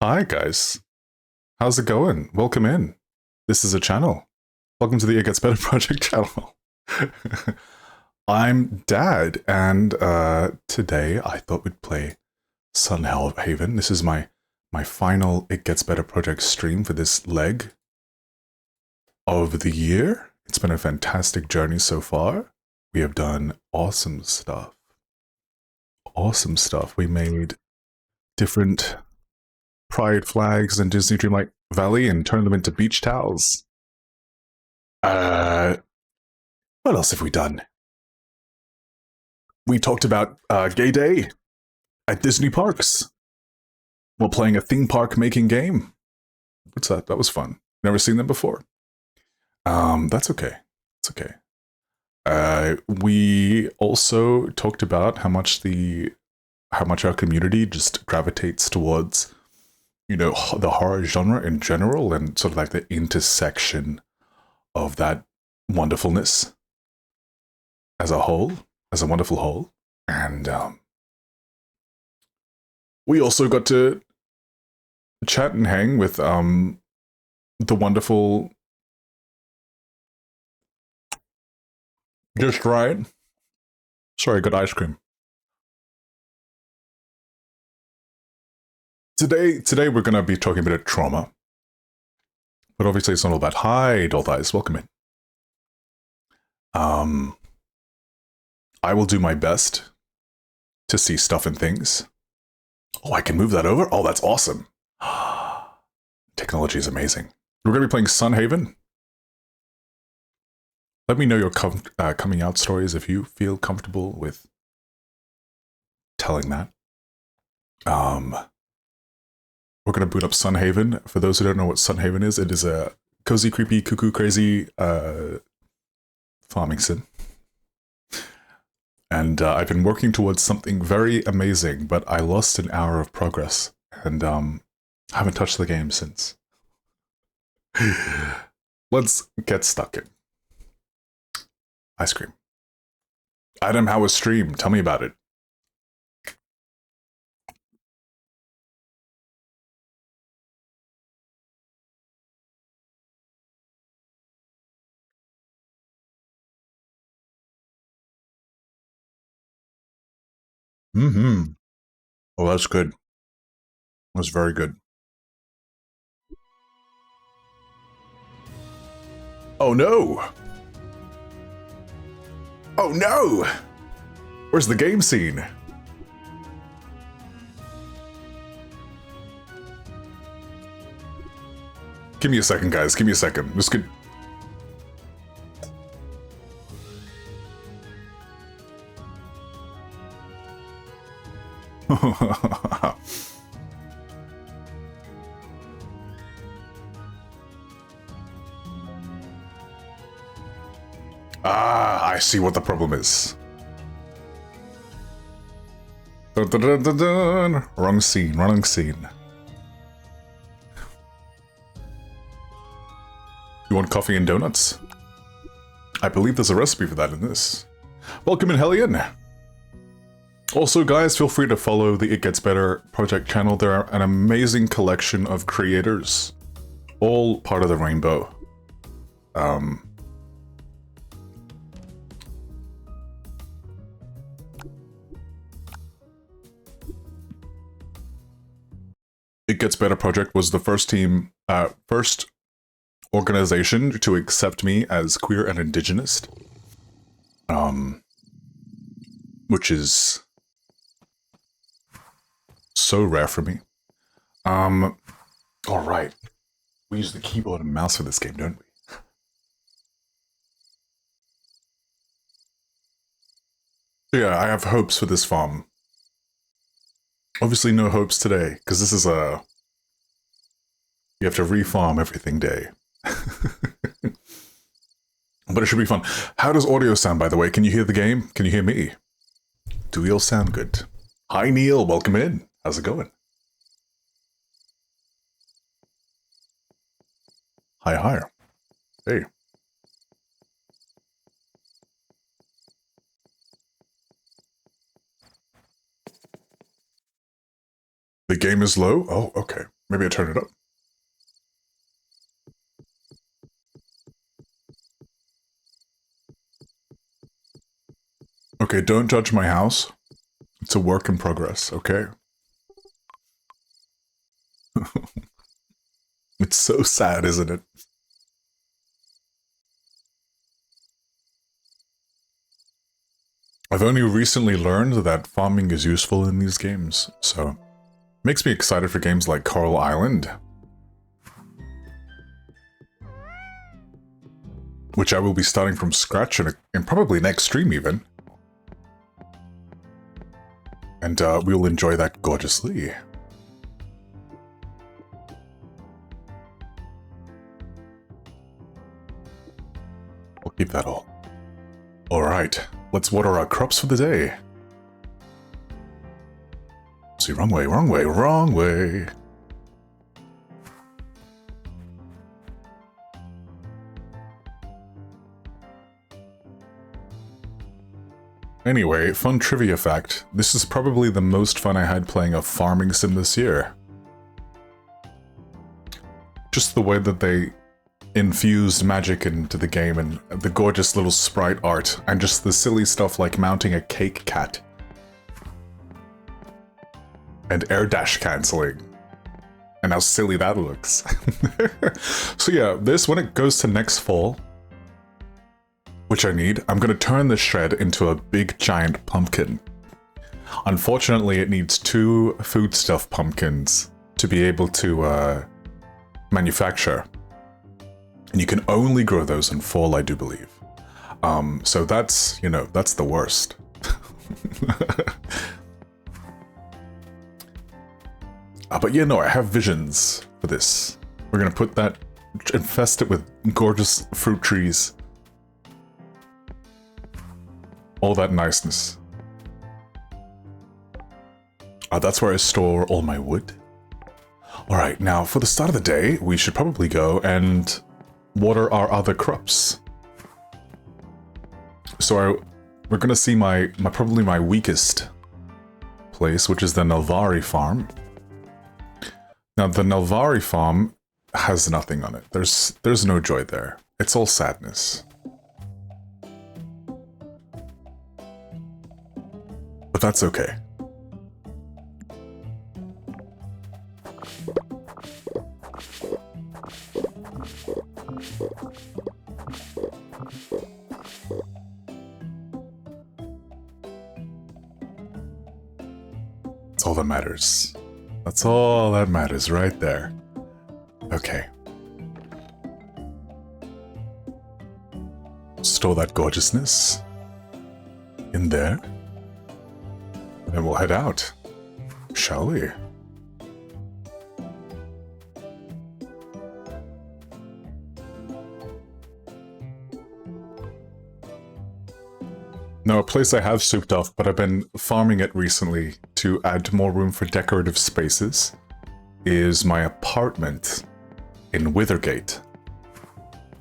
Hi guys, how's it going? Welcome in. This is a channel. Welcome to the It Gets Better Project channel. I'm Dad, and today I thought we'd play Sunhaven. This is my final It Gets Better Project stream for this leg of the year. It's been a fantastic journey so far. We have done awesome stuff. Awesome stuff. We made different pride flags in Disney Dreamlight Valley and turned them into beach towels. What else have we done? We talked about Gay Day at Disney Parks while playing a theme park making game. What's that? That was fun. Never seen them before. That's okay. It's okay. We also talked about how much our community just gravitates towards, you know, the horror genre in general, and sort of like the intersection of that wonderfulness as a whole, as a wonderful whole. And we also got to chat and hang with the wonderful Just Right. Sorry, I got ice cream. Today we're going to be talking a bit of trauma. But obviously it's not all about, hi, Doll Eyes, welcome in. I will do my best to see stuff and things. Oh, I can move that over? Oh, that's awesome. Technology is amazing. We're going to be playing Sunhaven. Let me know your coming out stories if you feel comfortable with telling that. We're going to boot up Sunhaven. For those who don't know what Sunhaven is, it is a cozy, creepy, cuckoo, crazy farming sim. And I've been working towards something very amazing, but I lost an hour of progress, and haven't touched the game since. Let's get stuck in. Ice cream. Adam, how was stream? Tell me about it. Mm-hmm. Oh, that's good. That's very good. Oh no! Oh no! Where's the game scene? Give me a second, guys. Give me a second. This could... I see what the problem is. Dun, dun, dun, dun, dun. Wrong scene, wrong scene. You want coffee and donuts? I believe there's a recipe for that in this. Welcome in, Hellion! Also, guys, feel free to follow the It Gets Better Project channel. There are an amazing collection of creators, all part of the rainbow. It Gets Better Project was the first organization to accept me as queer and indigenous, which is so rare for me. All right, we use the keyboard and mouse for this game, don't we? Yeah, I have hopes for this farm. Obviously no hopes today, because this is a... You have to re-farm everything day. But it should be fun. How does audio sound, by the way? Can you hear the game? Can you hear me? Do we all sound good? Hi, Neil. Welcome in. How's it going? Hi, hi. Hey. The game is low? Oh, okay. Maybe I turn it up. Okay, don't judge my house. It's a work in progress, okay? It's so sad, isn't it? I've only recently learned that farming is useful in these games, so makes me excited for games like Coral Island, which I will be starting from scratch in probably next stream even. And we will enjoy that gorgeously. We'll keep that all. Alright, let's water our crops for the day. See, wrong way, wrong way, wrong way. Anyway, fun trivia fact. This is probably the most fun I had playing a farming sim this year. Just the way that they infused magic into the game and the gorgeous little sprite art and just the silly stuff like mounting a cake cat. And air dash cancelling. And how silly that looks. So yeah, this, when it goes to next fall, which I need, I'm going to turn this shred into a big giant pumpkin. Unfortunately, it needs 2 foodstuff pumpkins to be able to manufacture. And you can only grow those in fall, I do believe. So that's, you know, that's the worst. But yeah, no, I have visions for this. We're going to put that, infest it with gorgeous fruit trees. All that niceness. That's where I store all my wood. Alright, now for the start of the day, we should probably go and water our other crops. So we're gonna see probably my weakest place, which is the Nelvari farm. Now the Nelvari farm has nothing on it. There's no joy there. It's all sadness. But that's okay. That's all that matters. That's all that matters right there. Okay. Store that gorgeousness in there. And we'll head out, shall we? Now, a place I have souped off, but I've been farming it recently to add more room for decorative spaces, is my apartment in Withergate,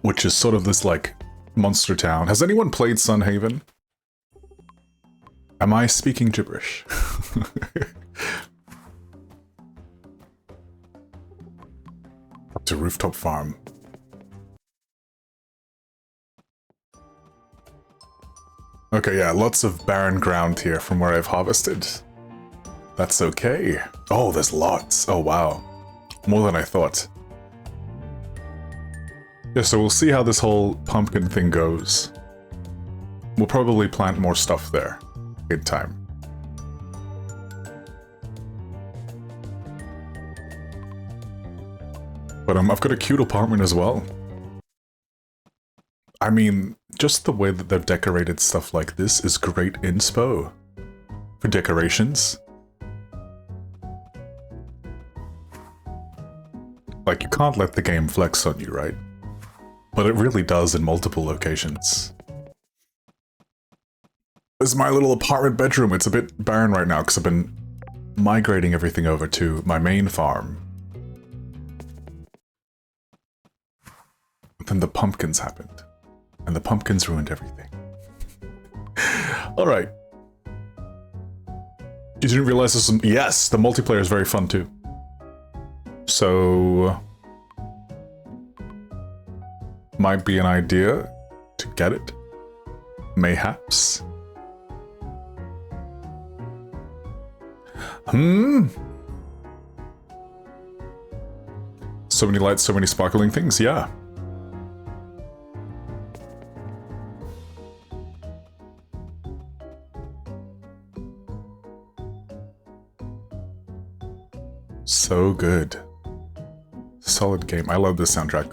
which is sort of this, like, monster town. Has anyone played Sunhaven? Am I speaking gibberish? Up to Rooftop Farm. Okay, yeah, lots of barren ground here from where I've harvested. That's okay. Oh, there's lots. Oh, wow. More than I thought. Yeah, so we'll see how this whole pumpkin thing goes. We'll probably plant more stuff there in time. But I've got a cute apartment as well. I mean, just the way that they've decorated stuff like this is great inspo for decorations. Like, you can't let the game flex on you, right? But it really does in multiple locations. This is my little apartment bedroom. It's a bit barren right now because I've been migrating everything over to my main farm. But then the pumpkins happened. And the pumpkins ruined everything. Alright. You didn't realize this was... Yes, the multiplayer is very fun too. So might be an idea to get it. Mayhaps. So many lights, so many sparkling things, yeah. So good. Solid game. I love this soundtrack.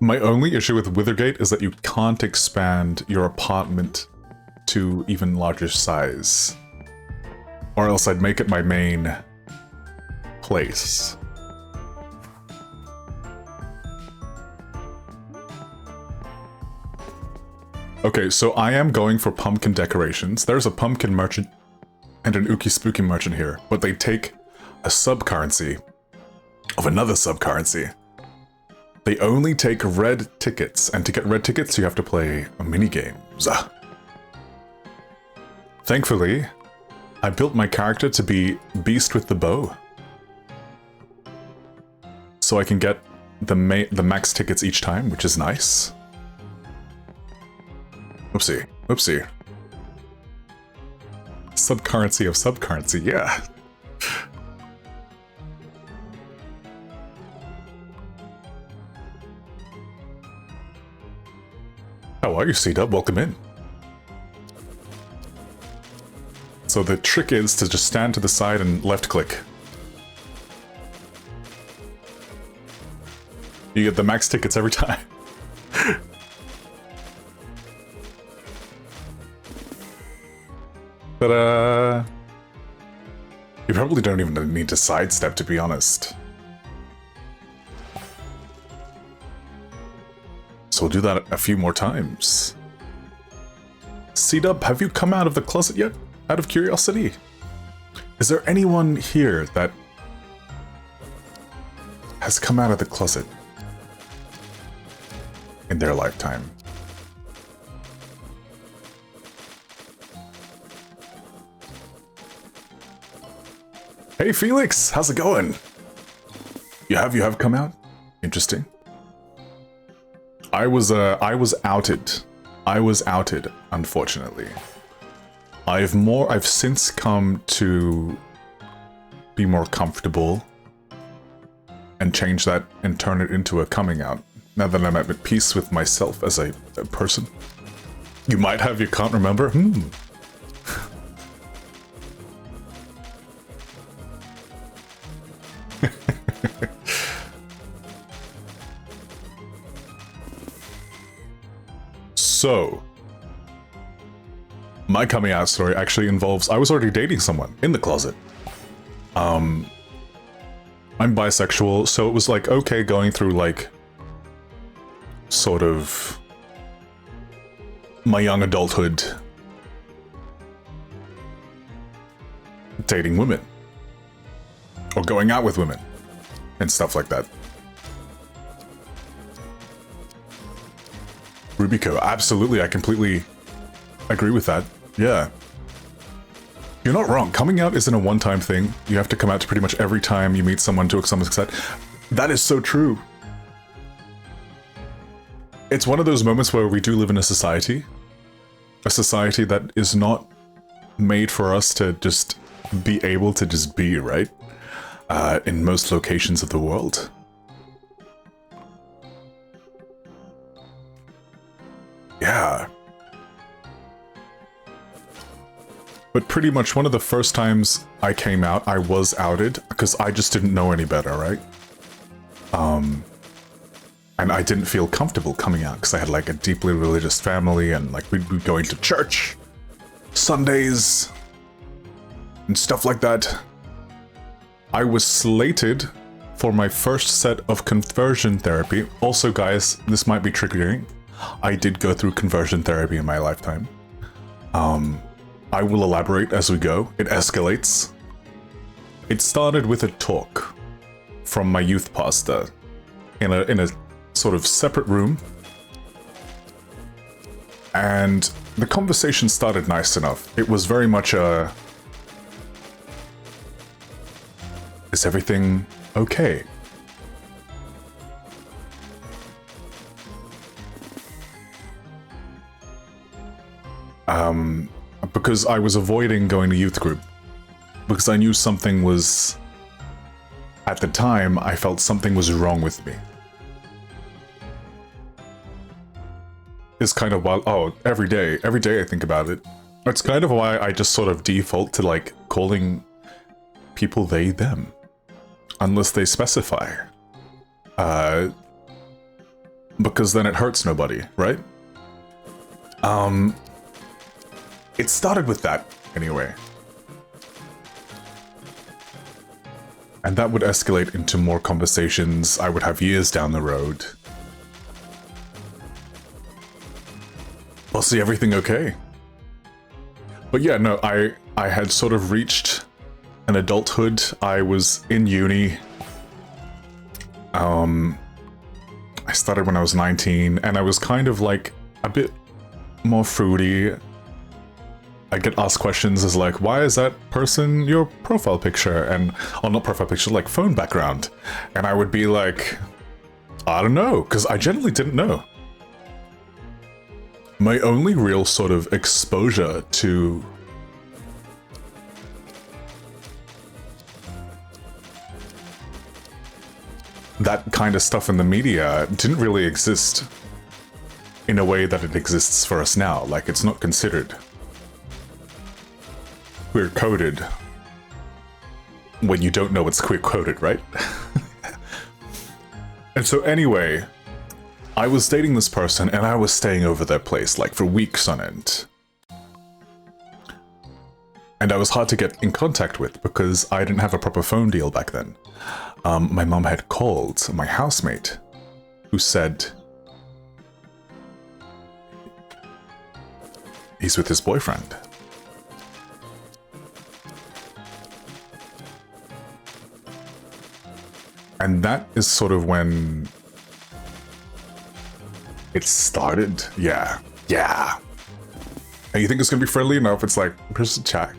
My only issue with Withergate is that you can't expand your apartment to even larger size. Or else I'd make it my main place. Okay, so I am going for pumpkin decorations. There's a pumpkin merchant and an Ookie Spooky merchant here, but they take a sub-currency of another sub-currency. They only take red tickets, and to get red tickets you have to play mini-games. Thankfully, I built my character to be Beast with the Bow. So I can get the max tickets each time, which is nice. Oopsie, oopsie. Sub-currency of sub-currency, yeah. How are you, C-Dub? Welcome in. So the trick is to just stand to the side and left click. You get the max tickets every time. But you probably don't even need to sidestep, to be honest. So we'll do that a few more times. C-Dub, have you come out of the closet yet? Out of curiosity? Is there anyone here that has come out of the closet in their lifetime? Hey Felix, how's it going? You have come out? Interesting. I was outed. I was outed, unfortunately. I've since come to be more comfortable and change that and turn it into a coming out. Now that I'm at peace with myself as a person. You might have, you can't remember? So, my coming out story actually involves, I was already dating someone in the closet. I'm bisexual, so it was like, okay, going through like, sort of, my young adulthood, dating women. Or going out with women, and stuff like that. Rubiko, absolutely, I completely agree with that. Yeah. You're not wrong. Coming out isn't a one-time thing. You have to come out to pretty much every time you meet someone to some extent. That is so true. It's one of those moments where we do live in a society that is not made for us to just be able to just be, right? In most locations of the world. Yeah. But pretty much one of the first times I came out, I was outed, because I just didn't know any better, right? And I didn't feel comfortable coming out, because I had like a deeply religious family, and like we'd be going to church Sundays, and stuff like that. I was slated for my first set of conversion therapy. Also, guys, this might be triggering. I did go through conversion therapy in my lifetime. I will elaborate as we go. It escalates. It started with a talk from my youth pastor in a sort of separate room. And the conversation started nice enough. It was very much a... Is everything okay? Because I was avoiding going to youth group. Because I knew something was... At the time, I felt something was wrong with me. It's kind of wild. Oh, every day I think about it. It's kind of why I just sort of default to like calling people they, them. Unless they specify. Because then it hurts nobody, right? It started with that, anyway. And that would escalate into more conversations I would have years down the road. Well, see, everything okay? But yeah, no, I had sort of reached an adulthood. I was in uni. I started when I was 19, and I was kind of like a bit more fruity. I get asked questions as like, why is that person your profile picture? And, oh, not profile picture, like phone background. And I would be like, I don't know, because I generally didn't know. My only real sort of exposure to that kind of stuff in the media didn't really exist in a way that it exists for us now. Like, it's not considered queer-coded when you don't know it's queer-coded, right? And so anyway, I was dating this person and I was staying over their place like for weeks on end. And I was hard to get in contact with because I didn't have a proper phone deal back then. My mom had called my housemate who said he's with his boyfriend. And that is sort of when it started. Yeah. And you think it's gonna be friendly enough? It's like, here's a chat.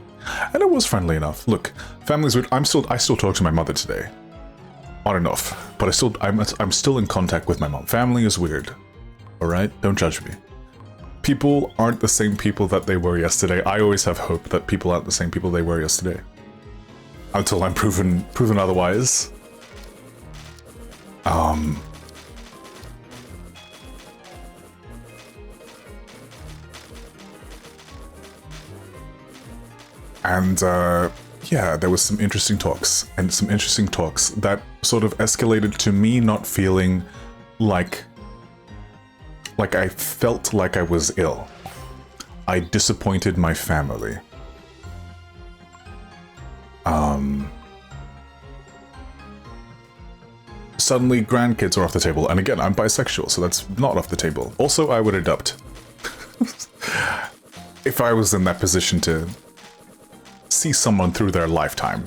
And it was friendly enough. Look, family's weird. I still talk to my mother today. On and off. But I'm still in contact with my mom. Family is weird. Alright? Don't judge me. People aren't the same people that they were yesterday. I always have hope that people aren't the same people they were yesterday. Until I'm proven otherwise. And yeah, there was some interesting talks that sort of escalated to me not feeling like I felt like I was ill. I disappointed my family. Suddenly grandkids are off the table, and again, I'm bisexual, so that's not off the table. Also, I would adopt. If I was in that position to see someone through their lifetime.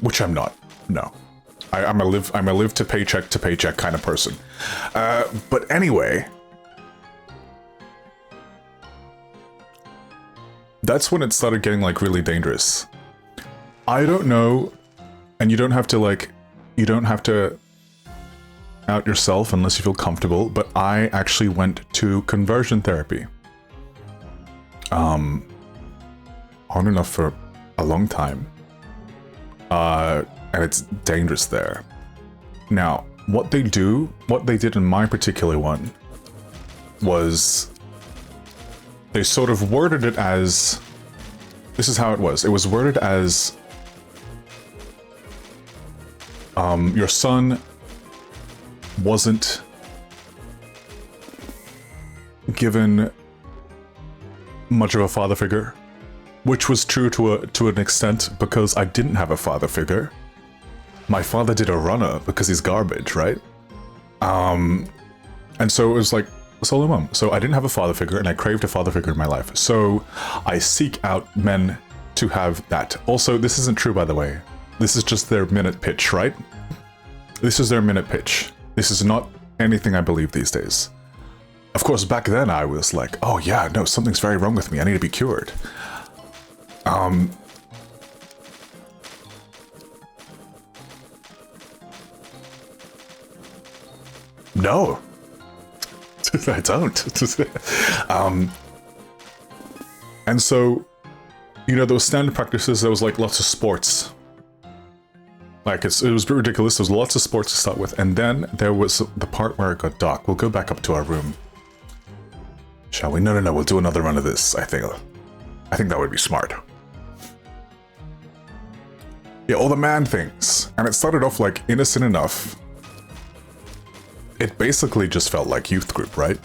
Which I'm not. No. I'm a live to paycheck kind of person. But anyway, that's when it started getting like really dangerous. I don't know, and you don't have to out yourself unless you feel comfortable, but I actually went to conversion therapy. On and off for a long time. And it's dangerous there. Now, what they did in my particular one was they sort of worded it as, this is how it was. It was worded as, your son wasn't given much of a father figure. Which was true to an extent, because I didn't have a father figure. My father did a runner because he's garbage, right? And so it was like a solo mom. So I didn't have a father figure, and I craved a father figure in my life. So I seek out men to have that. Also, this isn't true, by the way. This is just their minute pitch, right? This is their minute pitch. This is not anything I believe these days. Of course, back then I was like, oh yeah, no, something's very wrong with me. I need to be cured. No. I don't. And so, you know, there was standard practices, there was like lots of sports. Like, it was ridiculous, there was lots of sports to start with, and then there was the part where it got dark. We'll go back up to our room. Shall we? No, we'll do another run of this, I think that would be smart. Yeah, all the man things. And it started off like innocent enough. It basically just felt like youth group, right?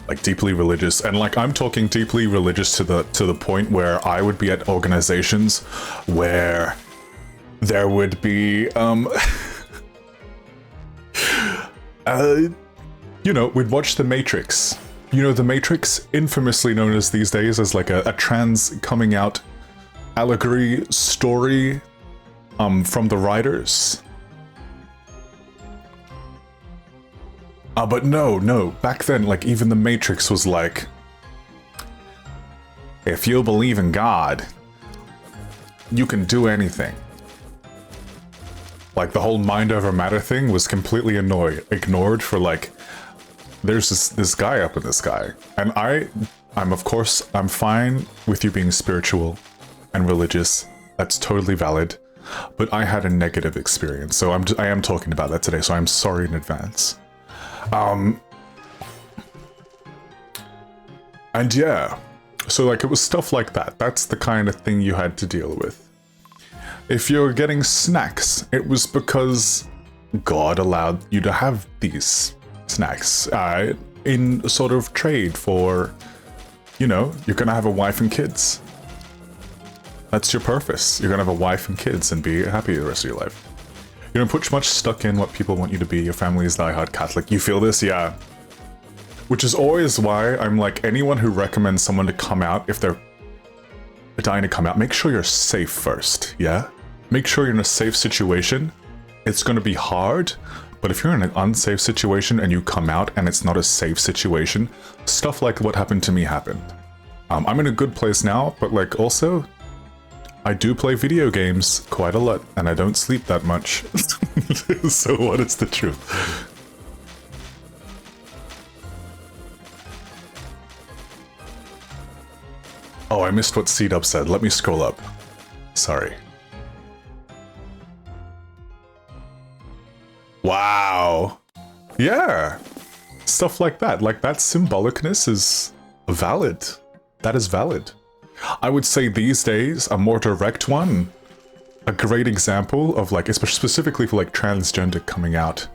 Like deeply religious, and like I'm talking deeply religious to the point where I would be at organizations where there would be you know, we'd watch The Matrix. You know, The Matrix, infamously known as these days as like a trans coming out allegory story from the writers. But no, back then, like, even The Matrix was like, if you believe in God, you can do anything. Like, the whole mind over matter thing was completely ignored for, like, there's this guy up in the sky. And I'm of course, I'm fine with you being spiritual and religious. That's totally valid. But I had a negative experience, so I am talking about that today, so I'm sorry in advance. And yeah, so like it was stuff like that. That's the kind of thing you had to deal with. If you're getting snacks, it was because God allowed you to have these snacks in sort of trade for, you know, you're gonna have a wife and kids. That's your purpose. You're gonna have a wife and kids and be happy the rest of your life. You don't put much stuck in what people want you to be. Your family is diehard Catholic. You feel this? Yeah. Which is always why I'm like, anyone who recommends someone to come out, if they're dying to come out, make sure you're safe first, yeah? Make sure you're in a safe situation. It's gonna be hard, but if you're in an unsafe situation and you come out and it's not a safe situation, stuff like what happened to me happened. I'm in a good place now, but like also, I do play video games quite a lot, and I don't sleep that much. So what is the truth? Oh, I missed what C-Dub said. Let me scroll up. Sorry. Wow. Yeah. Stuff like that. Like, that symbolicness is valid. That is valid. I would say these days, a more direct one, a great example of like, especially specifically for like transgender coming out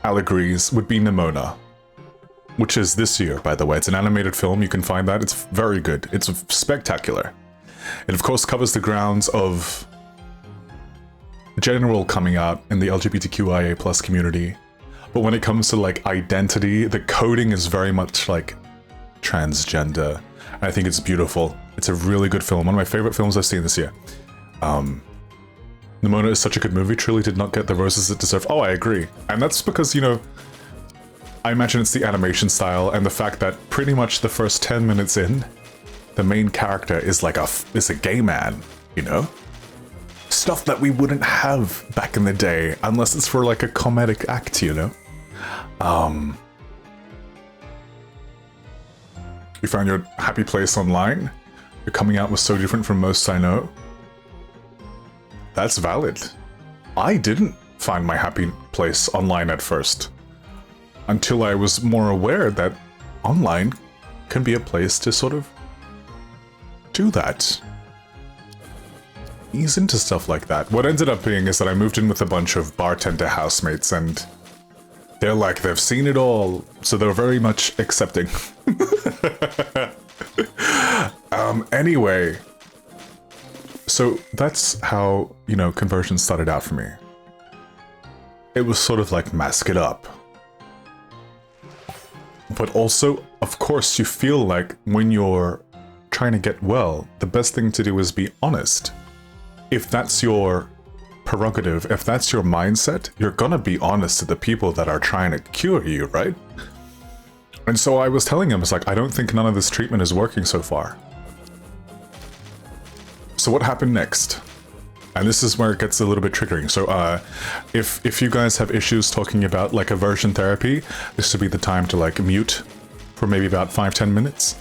allegories would be Nimona, which is this year, by the way. It's an animated film, you can find that. It's very good. It's spectacular. It of course covers the grounds of general coming out in the LGBTQIA+ community. But when it comes to like identity, the coding is very much like transgender. I think it's beautiful. It's a really good film. One of my favorite films I've seen this year. Nimona is such a good movie. Truly did not get the roses it deserved. Oh, I agree. And that's because, you know, I imagine it's the animation style and the fact that pretty much the first 10 minutes in, the main character is like is a gay man, you know? Stuff that we wouldn't have back in the day unless it's for like a comedic act, you know? You found your happy place online? Your coming out was so different from most I know? That's valid. I didn't find my happy place online at first, until I was more aware that online can be a place to sort of do that. Ease into stuff like that. What ended up being is that I moved in with a bunch of bartender housemates, and they're like, they've seen it all, so they're very much accepting. Anyway, so that's how, you know, conversion started out for me. It was sort of like mask it up. But also, of course, you feel like when you're trying to get well, the best thing to do is be honest. If that's your prerogative, if that's your mindset, you're gonna be honest to the people that are trying to cure you, right? And so I was telling him, it's like, I don't think none of this treatment is working so far. So what happened next? And this is where it gets a little bit triggering. So if you guys have issues talking about like aversion therapy, this would be the time to like mute for maybe about 5-10 minutes.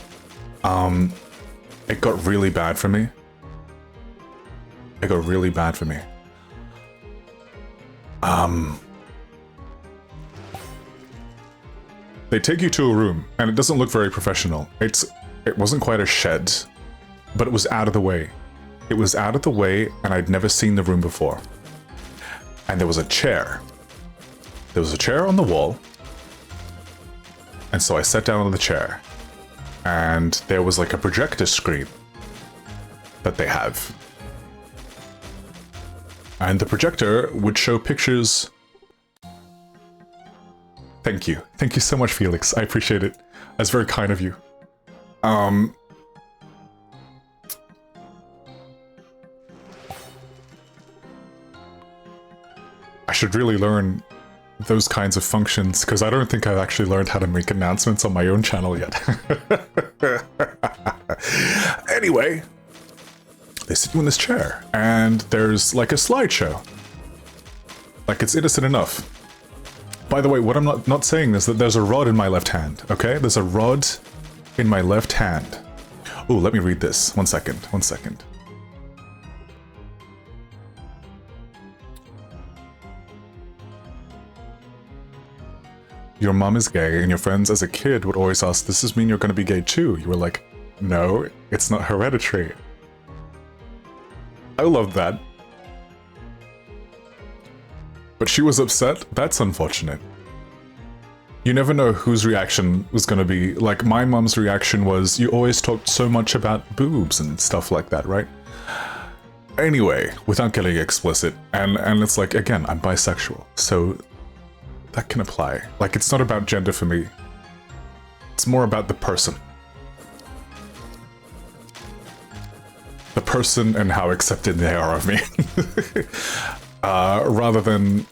It got really bad for me. It got really bad for me. They take you to a room, and it doesn't look very professional. It wasn't quite a shed, but it was out of the way. It was out of the way, and I'd never seen the room before. And there was a chair. There was a chair on the wall. And so I sat down on the chair. And there was like a projector screen that they have. And the projector would show pictures. Thank you. Thank you so much, Felix. I appreciate it. That's very kind of you. I should really learn those kinds of functions, because I don't think I've actually learned how to make announcements on my own channel yet. Anyway, they sit you in this chair, and there's like a slideshow. Like, it's innocent enough. By the way, what I'm not saying is that there's a rod in my left hand, okay? There's a rod in my left hand. Oh, let me read this. 1 second, 1 second. Your mom is gay, and your friends as a kid would always ask, does this mean you're going to be gay too? You were like, no, it's not hereditary. I love that. But she was upset? That's unfortunate. You never know whose reaction was going to be. Like, my mom's reaction was, you always talked so much about boobs and stuff like that, right? Anyway, without getting explicit, and it's like, again, I'm bisexual, so that can apply. Like, it's not about gender for me. It's more about the person. The person and how accepted they are of me. Rather than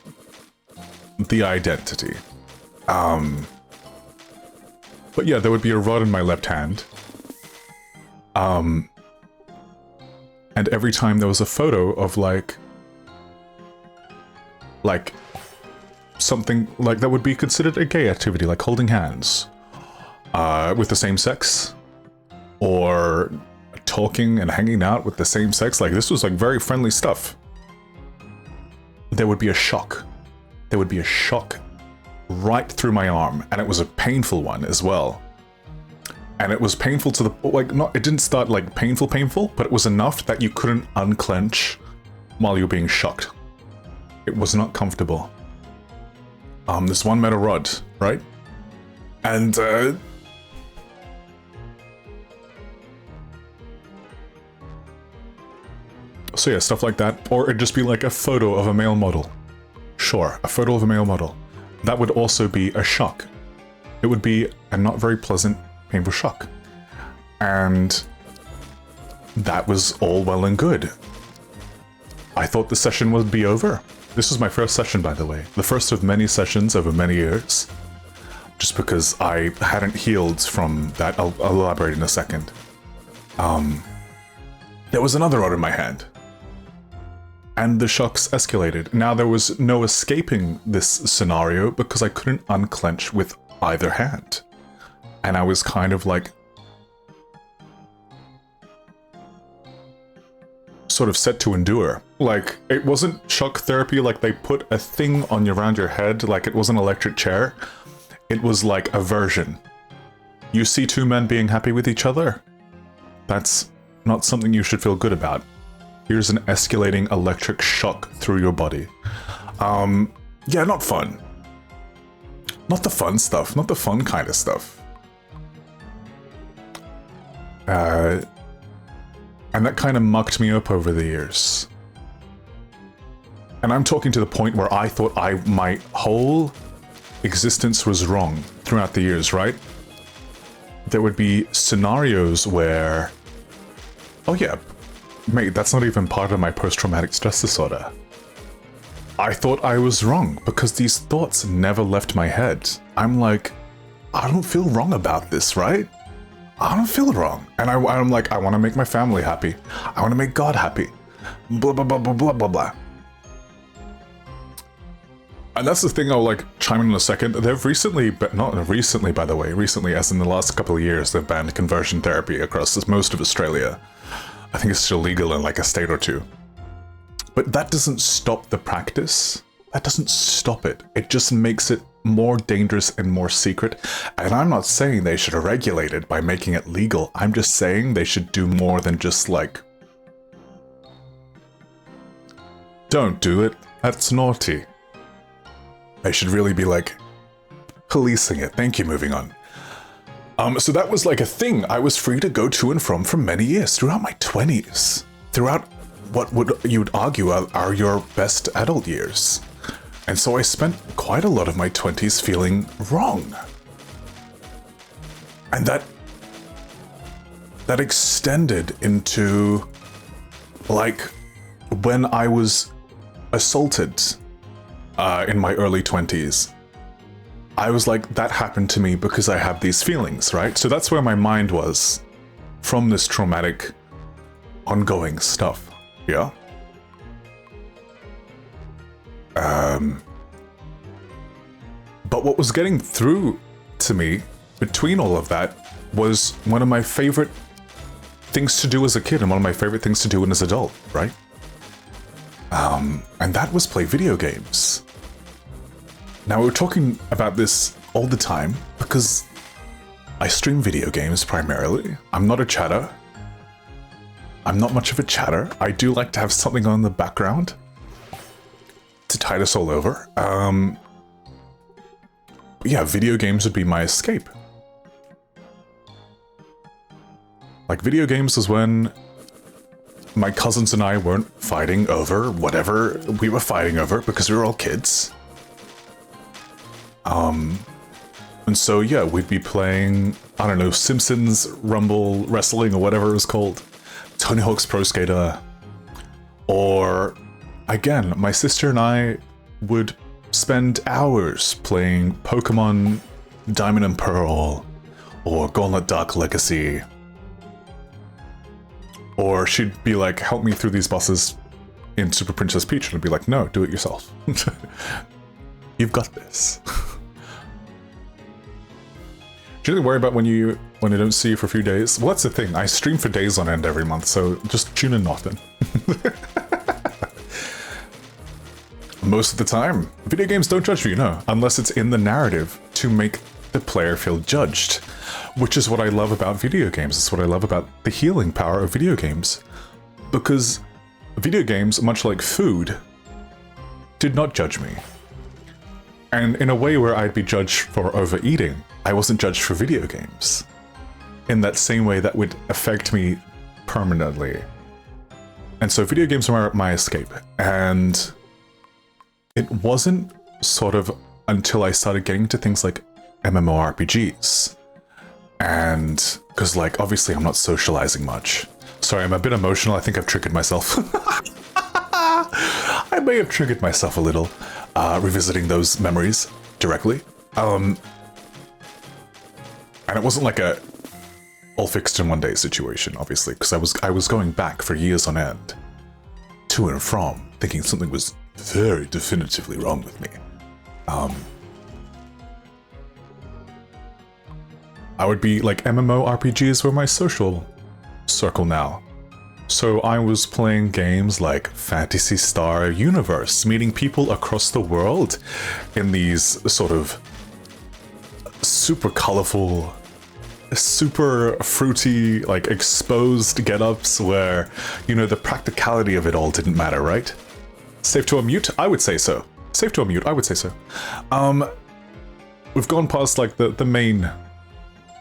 the identity. But yeah, there would be a rod in my left hand. And every time there was a photo of like something like that would be considered a gay activity, like holding hands with the same sex, or talking and hanging out with the same sex. Like, this was like very friendly stuff. There would be a shock. There would be a shock right through my arm, and it was a painful one as well. And it was painful to the, like, not, it didn't start like painful, but it was enough that you couldn't unclench while you're being shocked. It was not comfortable. This one metal rod, right? And, so yeah, stuff like that. Or it'd just be like a photo of a male model. Sure, a photo of a male model. That would also be a shock. It would be a not very pleasant, painful shock. And that was all well and good. I thought the session would be over. This was my first session, by the way. The first of many sessions over many years. Just because I hadn't healed from that. I'll elaborate in a second. There was another rod in my hand. And the shocks escalated. Now there was no escaping this scenario because I couldn't unclench with either hand. And I was kind of like sort of set to endure. Like, it wasn't shock therapy, like they put a thing on around your head, like it was an electric chair. It was like aversion. You see two men being happy with each other? That's not something you should feel good about. Here's an escalating electric shock through your body. Yeah, not fun. Not the fun stuff, not the fun kind of stuff. And that kind of mucked me up over the years. And I'm talking to the point where I thought my whole existence was wrong throughout the years, right? There would be scenarios where, oh yeah, mate, that's not even part of my post-traumatic stress disorder. I thought I was wrong because these thoughts never left my head. I'm like, I don't feel wrong about this, right? I don't feel wrong. And I'm like, I want to make my family happy. I want to make God happy. blah, blah, blah, blah, blah, blah, blah. And that's the thing I'll like chime in a second. They've recently, but not recently, by the way, recently as in the last couple of years, they've banned conversion therapy across most of Australia. I think it's still legal in like a state or two. But that doesn't stop the practice. That doesn't stop it. It just makes it more dangerous and more secret. And I'm not saying they should regulate it by making it legal. I'm just saying they should do more than just like, don't do it, that's naughty. They should really be like policing it. Thank you, moving on. So that was like a thing I was free to go to and from for many years, throughout my 20s. Throughout what you would argue are your best adult years. And so I spent quite a lot of my 20s feeling wrong. And that extended into like when I was assaulted in my early 20s. I was like, that happened to me because I have these feelings, right? So that's where my mind was from this traumatic, ongoing stuff, yeah? But what was getting through to me between all of that was one of my favorite things to do as a kid and one of my favorite things to do as an adult, right? And that was play video games. Now, we're talking about this all the time because I stream video games primarily. I'm not a chatter. I'm not much of a chatter. I do like to have something on in the background to tide us all over. But yeah, video games would be my escape. Like, video games was when my cousins and I weren't fighting over whatever we were fighting over because we were all kids. And so, yeah, we'd be playing, I don't know, Simpsons, Rumble, Wrestling, or whatever it was called, Tony Hawk's Pro Skater, or, again, my sister and I would spend hours playing Pokemon Diamond and Pearl, or Gauntlet Dark Legacy, or she'd be like, help me through these bosses in Super Princess Peach, and I'd be like, no, do it yourself. You've got this. Do you really worry about when I don't see you for a few days? Well, that's the thing. I stream for days on end every month, so just tune in often. Most of the time, video games don't judge you, no, unless it's in the narrative to make the player feel judged, which is what I love about video games. It's what I love about the healing power of video games, because video games, much like food, did not judge me. And in a way where I'd be judged for overeating, I wasn't judged for video games. In that same way that would affect me permanently. And so video games were my escape. And it wasn't sort of until I started getting into things like MMORPGs. And, because like, obviously I'm not socializing much. Sorry, I'm a bit emotional. I think I've triggered myself. I may have triggered myself a little, revisiting those memories directly. And it wasn't like a all fixed in one day situation, obviously, because I was going back for years on end, to and from, thinking something was very definitively wrong with me. I would be like, MMORPGs were my social circle now. So I was playing games like Phantasy Star Universe, meeting people across the world in these sort of super colorful, super fruity, like exposed get-ups where, you know, the practicality of it all didn't matter, right? Safe to unmute? I would say so. Safe to unmute, I would say so. We've gone past like the main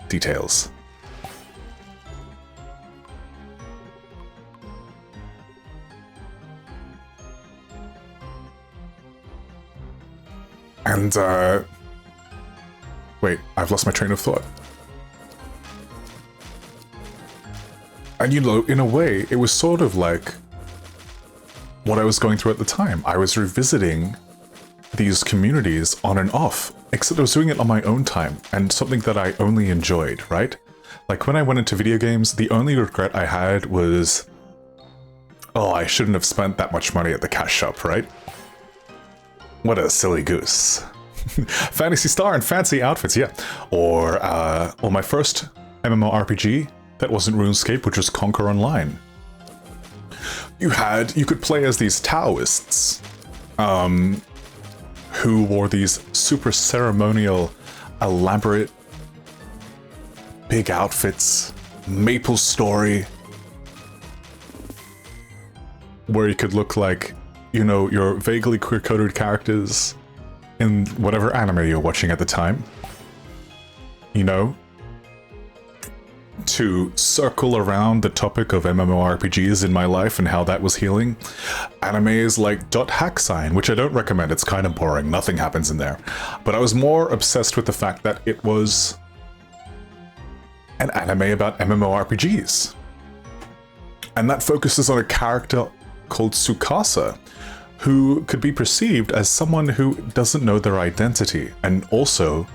details. And, wait, I've lost my train of thought. And you know, in a way, it was sort of like what I was going through at the time. I was revisiting these communities on and off, except I was doing it on my own time, and something that I only enjoyed, right? Like when I went into video games, the only regret I had was Oh, I shouldn't have spent that much money at the cash shop, right? What a silly goose. Fantasy Star and fancy outfits, yeah. Or, well, my first MMORPG, that wasn't RuneScape, which was Conquer Online. You could play as these Taoists, who wore these super ceremonial, elaborate, big outfits, Maple Story, where you could look like, you know, your vaguely queer-coded characters in whatever anime you're watching at the time. You know? To circle around the topic of MMORPGs in my life and how that was healing, animes like .hacksign, which I don't recommend, it's kind of boring, nothing happens in there. But I was more obsessed with the fact that it was an anime about MMORPGs. And that focuses on a character called Tsukasa, who could be perceived as someone who doesn't know their identity and also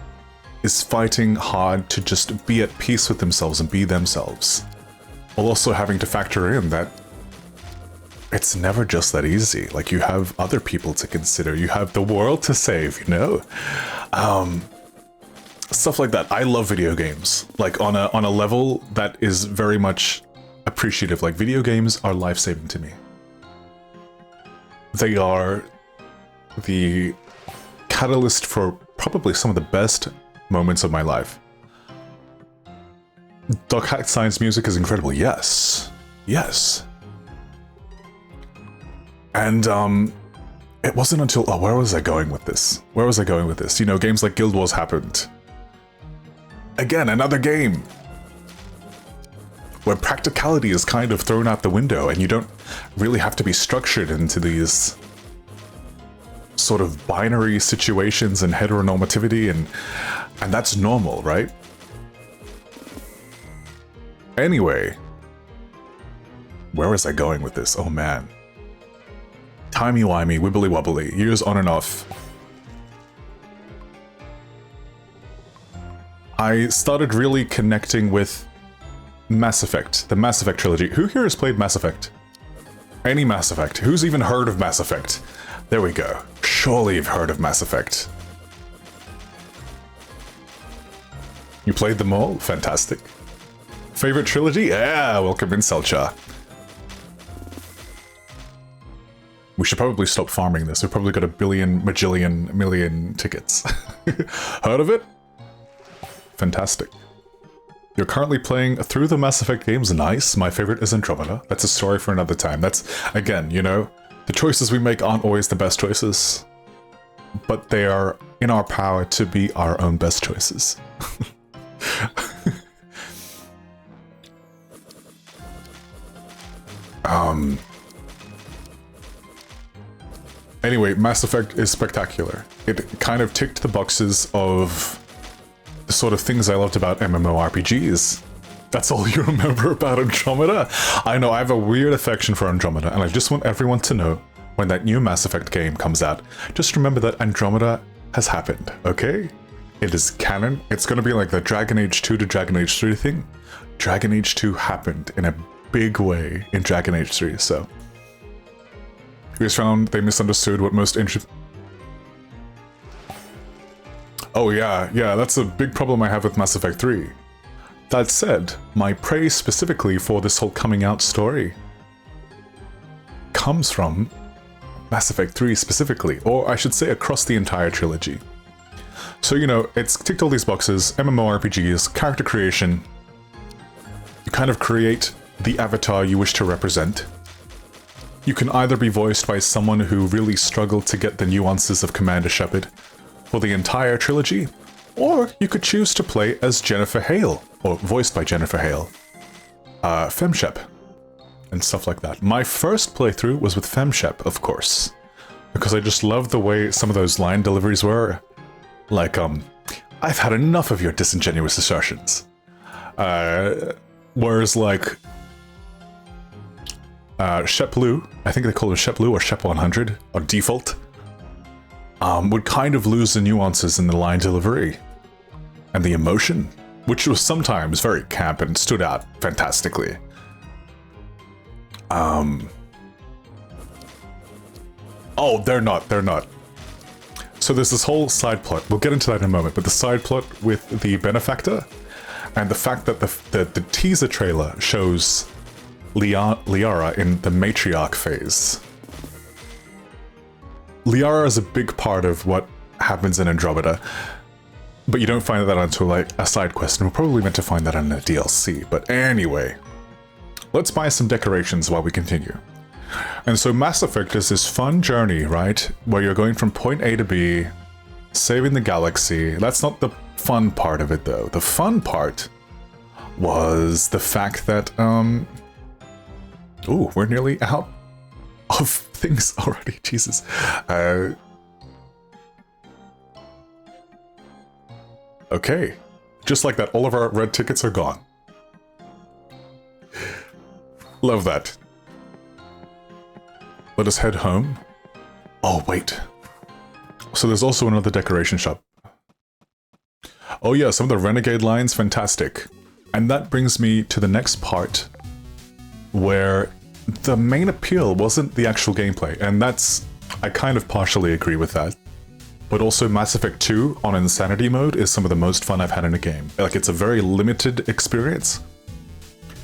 is fighting hard to just be at peace with themselves and be themselves, while also having to factor in that it's never just that easy. Like, you have other people to consider, you have the world to save, you know? Stuff like that. I love video games, like on a level that is very much appreciative. Like, video games are life-saving to me. They are the catalyst for probably some of the best moments of my life. .hacksign's music is incredible, yes. Yes. And, it wasn't until... Oh, where was I going with this? Where was I going with this? You know, games like Guild Wars happened. Again, another game where practicality is kind of thrown out the window and you don't really have to be structured into these sort of binary situations and heteronormativity, and that's normal, right? Anyway, where was I going with this? Oh man. Timey-wimey, wibbly-wobbly, years on and off. I started really connecting with Mass Effect, the Mass Effect trilogy. Who here has played Mass Effect? Any Mass Effect? Who's even heard of Mass Effect? There we go. Surely you've heard of Mass Effect. You played them all? Fantastic. Favorite trilogy? Yeah, welcome in, Selcha. We should probably stop farming this. We've probably got a billion, majillion, million tickets. Heard of it? Fantastic. You're currently playing through the Mass Effect games. Nice. My favorite is Andromeda. That's a story for another time. That's, again, you know, the choices we make aren't always the best choices, but they are in our power to be our own best choices. Anyway, Mass Effect is spectacular. It kind of ticked the boxes of the sort of things I loved about MMORPGs. That's all you remember about Andromeda? I know, I have a weird affection for Andromeda, and I just want everyone to know, when that new Mass Effect game comes out, just remember that Andromeda has happened, okay? It is canon. It's gonna be like the Dragon Age 2 to Dragon Age 3 thing. Dragon Age 2 happened in a big way in Dragon Age 3, so... You guys found they misunderstood what most Oh yeah, that's a big problem I have with Mass Effect 3. That said, my praise specifically for this whole coming out story comes from Mass Effect 3 specifically, or I should say across the entire trilogy. So, you know, it's ticked all these boxes, MMORPGs, character creation. You kind of create the avatar you wish to represent. You can either be voiced by someone who really struggled to get the nuances of Commander Shepard for the entire trilogy, or you could choose to play as Jennifer Hale, or voiced by Jennifer Hale, FemShep, and stuff like that. My first playthrough was with FemShep, of course, because I just loved the way some of those line deliveries were. Like, I've had enough of your disingenuous assertions. Whereas, like, Shep Lu, I think they call him Shep Lu or Shep 100, or default, would kind of lose the nuances in the line delivery and the emotion, which was sometimes very camp and stood out fantastically. Oh, they're not. So there's this whole side plot. We'll get into that in a moment, but the side plot with the benefactor and the fact that the teaser trailer shows Liara in the matriarch phase. Liara is a big part of what happens in Andromeda, but you don't find that until like a side quest, and we're probably meant to find that in a DLC. But anyway, let's buy some decorations while we continue. And so Mass Effect is this fun journey, right? Where you're going from point A to B, saving the galaxy. That's not the fun part of it, though. The fun part was the fact that, ooh, we're nearly out of things already. Jesus. Okay. Just like that, all of our red tickets are gone. Love that. Let us head home. Oh, wait. So there's also another decoration shop. Oh yeah, some of the Renegade lines, fantastic. And that brings me to the next part, where the main appeal wasn't the actual gameplay, and that's... I kind of partially agree with that. But also Mass Effect 2 on Insanity mode is some of the most fun I've had in a game. Like, it's a very limited experience.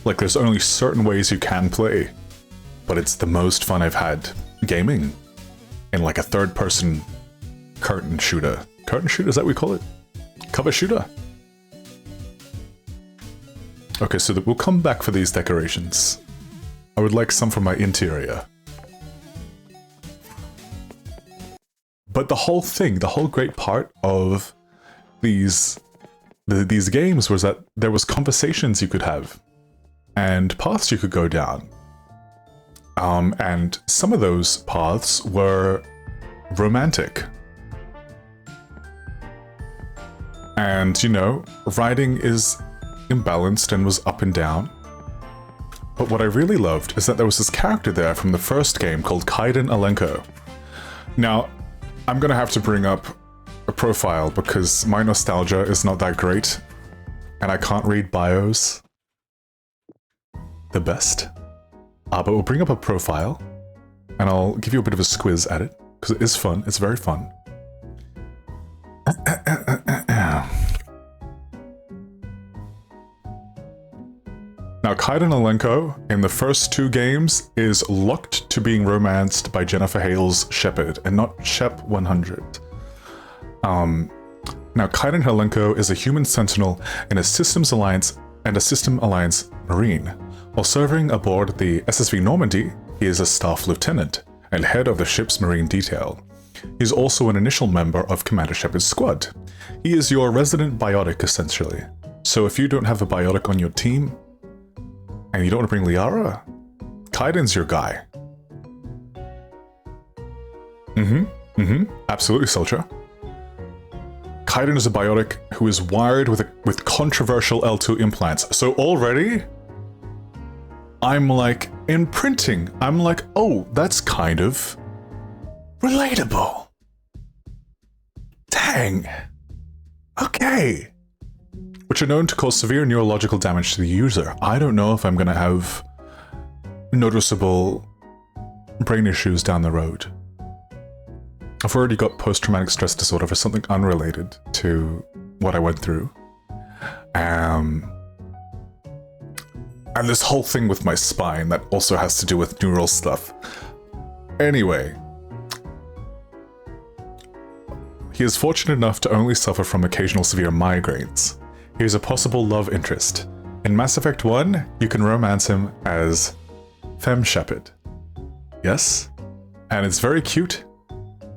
Like, there's only certain ways you can play, but it's the most fun I've had gaming in like a third-person curtain shooter. Curtain shooter, is that what we call it? Cover shooter? Okay, so we'll come back for these decorations. I would like some for my interior. But the whole thing, the whole great part of these games was that there was conversations you could have and paths you could go down. And some of those paths were romantic. And, you know, writing is imbalanced and was up and down. But what I really loved is that there was this character there from the first game called Kaiden Alenko. Now, I'm gonna have to bring up a profile because my nostalgia is not that great, and I can't read bios the best. But we'll bring up a profile, and I'll give you a bit of a squiz at it, because it is fun, it's very fun. Now, Kaiden Alenko, in the first two games, is locked to being romanced by Jennifer Hale's Shepard, and not Shep 100. Now, Kaiden Alenko is a human sentinel in a Systems Alliance Marine. While serving aboard the SSV Normandy, he is a staff lieutenant and head of the ship's Marine detail. He is also an initial member of Commander Shepard's squad. He is your resident biotic, essentially. So if you don't have a biotic on your team, and you don't want to bring Liara, Kaiden's your guy. Absolutely, Soldier. Kaiden is a biotic who is wired with controversial L2 implants. So already, I'm like imprinting. I'm like, oh, that's kind of relatable. Dang. Okay. Which are known to cause severe neurological damage to the user. I don't know if I'm going to have noticeable brain issues down the road. I've already got post-traumatic stress disorder for something unrelated to what I went through. And this whole thing with my spine that also has to do with neural stuff. Anyway, he is fortunate enough to only suffer from occasional severe migraines. He is a possible love interest. In Mass Effect 1, you can romance him as Femme Shepard. Yes? And it's very cute.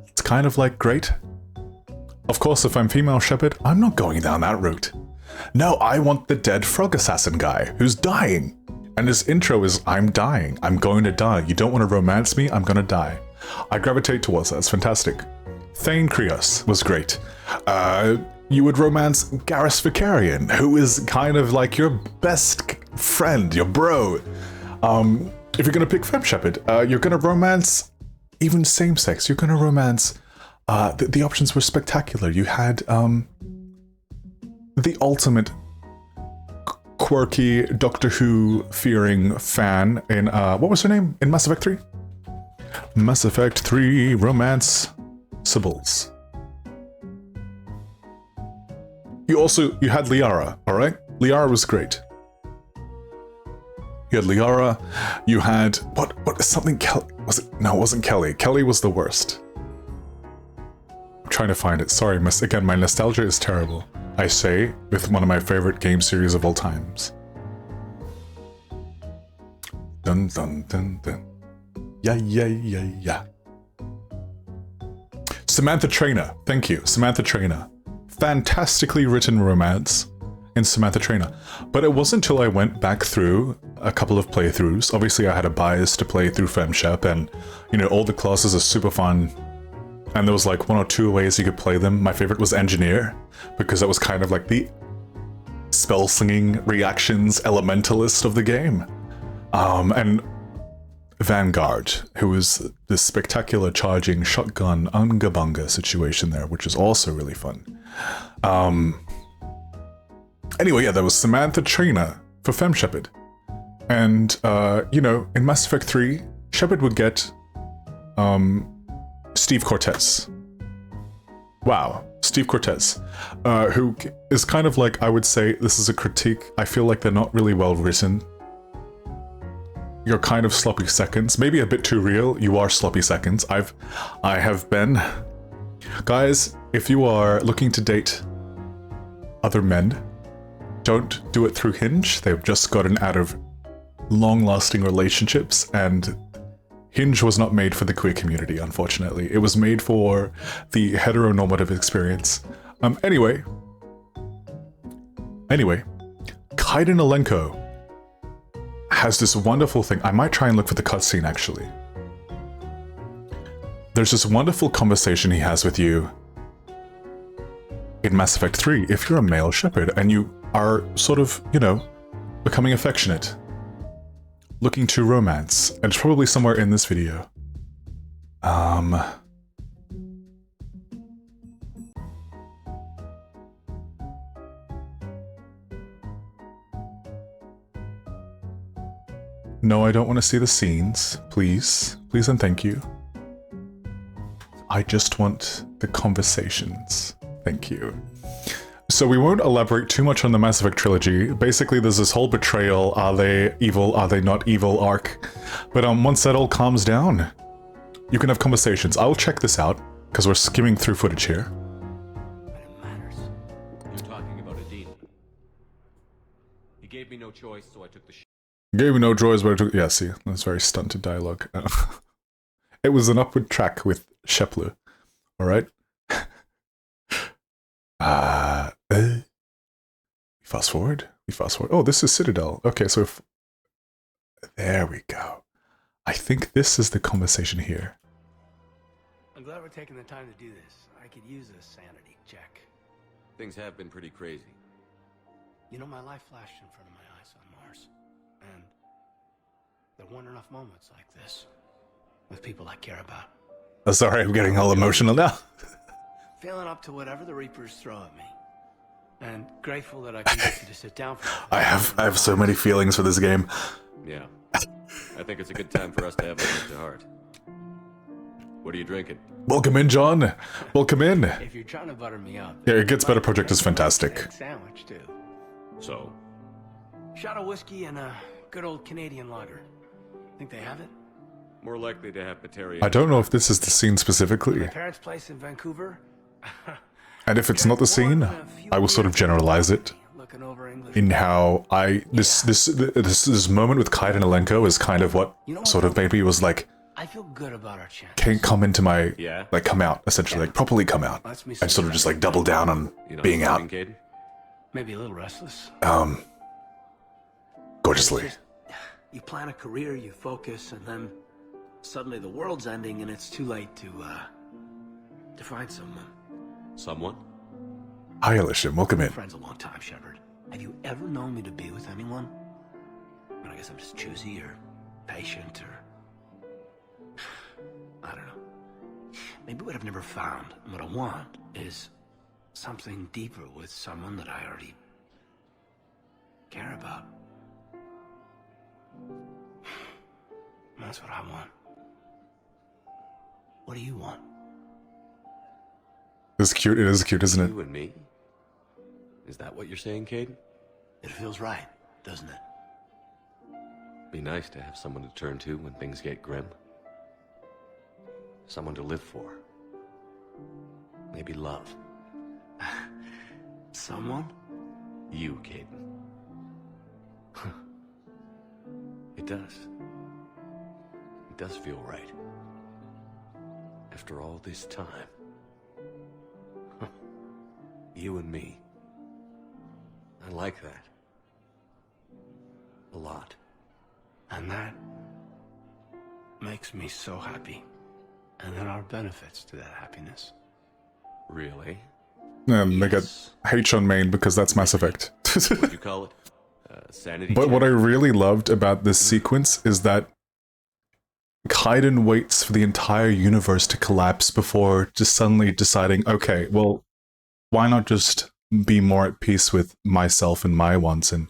It's kind of like great. Of course, if I'm female Shepard, I'm not going down that route. No, I want the dead frog assassin guy who's dying. And his intro is, I'm dying. I'm going to die. You don't want to romance me? I'm going to die. I gravitate towards that. It's fantastic. Thane Krios was great. You would romance Garrus Vakarian, who is kind of like your best friend, your bro. If you're going to pick Femme Shepard, you're going to romance even same-sex. You're going to romance... the options were spectacular. You had the ultimate quirky Doctor Who fearing fan in... what was her name? In Mass Effect 3? Mass Effect 3 Romance Sibbles. You had Liara, alright? Liara was great. You had Liara, you had, what is something was it? No, it wasn't Kelly. Kelly was the worst. I'm trying to find it. Sorry, again, my nostalgia is terrible. I say, with one of my favorite game series of all times. Dun dun dun dun. Yeah, yeah, yeah, yeah. Samantha Trainer, thank you, Samantha Trainer. Fantastically written romance in Samantha Trainer. But it wasn't until I went back through a couple of playthroughs. Obviously, I had a bias to play through FemShep, and, you know, all the classes are super fun. And there was like 1 or 2 ways you could play them. My favorite was Engineer, because that was kind of like the spell-slinging reactions elementalist of the game. And Vanguard, who was this spectacular charging shotgun unga-bunga situation there, which is also really fun. Anyway, yeah, there was Samantha Trainer for Fem Shepard. And, you know, in Mass Effect 3, Shepard would get, Steve Cortez. Wow, Steve Cortez. Who is kind of like, I would say, this is a critique. I feel like they're not really well written. You're kind of sloppy seconds. Maybe a bit too real. You are sloppy seconds. I have been. Guys, if you are looking to date other men, don't do it through Hinge. They've just gotten out of long-lasting relationships, and Hinge was not made for the queer community, unfortunately. It was made for the heteronormative experience. Anyway, Kaiden Alenko has this wonderful thing. I might try and look for the cutscene, actually. There's this wonderful conversation he has with you in Mass Effect 3 if you're a male Shepard and you are sort of, you know, becoming affectionate, looking to romance, and it's probably somewhere in this video. No, I don't want to see the scenes. Please. Please and thank you. I just want the conversations. Thank you. So we won't elaborate too much on the Mass Effect trilogy. Basically, there's this whole betrayal, are they evil, are they not evil arc. But once that all calms down, you can have conversations. I'll check this out, because we're skimming through footage here. But it matters. You're talking about a demon. He gave me no choice, so I took the Gave me no choice, but I took... Yeah, see, that's very stunted dialogue. It was an upward track with Sheplu. Alright? Fast forward. We fast forward. Oh, this is Citadel. Okay, so there we go. I think this is the conversation here. I'm glad we're taking the time to do this. I could use a sanity check. Things have been pretty crazy. You know, my life flashed in front of my eyes on Mars. And there weren't enough moments like this with people I care about. Oh, sorry, I'm getting all emotional now. Feeling up to whatever the Reapers throw at me. And grateful that I can get to sit down for I have so many feelings for this game. Yeah. I think it's a good time for us to have a heart to heart. What are you drinking? Welcome in, John. Welcome in. If you're trying to butter me up... Yeah, It Gets Better project is fantastic. Sandwich, too. So? Shot of whiskey and a good old Canadian lager. Think they have it? More likely to have Batarian. I don't know if this is the scene specifically. My parents' place in Vancouver. And if it's not the scene, I will sort of generalize it in how this moment with Kaiden Alenko is kind of what sort of maybe was like, I feel good about our chance. Can't come into my, like come out, essentially, like properly come out. And sort of just like double down on being out. Maybe a little restless. Gorgeously. You plan a career, you focus, and then suddenly the world's ending and it's too late to find someone. Someone? Hi, Alicia. Welcome in. Friends a long time, Shepard. Have you ever known me to be with anyone? I guess I'm just choosy or patient or... I don't know. Maybe what I've never found and what I want is something deeper with someone that I already care about. That's what I want. What do you want? It's cute. It is cute, isn't it? You and me? Is that what you're saying, Caden? It feels right, doesn't it? Be nice to have someone to turn to when things get grim. Someone to live for. Maybe love. Someone? You, Caden. It does. It does feel right. After all this time. You and me. I like that. A lot. And that makes me so happy. And there are benefits to that happiness. Really? And they get H on main because that's Mass Effect. What'd you call it? Sanity But check? what I really loved about this sequence is that Kaiden waits for the entire universe to collapse before just suddenly deciding, okay, well, why not just be more at peace with myself and my wants and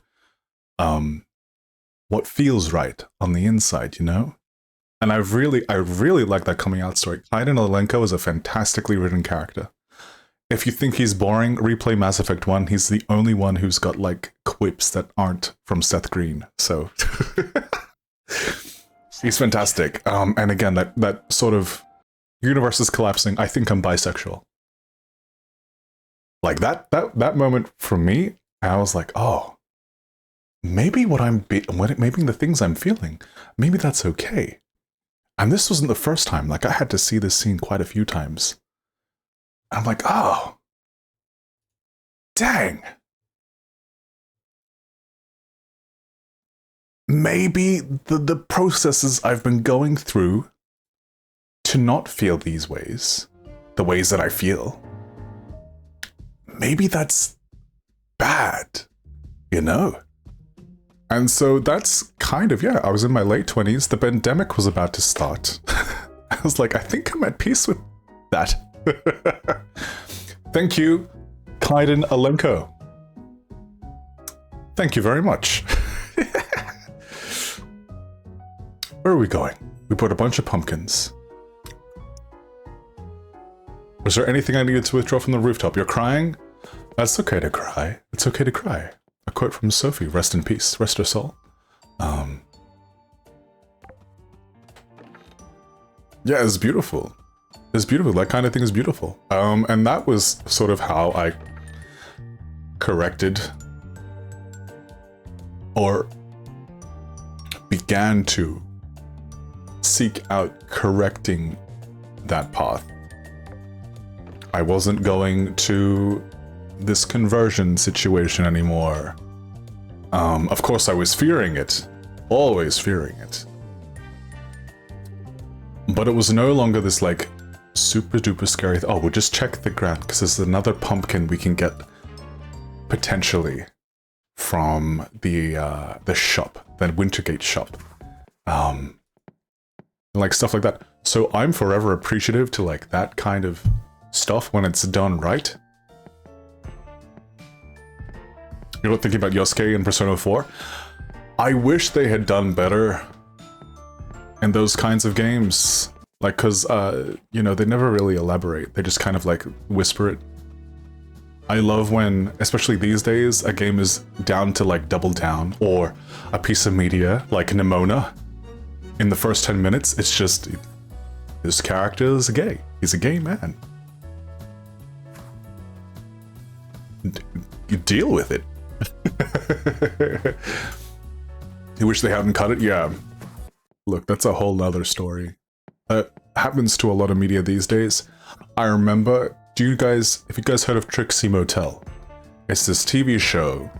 what feels right on the inside, you know? And I really like that coming out story. Kaiden Alenko is a fantastically written character. If you think he's boring, replay Mass Effect 1. He's the only one who's got, like, quips that aren't from Seth Green. So, he's fantastic. And again, that sort of universe is collapsing. I think I'm bisexual. Like, that moment for me, I was like, oh, maybe maybe the things I'm feeling, maybe that's okay. And this wasn't the first time. Like, I had to see this scene quite a few times. I'm like, oh, dang. Maybe the processes I've been going through to not feel these ways, the ways that I feel, maybe that's bad, you know? And so that's kind of, yeah, I was in my late 20s, the pandemic was about to start. I was like, I think I'm at peace with that. Thank you, Kaiden Alenko. Thank you very much. Where are we going? We brought a bunch of pumpkins. Was there anything I needed to withdraw from the rooftop? You're crying? That's okay to cry. It's okay to cry. A quote from Sophie, rest in peace, rest her soul. Yeah, it's beautiful. It's beautiful. That kind of thing is beautiful. And that was sort of how I corrected or began to seek out correcting that path. I wasn't going to this conversion situation anymore. Of course, I was fearing it. Always fearing it. But it was no longer this, like, super duper scary. Oh, we'll just check the ground because there's another pumpkin we can get potentially from the shop, the Wintergate shop, like stuff like that. So I'm forever appreciative to like that kind of stuff when it's done right. You know, thinking about Yosuke in Persona 4, I wish they had done better in those kinds of games. Like, cause, you know, they never really elaborate. They just kind of like whisper it. I love when, especially these days, a game is down to like Double Down or a piece of media like Nimona. In the first 10 minutes, it's just, this character is gay. He's a gay man. You deal with it. You wish they hadn't cut it? Yeah. Look, that's a whole nother story. That happens to a lot of media these days. I remember, if you guys heard of Trixie Motel? It's this TV show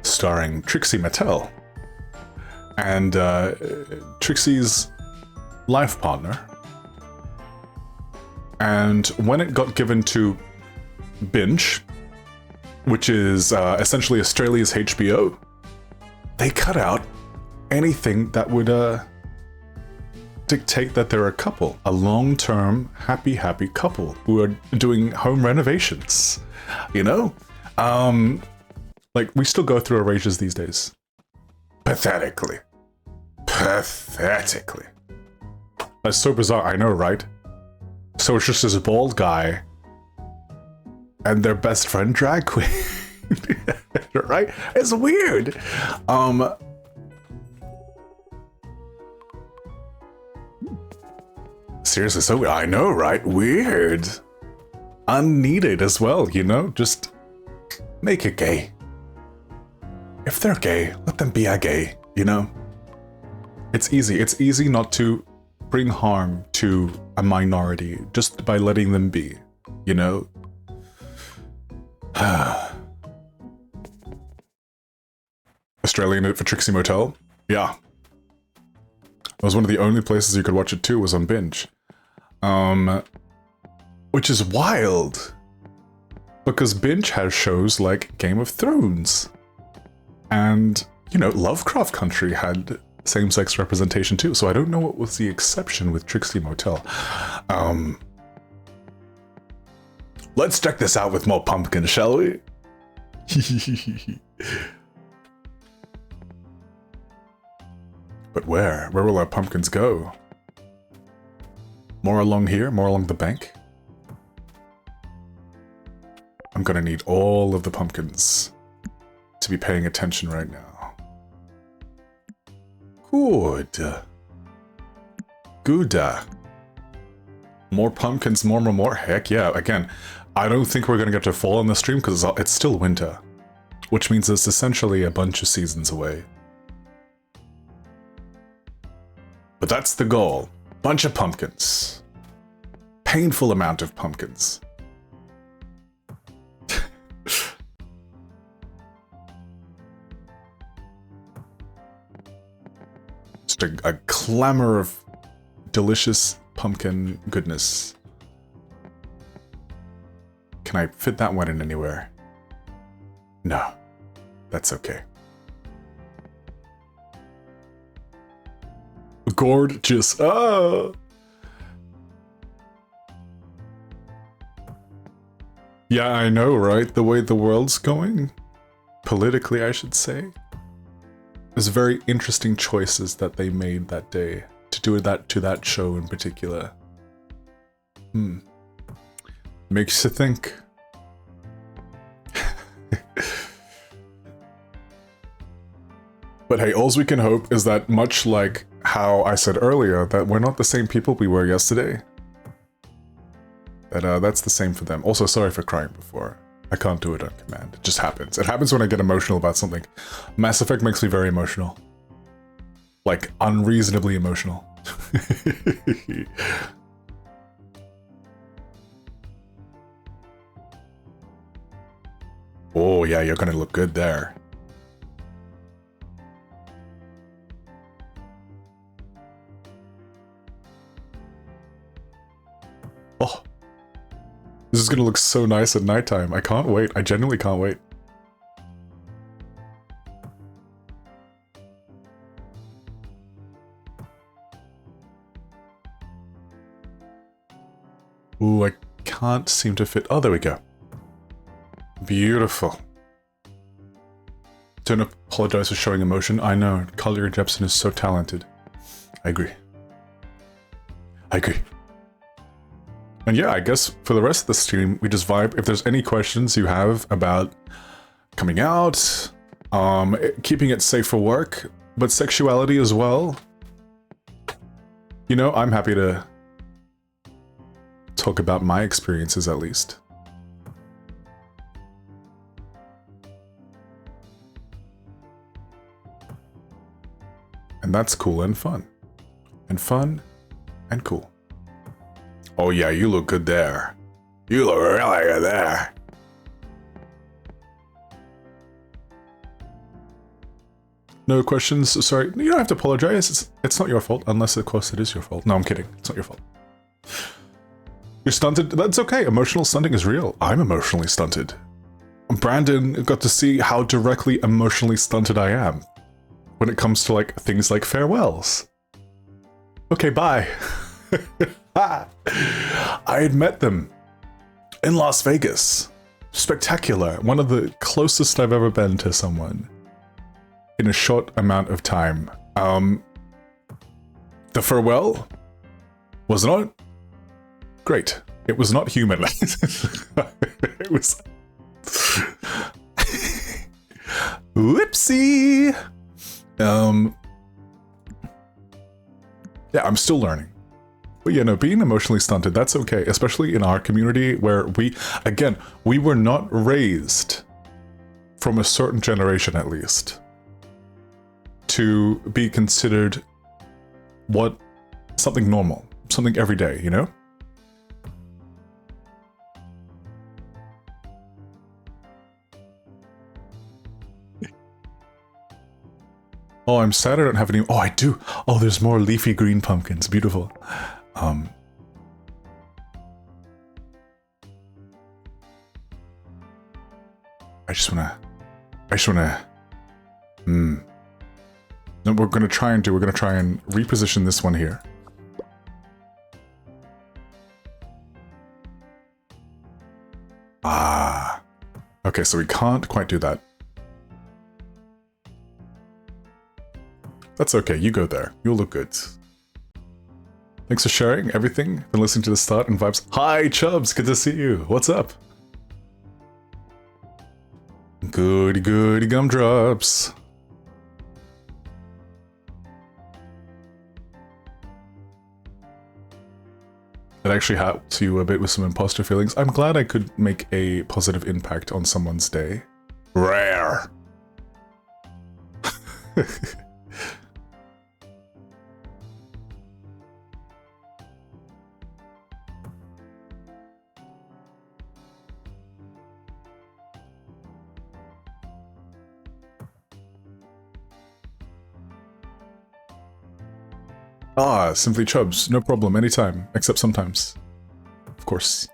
starring Trixie Mattel and Trixie's life partner. And when it got given to Binge, which is essentially Australia's HBO, they cut out anything that would dictate that they're a couple, a long-term, happy couple who are doing home renovations, you know? Like, we still go through erasures these days. Pathetically. That's so bizarre, I know, right? So it's just this bald guy and their best friend drag queen. Right? It's weird. Seriously, so weird. I know, right? Weird. Unneeded as well, you know? Just make it gay. If they're gay, let them be a gay, you know? It's easy. It's easy not to bring harm to a minority just by letting them be, you know? Australian for Trixie Motel? Yeah. It was one of the only places you could watch it too, was on Binge. Which is wild. Because Binge has shows like Game of Thrones. And, you know, Lovecraft Country had same-sex representation too, so I don't know what was the exception with Trixie Motel. Let's check this out with more pumpkins, shall we? But where? Where will our pumpkins go? More along here? More along the bank? I'm gonna need all of the pumpkins to be paying attention right now. Good. Good. More pumpkins, more. Heck yeah. Again, I don't think we're gonna get to fall on the stream because it's still winter. Which means it's essentially a bunch of seasons away. But that's the goal. Bunch of pumpkins. Painful amount of pumpkins. Just a clamor of delicious pumpkin goodness. Can I fit that one in anywhere? No. That's okay. Gorgeous. Oh. Yeah, I know, right? The way the world's going. Politically, I should say. There's very interesting choices that they made that day to do that to that show in particular. Makes you think. But hey, all we can hope is that, much like how I said earlier, that we're not the same people we were yesterday. That's the same for them. Also, sorry for crying before. I can't do it on command. It just happens. It happens when I get emotional about something. Mass Effect makes me very emotional. Like, unreasonably emotional. Oh yeah, you're gonna look good there. Oh, this is gonna look so nice at nighttime. I can't wait. I genuinely can't wait. Ooh, I can't seem to fit. Oh, there we go. Beautiful. Don't apologize for showing emotion. I know, Collier Jepsen is so talented. I agree. I agree. And yeah, I guess for the rest of the stream, we just vibe. If there's any questions you have about coming out, keeping it safe for work, but sexuality as well, you know, I'm happy to talk about my experiences at least. And that's cool and fun. And fun and cool. Oh yeah, you look good there. You look really good there. No questions? Sorry, you don't have to apologize. It's not your fault, unless of course it is your fault. No, I'm kidding. It's not your fault. You're stunted? That's okay. Emotional stunting is real. I'm emotionally stunted. Brandon got to see how directly emotionally stunted I am when it comes to like things like farewells. Okay, bye. I had met them in Las Vegas. Spectacular. One of the closest I've ever been to someone in a short amount of time. The farewell Was not great. It was not human. It was... Whoopsie! Yeah, I'm still learning. But yeah, no, being emotionally stunted, that's okay. Especially in our community where we were not raised, from a certain generation at least, to be considered something normal, something everyday, you know? Oh, I'm sad I don't have any. Oh, I do. Oh, there's more leafy green pumpkins. Beautiful. I just wanna. No, we're gonna try and reposition this one here. Ah. Okay, so we can't quite do that. That's okay, you go there. You'll look good. Thanks for sharing everything. Been listening to the start and vibes. Hi, Chubbs! Good to see you. What's up? Goody goody gumdrops. It actually helps you a bit with some imposter feelings. I'm glad I could make a positive impact on someone's day. Rare! Ah, Simply Chubbs. No problem, anytime. Except sometimes. Of course.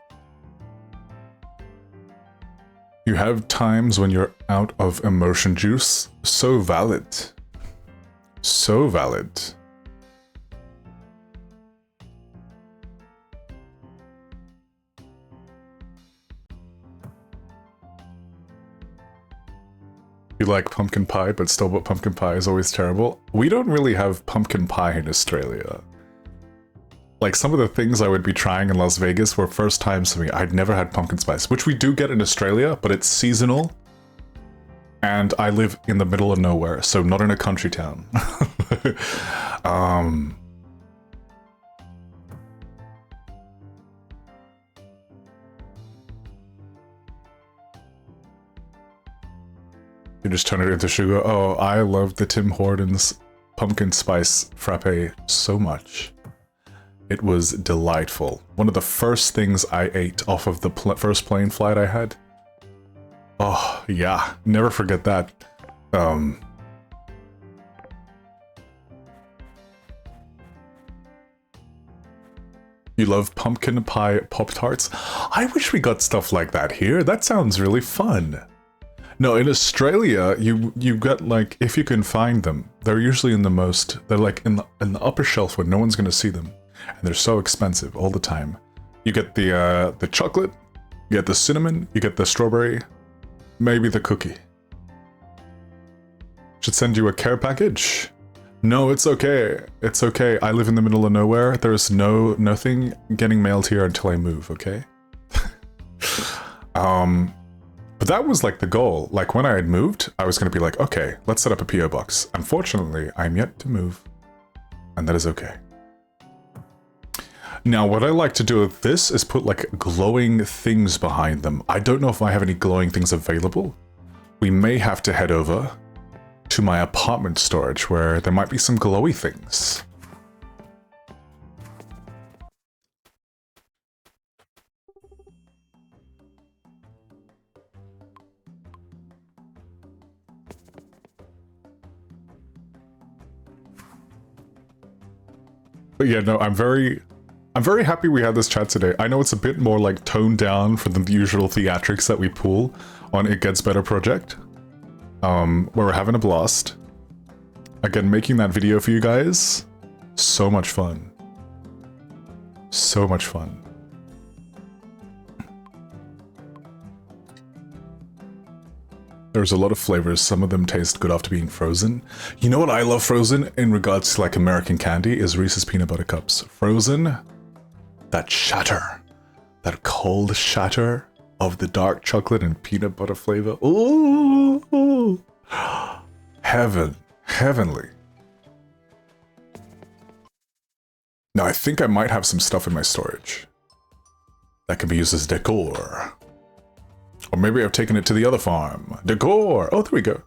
You have times when you're out of emotion juice. So valid. So valid. You like pumpkin pie, but store-bought pumpkin pie is always terrible. We don't really have pumpkin pie in Australia. Like, some of the things I would be trying in Las Vegas were first times for me. I'd never had pumpkin spice, which we do get in Australia, but it's seasonal. And I live in the middle of nowhere, so not in a country town. You just turn it into sugar. Oh, I love the Tim Hortons pumpkin spice frappe so much. It was delightful. One of the first things I ate off of the first plane flight I had. Oh, yeah. Never forget that. You love pumpkin pie Pop-Tarts? I wish we got stuff like that here. That sounds really fun. No, in Australia, you got, like, if you can find them, they're usually they're like in the upper shelf where no one's gonna see them. And they're so expensive all the time. You get the chocolate, you get the cinnamon, you get the strawberry, maybe the cookie. Should send you a care package? No, it's okay. It's okay. I live in the middle of nowhere. There's nothing getting mailed here until I move, okay? But that was like the goal. Like when I had moved, I was going to be like, okay, let's set up a PO box. Unfortunately, I'm yet to move. And that is okay. Now, what I like to do with this is put like glowing things behind them. I don't know if I have any glowing things available. We may have to head over to my apartment storage where there might be some glowy things. But yeah, no, I'm very happy we had this chat today. I know it's a bit more like toned down from the usual theatrics that we pull on It Gets Better project. Where we're having a blast. Again, making that video for you guys, so much fun. So much fun. There's a lot of flavors. Some of them taste good after being frozen. You know what I love frozen in regards to like American candy is Reese's Peanut Butter Cups. Frozen, that shatter, that cold shatter of the dark chocolate and peanut butter flavor. Ooh, heavenly. Now I think I might have some stuff in my storage that can be used as decor. Or maybe I've taken it to the other farm. Decor! Oh, there we go.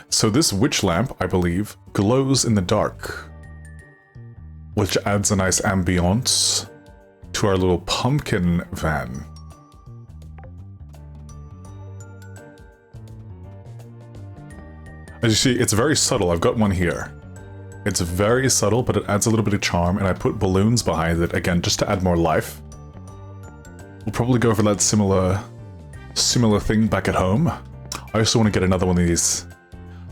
So this witch lamp, I believe, glows in the dark, which adds a nice ambiance to our little pumpkin van. As you see, it's very subtle. I've got one here. It's very subtle, but it adds a little bit of charm, and I put balloons behind it, again, just to add more life. We'll probably go for that similar thing back at home. I also want to get another one of these.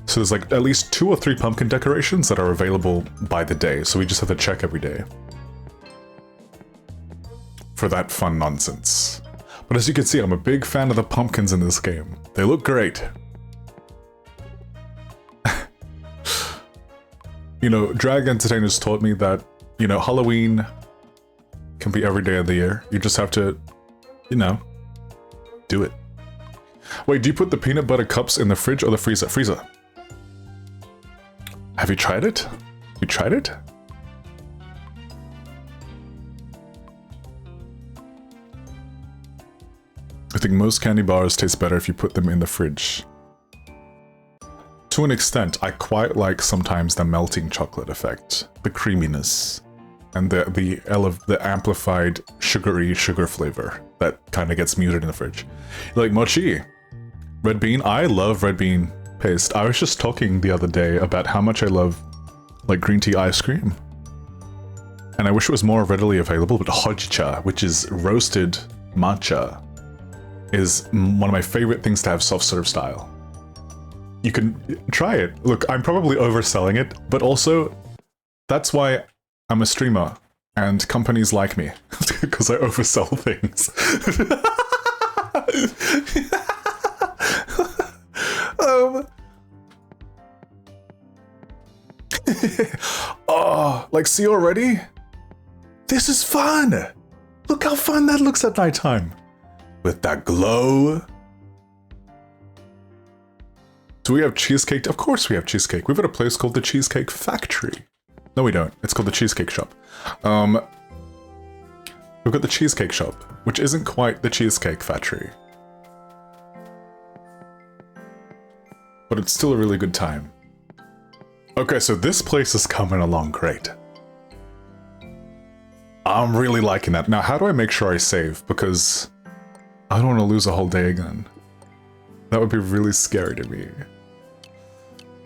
So there's like at least 2 or 3 pumpkin decorations that are available by the day, so we just have to check every day for that fun nonsense. But as you can see, I'm a big fan of the pumpkins in this game. They look great. You know, Drag Entertainers taught me that, you know, Halloween can be every day of the year. You just have to, you know, do it. Wait, do you put the peanut butter cups in the fridge or the freezer? Freezer. Have you tried it? You tried it? I think most candy bars taste better if you put them in the fridge. To an extent, I quite like sometimes the melting chocolate effect, the creaminess, and the amplified sugary sugar flavor that kind of gets muted in the fridge. Like mochi, red bean. I love red bean paste. I was just talking the other day about how much I love like green tea ice cream, and I wish it was more readily available. But hojicha, which is roasted matcha, is one of my favorite things to have soft serve style. You can try it. Look, I'm probably overselling it, but also that's why I'm a streamer and companies like me, because I oversell things. Oh, like, see already? This is fun! Look how fun that looks at nighttime. With that glow. Do we have cheesecake? Of course we have cheesecake. We've got a place called the Cheesecake Factory. No, we don't. It's called the Cheesecake Shop. We've got the Cheesecake Shop, which isn't quite the Cheesecake Factory. But it's still a really good time. Okay, so this place is coming along great. I'm really liking that. Now, how do I make sure I save? Because I don't want to lose a whole day again. That would be really scary to me.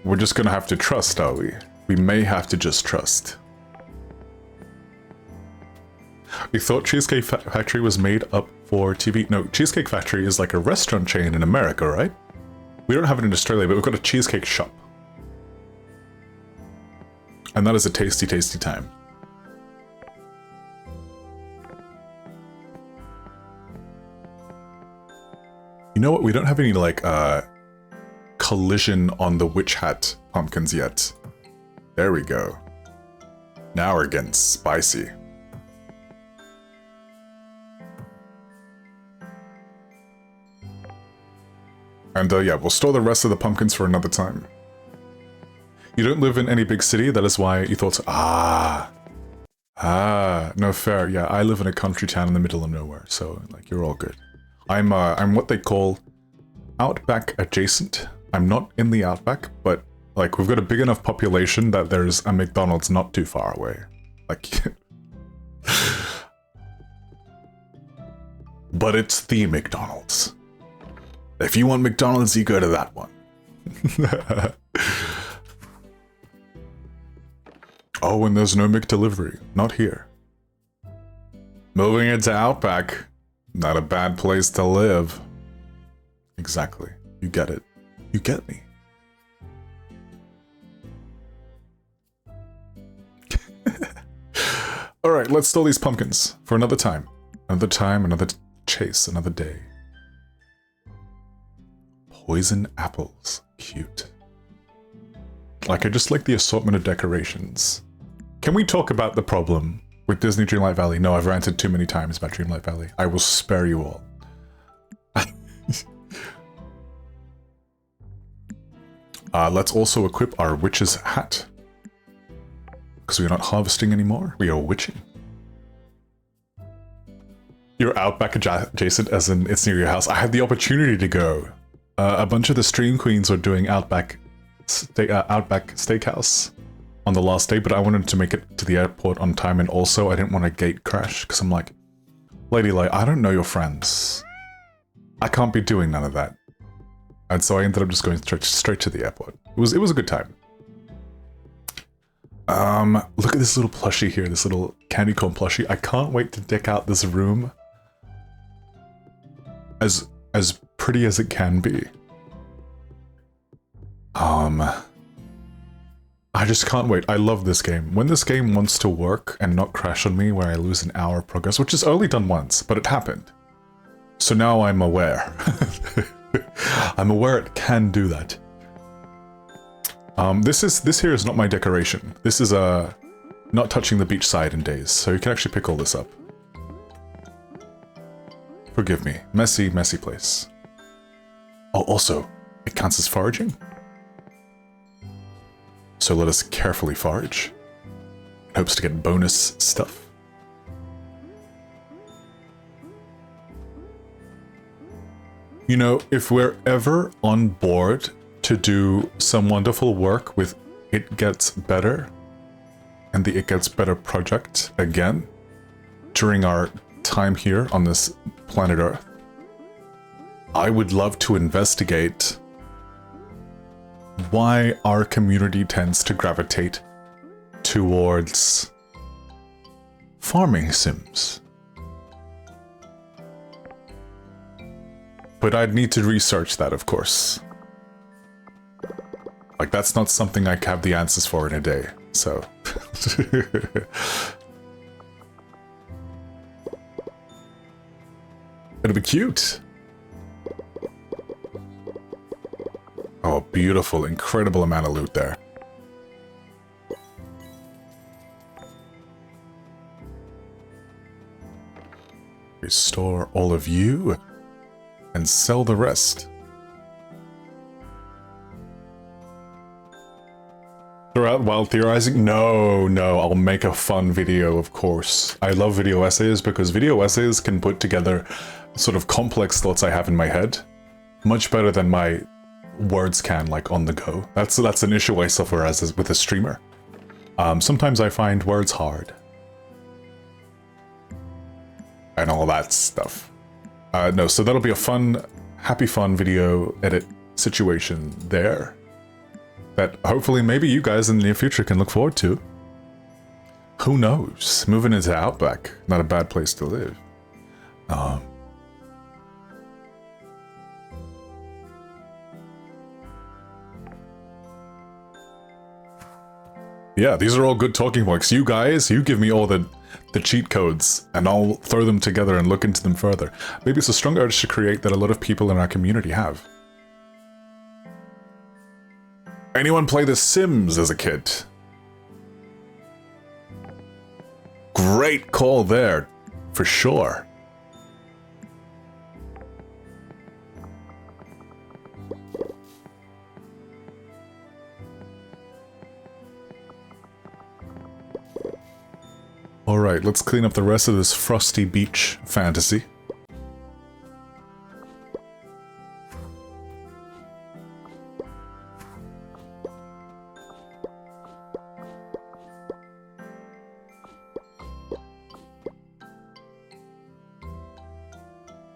We're just gonna have to trust, are we? We may have to just trust. You thought Cheesecake Factory was made up for TV? No, Cheesecake Factory is like a restaurant chain in America, right? We don't have it in Australia, but we've got a cheesecake shop. And that is a tasty, tasty time. You know what? We don't have any, like, collision on the witch hat pumpkins yet. There we go. Now we're getting spicy. And yeah, we'll store the rest of the pumpkins for another time. You don't live in any big city, that is why you thought, no, fair. Yeah, I live in a country town in the middle of nowhere, so, like, you're all good. I'm what they call outback adjacent. I'm not in the outback, but, like, we've got a big enough population that there's a McDonald's not too far away. Like, but it's the McDonald's. If you want McDonald's, you go to that one. Oh, and there's no McDelivery. Not here. Moving into Outback. Not a bad place to live. Exactly. You get it. You get me. Alright, let's store these pumpkins for another time. Another time, another chase, another day. Poison apples. Cute. Like, I just like the assortment of decorations. Can we talk about the problem with Disney Dreamlight Valley. No, I've ranted too many times about Dreamlight Valley. I will spare you all. Let's also equip our witch's hat. Because we're not harvesting anymore, we are witching. You're Outback adjacent, as in it's near your house. I had the opportunity to go. A bunch of the stream queens were doing Outback Steakhouse on the last day, but I wanted to make it to the airport on time, and also I didn't want a gate crash, because I'm like, Lady Light, I don't know your friends. I can't be doing none of that. And so I ended up just going straight to the airport. It was a good time. Look at this little plushie here, this little candy corn plushie. I can't wait to deck out this room as pretty as it can be. I just can't wait. I love this game. When this game wants to work and not crash on me where I lose an hour of progress, which is only done once, but it happened. So now I'm aware. I'm aware it can do that. This here is not my decoration. This is not touching the beach side in days, so you can actually pick all this up. Forgive me. Messy, messy place. Oh, also, it counts as foraging. So let us carefully forage. In hopes to get bonus stuff. You know, if we're ever on board to do some wonderful work with It Gets Better and the It Gets Better project again during our time here on this planet Earth, I would love to investigate why our community tends to gravitate towards farming sims. But I'd need to research that, of course. Like, that's not something I have the answers for in a day, so... It'll be cute! Oh, beautiful, incredible amount of loot there. Restore all of you, and sell the rest. Throughout while theorizing? No, I'll make a fun video, of course. I love video essays because video essays can put together sort of complex thoughts I have in my head much better than my words can, like, on the go. That's an issue I suffer as with a streamer. Sometimes I find words hard. And all that stuff. No, so that'll be a fun, happy fun video edit situation there. That hopefully maybe you guys in the near future can look forward to. Who knows? Moving into Outback, not a bad place to live. Yeah, these are all good talking points. You guys, you give me all the cheat codes, and I'll throw them together and look into them further. Maybe it's a strong urge to create that a lot of people in our community have. Anyone play The Sims as a kid? Great call there, for sure. Alright, let's clean up the rest of this frosty beach fantasy.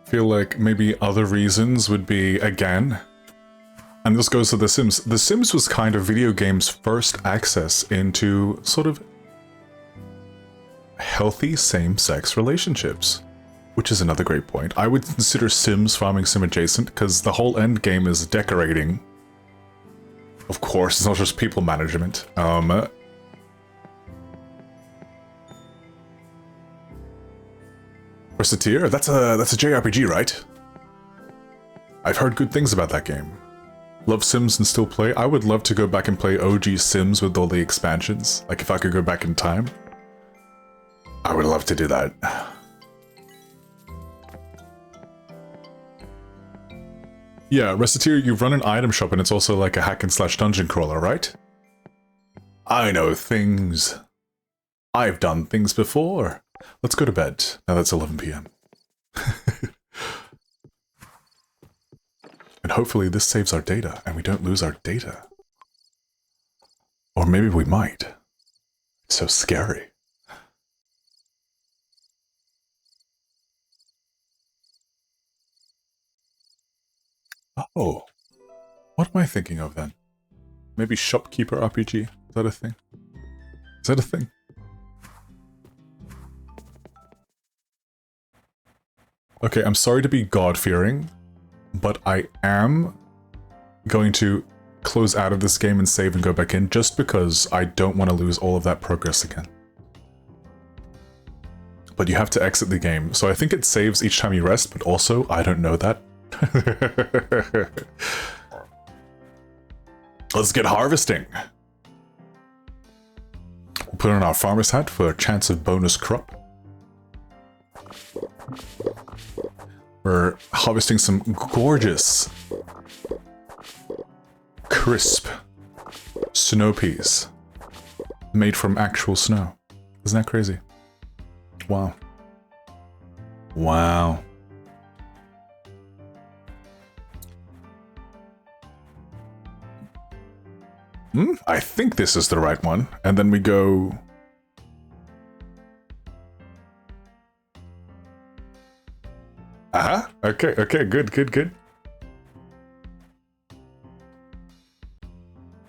Feel like maybe other reasons would be, again, and this goes to The Sims. The Sims was kind of video games' first access into sort of healthy same-sex relationships, which is another great point. I would consider Sims farming sim adjacent because the whole end game is decorating. Of course, it's not just people management. Reciteer? That's a JRPG, right? I've heard good things about that game. Love Sims and still play. I would love to go back and play OG Sims with all the expansions. Like if I could go back in time. I would love to do that. Yeah, Reciteer, you run an item shop and it's also like a hack and slash dungeon crawler, right? I know things. I've done things before. Let's go to bed. Now that's 11 PM. And hopefully this saves our data and we don't lose our data. Or maybe we might. It's so scary. Oh, what am I thinking of then? Maybe Shopkeeper RPG? Is that a thing? Is that a thing? Okay, I'm sorry to be God-fearing, but I am going to close out of this game and save and go back in just because I don't want to lose all of that progress again. But you have to exit the game, so I think it saves each time you rest, but also, I don't know that. Let's get harvesting. We'll put on our farmer's hat for a chance of bonus crop. We're harvesting some gorgeous, crisp snow peas made from actual snow. Isn't that crazy? Wow. Wow. I think this is the right one. And then we go... Uh-huh. Okay, okay, good, good, good.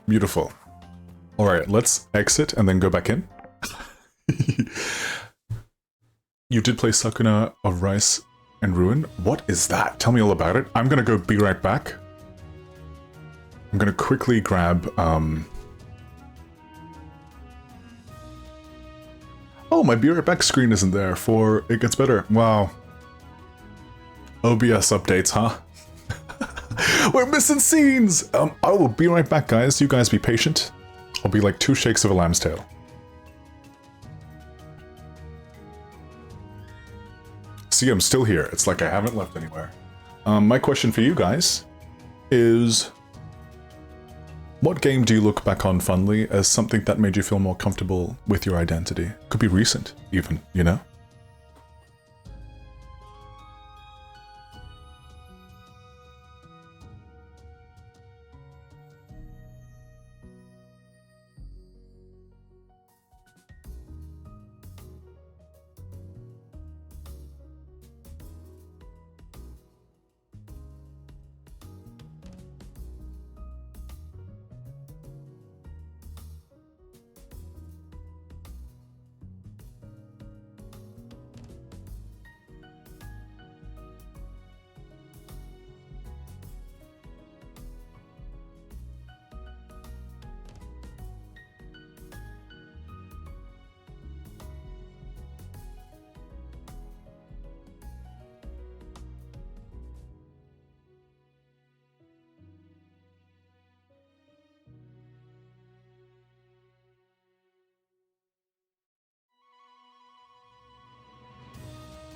Beautiful. Alright, let's exit and then go back in. You did play Sakuna of Rice and Ruin? What is that? Tell me all about it. I'm gonna go be right back. I'm gonna quickly grab, Oh, my Be Right Back screen isn't there for It Gets Better. Wow. OBS updates, huh? We're missing scenes! I will be right back, guys. You guys be patient. I'll be like 2 shakes of a lamb's tail. See, I'm still here. It's like I haven't left anywhere. My question for you guys is... what game do you look back on fondly as something that made you feel more comfortable with your identity? Could be recent, even, you know?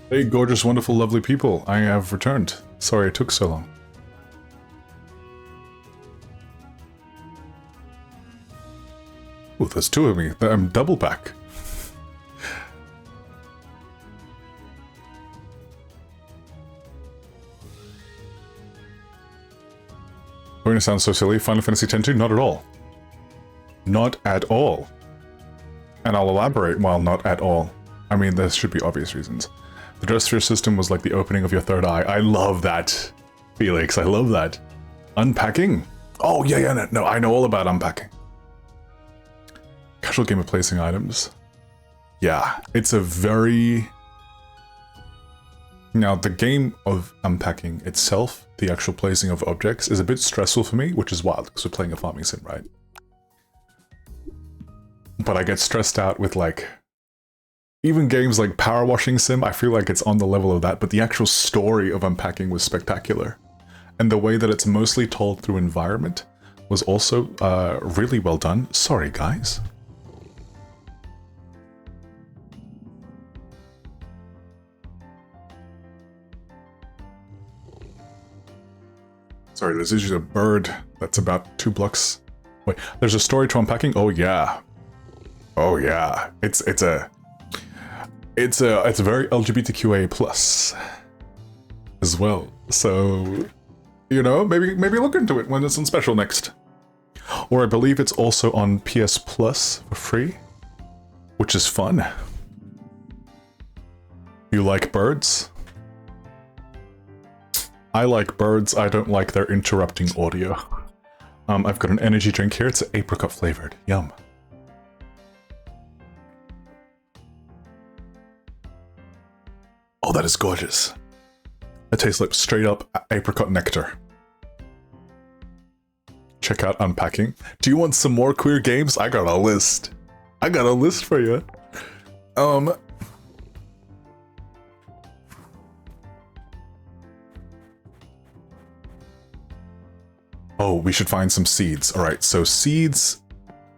Hey, gorgeous, wonderful, lovely people. I have returned. Sorry it took so long. Oh, there's 2 of me. I'm double back. Going to sound so silly. Final Fantasy X-2? Not at all. Not at all. And I'll elaborate while not at all. I mean, there should be obvious reasons. The Dresssphere system was like the opening of your third eye. I love that, Felix. I love that. Unpacking? Oh, yeah, no, I know all about unpacking. Casual game of placing items. Yeah, it's a very... Now, the game of unpacking itself, the actual placing of objects, is a bit stressful for me, which is wild, because we're playing a farming sim, right? But I get stressed out with, like... Even games like Power Washing Sim, I feel like it's on the level of that, but the actual story of unpacking was spectacular. And the way that it's mostly told through environment was also really well done. Sorry, guys. Sorry, there's usually a bird that's about 2 blocks. Wait, there's a story to unpacking? Oh yeah. Oh yeah. It's very LGBTQA plus as well. So, you know, maybe look into it when it's on special next. Or I believe it's also on PS Plus for free, which is fun. You like birds? I like birds, I don't like their interrupting audio. I've got an energy drink here, it's apricot flavored. Yum. Oh, that is gorgeous. It tastes like straight up apricot nectar. Check out unpacking. Do you want some more queer games? I got a list. I got a list for you. Oh, we should find some seeds. All right, so seeds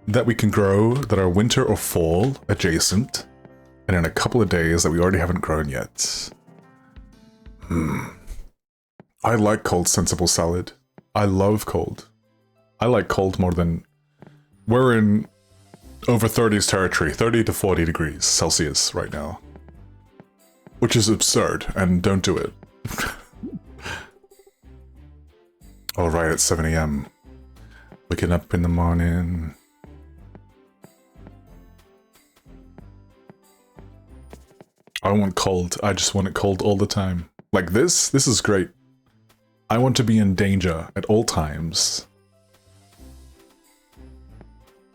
that we can grow that are winter or fall adjacent, and in a couple of days that we already haven't grown yet. I like cold sensible salad. I love cold. I like cold more than... We're in over 30s territory, 30 to 40 degrees Celsius right now. Which is absurd, and don't do it. Alright, it's 7 AM. Waking up in the morning. I want cold. I just want it cold all the time. Like this? This is great. I want to be in danger at all times.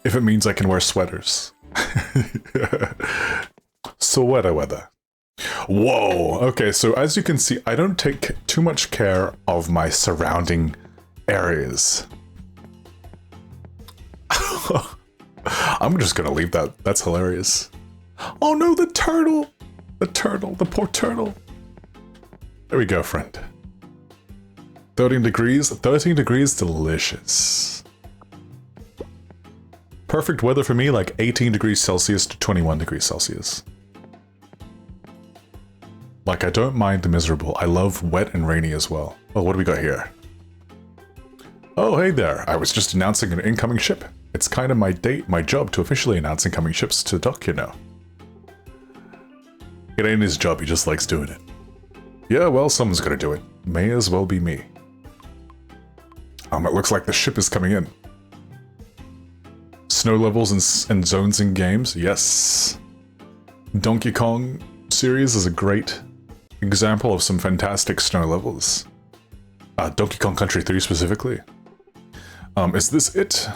If it means I can wear sweaters. Sweater weather. Whoa! Okay, so as you can see, I don't take too much care of my surrounding areas. I'm just gonna leave that. That's hilarious. Oh no, the turtle! The turtle, the poor turtle. There we go, friend. 13 degrees, delicious. Perfect weather for me, like 18 degrees Celsius to 21 degrees Celsius. Like, I don't mind the miserable. I love wet and rainy as well. Oh, what do we got here? Oh, hey there. I was just announcing an incoming ship. It's kind of my job to officially announce incoming ships to dock, you know. It ain't his job, he just likes doing it. Yeah, well, someone's gonna do it. May as well be me. It looks like the ship is coming in. Snow levels and zones in games, yes. Donkey Kong series is a great example of some fantastic snow levels. Donkey Kong Country 3 specifically. Is this it?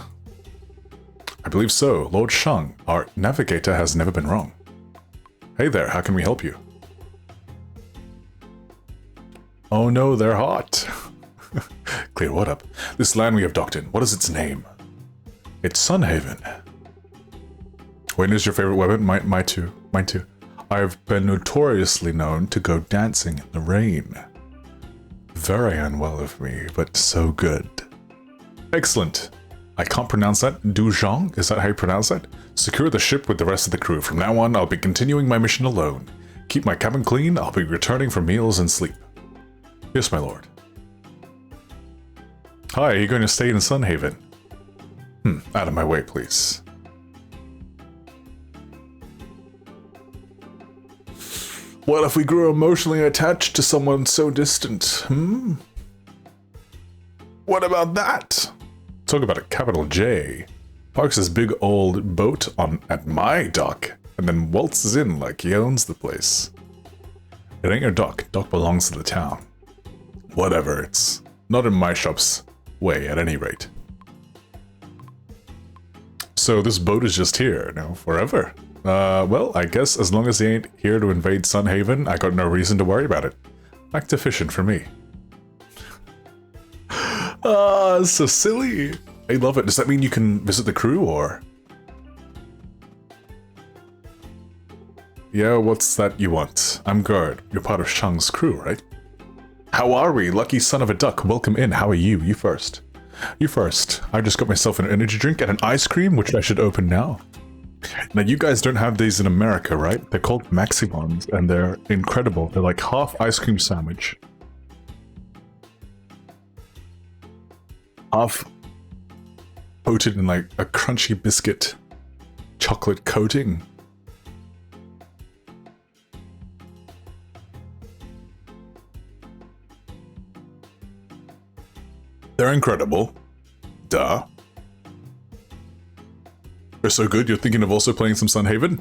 I believe so. Lord Shang, our navigator, has never been wrong. Hey there, how can we help you? Oh no, they're hot. Clear, what up? This land we have docked in, what is its name? It's Sunhaven. When is your favorite weapon? Mine too. Mine too. I've been notoriously known to go dancing in the rain. Very unwell of me, but so good. Excellent. I can't pronounce that. Duzhong? Is that how you pronounce that? Secure the ship with the rest of the crew. From now on, I'll be continuing my mission alone. Keep my cabin clean. I'll be returning for meals and sleep. Yes, my lord. Hi, are you going to stay in Sunhaven? Out of my way, please. What if we grew emotionally attached to someone so distant? What about that? Talk about a capital J. Parks his big old boat at my dock, and then waltzes in like he owns the place. It ain't your dock. Dock belongs to the town. Whatever, it's not in my shop's way at any rate. So this boat is just here, now forever. Well, I guess as long as he ain't here to invade Sunhaven, I got no reason to worry about it. Back to fishing for me. So silly. I love it. Does that mean you can visit the crew, or? Yeah, what's that you want? I'm Guard. You're part of Shang's crew, right? How are we? Lucky son of a duck. Welcome in. How are you? You first. You first. I just got myself an energy drink and an ice cream, which I should open now. Now, you guys don't have these in America, right? They're called Maximons, and they're incredible. They're like half ice cream sandwich. half coated in like a crunchy biscuit chocolate coating. They're incredible. Duh. They're so good, you're thinking of also playing some Sunhaven?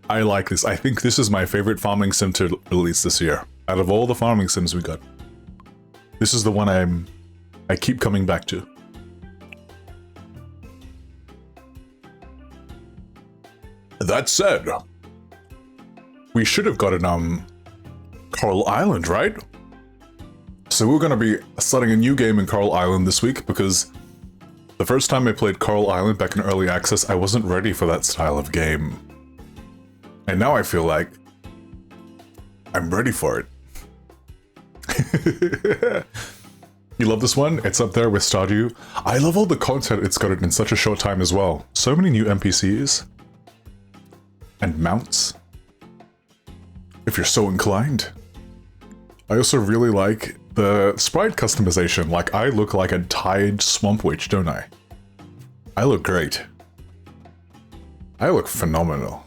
I like this. I think this is my favorite farming sim to release this year. Out of all the farming sims we got, this is the one I keep coming back to. That said, we should have gotten Coral Island, right? So we're gonna be starting a new game in Coral Island this week because the first time I played Coral Island back in early access, I wasn't ready for that style of game. And now I feel like I'm ready for it. You love this one? It's up there with Stardew. I love all the content it's got in such a short time as well. So many new NPCs. And mounts. If you're so inclined. I also really like the sprite customization. Like, I look like a tired swamp witch, don't I? I look great. I look phenomenal.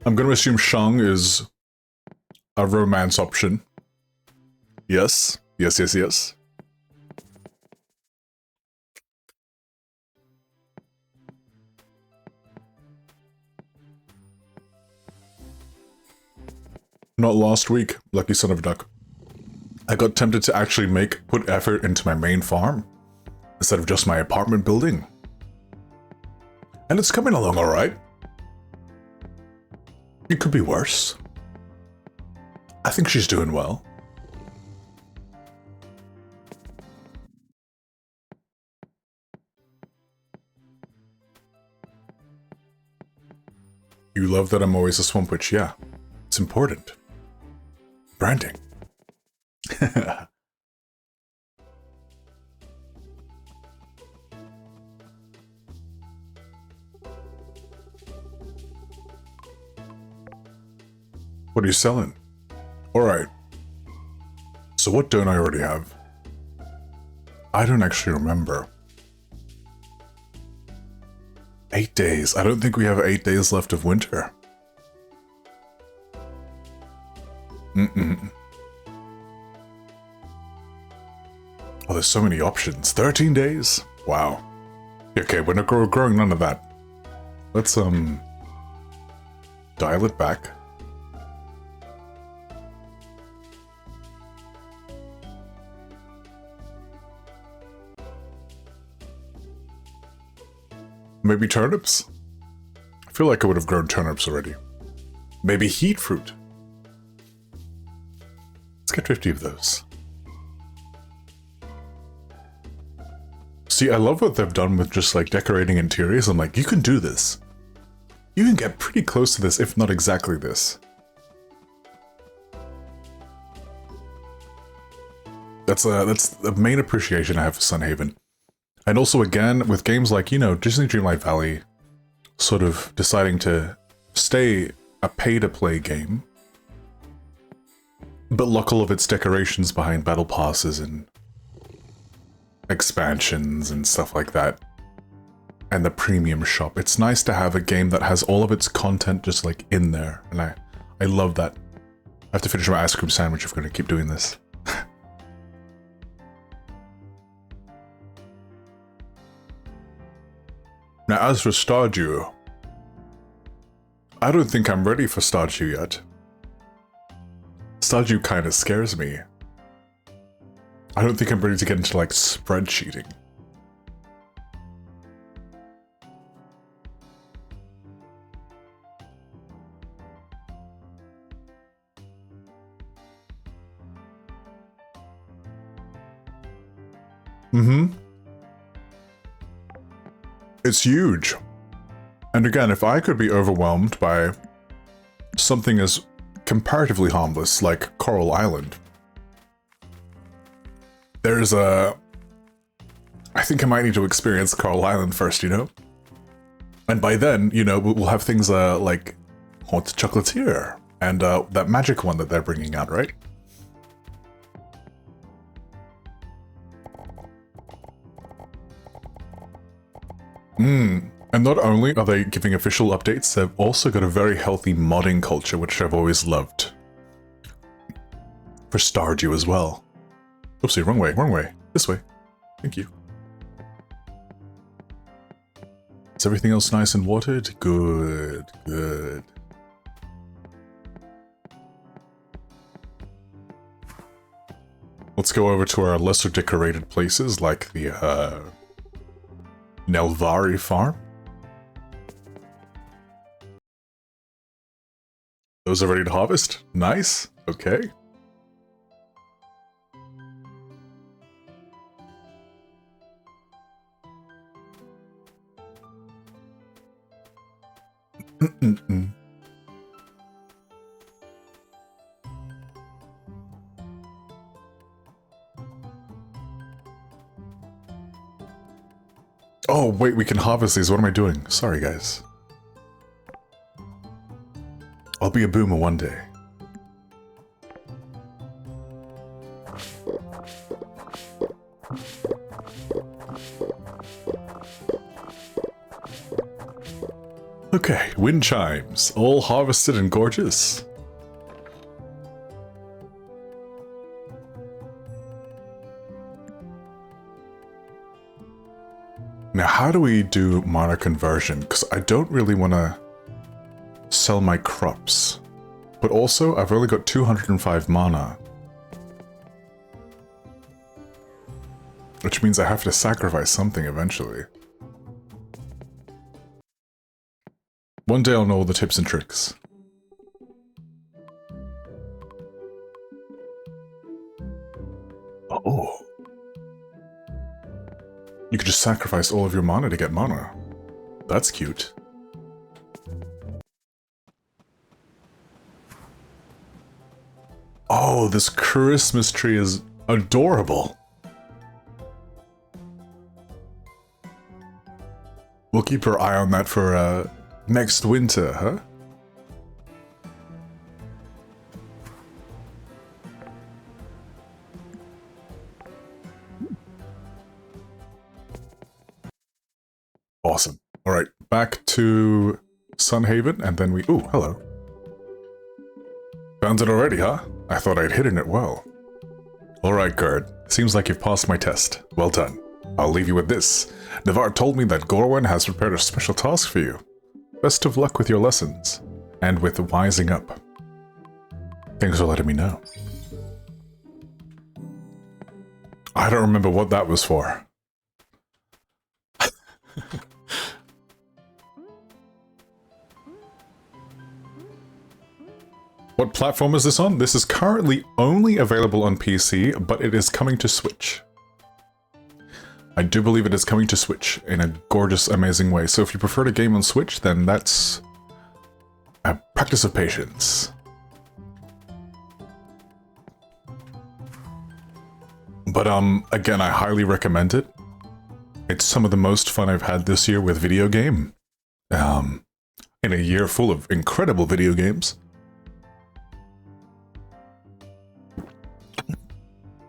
I'm gonna assume Shang is a romance option. Yes. Yes, yes, yes. Not last week, lucky son of a duck. I got tempted to actually put effort into my main farm instead of just my apartment building. And it's coming along alright. It could be worse. I think she's doing well. You love that I'm always a swamp witch, yeah. It's important. Branding. What are you selling? Alright. So what don't I already have? I don't actually remember. 8 days. I don't think we have 8 days left of winter. Oh, there's so many options. 13 days? Wow. Okay, we're not growing none of that. Let's, dial it back. Maybe turnips? I feel like I would have grown turnips already. Maybe heat fruit. Let's get 50 of those. See, I love what they've done with just like decorating interiors. I'm like, you can do this. You can get pretty close to this, if not exactly this. That's the main appreciation I have for Sunhaven. And also, again, with games like, you know, Disney Dreamlight Valley sort of deciding to stay a pay-to-play game, but lock all of its decorations behind battle passes and expansions and stuff like that, and the premium shop. It's nice to have a game that has all of its content just, like, in there, and I love that. I have to finish my ice cream sandwich if we're going to keep doing this. Now, as for Stardew, I don't think I'm ready for Stardew yet. Stardew kind of scares me. I don't think I'm ready to get into, like, spreadsheeting. It's huge. And again, if I could be overwhelmed by something as comparatively harmless like Coral Island, there's a I think I might need to experience Coral Island first, you know? And by then, you know, we'll have things like Haunted Chocolatier and that magic one that they're bringing out, right? And not only are they giving official updates, they've also got a very healthy modding culture, which I've always loved. For Stardew as well. Oopsie, wrong way. This way. Thank you. Is everything else nice and watered? Good, good. Let's go over to our lesser decorated places, like the, Nelvari farm. Those are ready to harvest? Nice. Okay. Oh, wait, we can harvest these. What am I doing? Sorry, guys. I'll be a boomer one day. Okay, wind chimes. All harvested and gorgeous. Now, how do we do mana conversion? Because I don't really want to sell my crops. But also, I've only got 205 mana. Which means I have to sacrifice something eventually. One day I'll know all the tips and tricks. Oh. You could just sacrifice all of your mana to get mana. That's cute. Oh, this Christmas tree is adorable. We'll keep our eye on that for next winter, huh? Awesome. All right, back to Sunhaven, and then we... Ooh, hello. Found it already, huh? I thought I'd hidden it well. All right, Gerd. Seems like you've passed my test. Well done. I'll leave you with this. Navarre told me that Gorwin has prepared a special task for you. Best of luck with your lessons, and with wising up. Thanks for letting me know. I don't remember what that was for. What platform is this on? This is currently only available on PC, but it is coming to Switch. I do believe it is coming to Switch in a gorgeous, amazing way. So if you prefer to game on Switch, then that's a practice of patience. But again, I highly recommend it. It's some of the most fun I've had this year with video game. In a year full of incredible video games.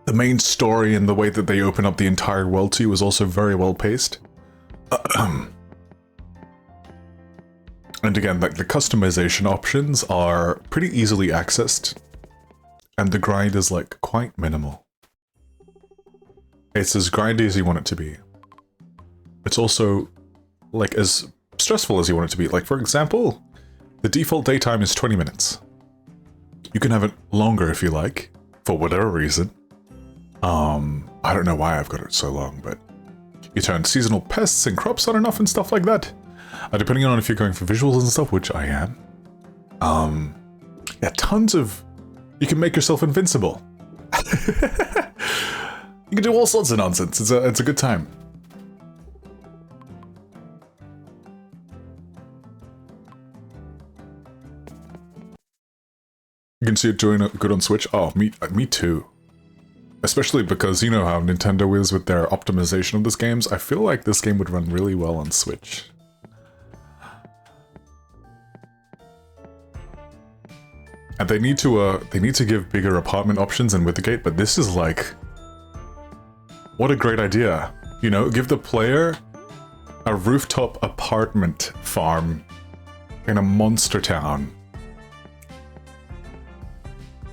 The main story and the way that they open up the entire world to you is also very well paced. And again, like the customization options are pretty easily accessed. And the grind is like quite minimal. It's as grindy as you want it to be. It's also like as stressful as you want it to be. Like for example, the default daytime is 20 minutes. You can have it longer if you like, for whatever reason. I don't know why I've got it so long, but you turn seasonal pests and crops on and off and stuff like that. Depending on if you're going for visuals and stuff, which I am. Yeah, tons of... You can make yourself invincible. You can do all sorts of nonsense. It's a good time. You can see it doing good on Switch. Oh, me too. Especially because you know how Nintendo is with their optimization of these games. I feel like this game would run really well on Switch. And they need to give bigger apartment options in Withergate, but this is like, what a great idea. You know, give the player a rooftop apartment farm in a monster town.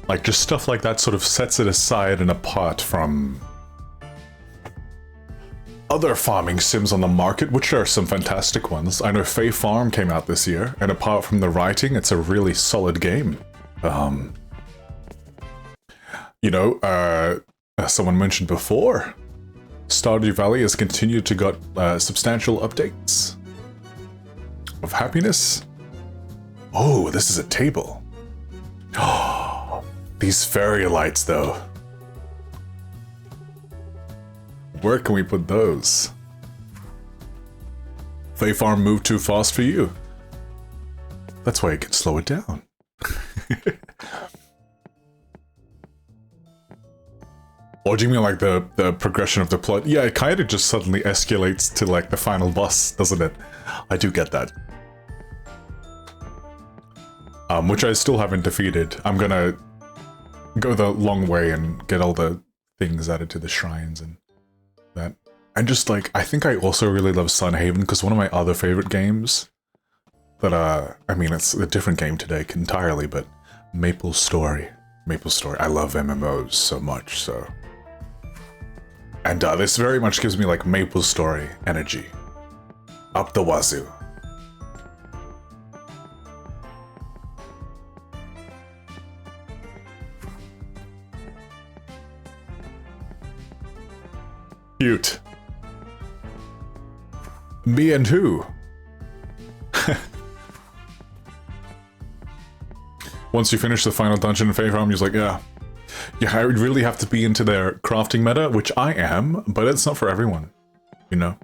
Like, just stuff like that sort of sets it aside and apart from other farming sims on the market, which are some fantastic ones. I know Fae Farm came out this year, and apart from the writing, it's a really solid game. You know, as someone mentioned before, Stardew Valley has continued to got substantial updates of happiness. Oh, this is a table. Oh, these fairy lights, though. Where can we put those? Fae Farm moved too fast for you. That's why you can slow it down. Or do you mean like the progression of the plot? Yeah, it kind of just suddenly escalates to like the final boss, doesn't it? I do get that. Which I still haven't defeated. I'm gonna go the long way and get all the things added to the shrines and that. And just like, I think I also really love Sunhaven because one of my other favorite games that, I mean, it's a different game today entirely, but Maple Story. Maple Story. I love MMOs so much, so. And this very much gives me like Maple Story energy. Up the wazoo. Cute. Me and who? Once you finish the final dungeon in Fae Farm, you're like, yeah, I would really have to be into their crafting meta, which I am, but it's not for everyone, you know?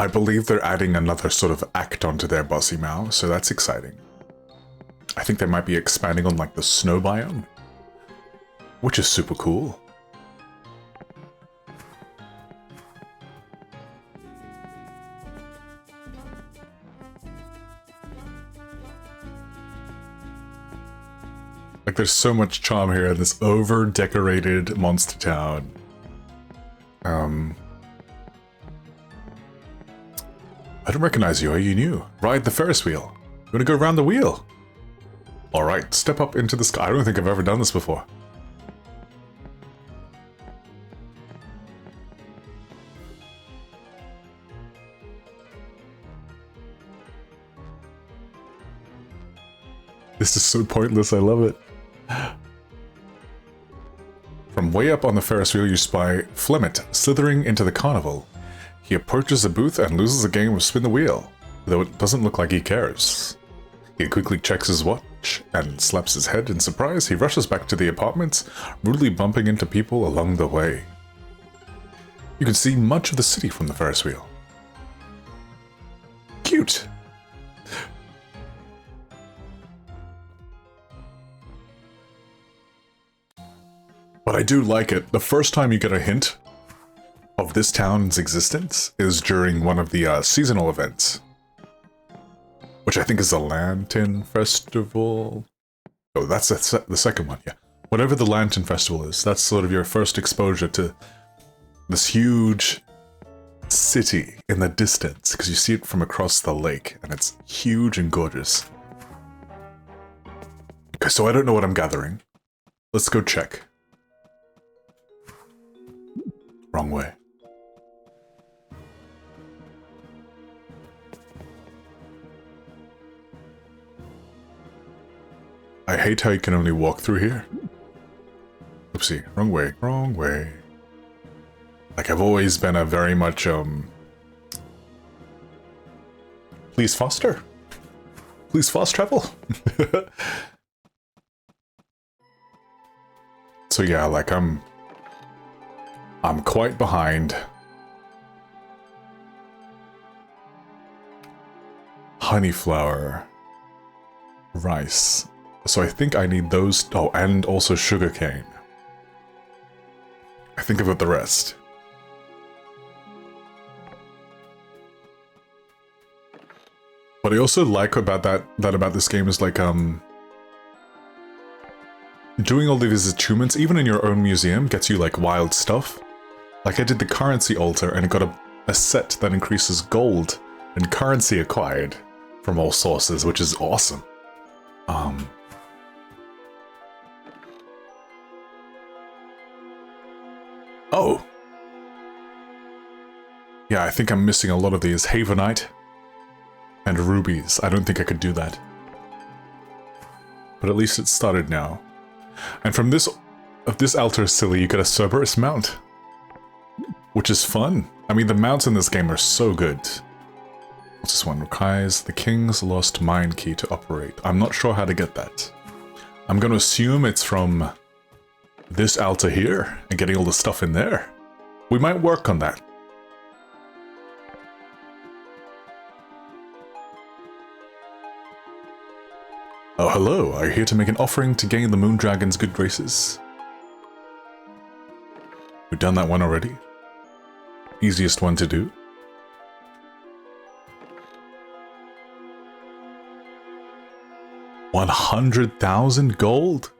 I believe they're adding another sort of act onto their bossy Mao, so that's exciting. I think they might be expanding on like the snow biome, which is super cool. Like, there's so much charm here in this over-decorated monster town. I don't recognize you. Are you new? Ride the Ferris wheel. You want to go around the wheel? Alright, step up into the sky. I don't think I've ever done this before. This is so pointless, I love it. From way up on the Ferris wheel, you spy Flemmet slithering into the carnival. He approaches the booth and loses a game of spin the wheel, though it doesn't look like he cares. He quickly checks his watch and slaps his head in surprise. He rushes back to the apartments, rudely bumping into people along the way. You can see much of the city from the Ferris wheel. Cute! But I do like it. The first time you get a hint of this town's existence is during one of the seasonal events. Which I think is the Lantern Festival. Oh, that's the second one, yeah. Whatever the Lantern Festival is, that's sort of your first exposure to this huge city in the distance, because you see it from across the lake, and it's huge and gorgeous. Okay, so I don't know what I'm gathering. Let's go check. Wrong way. I hate how you can only walk through here. Oopsie, wrong way, wrong way. Like, I've always been a very much, please foster. Please fast travel. So yeah, like, I'm quite behind. Honeyflower. Rice. So I think I need those. Oh, and also sugarcane. I think I've got the rest. What I also like about about this game is like doing all these achievements, even in your own museum, gets you like wild stuff. Like I did the currency altar and it got a set that increases gold and currency acquired from all sources, which is awesome. Oh. Yeah, I think I'm missing a lot of these. Havenite and rubies. I don't think I could do that. But at least it started now. And from this altar silly, you get a Cerberus mount. Which is fun. I mean, the mounts in this game are so good. What's this one? Requires the king's lost mine key to operate. I'm not sure how to get that. I'm going to assume it's from this altar here and getting all the stuff in there. We might work on that. Oh, hello. Are you here to make an offering to gain the Moondragon's good graces? We've done that one already. Easiest one to do. $100,000 gold?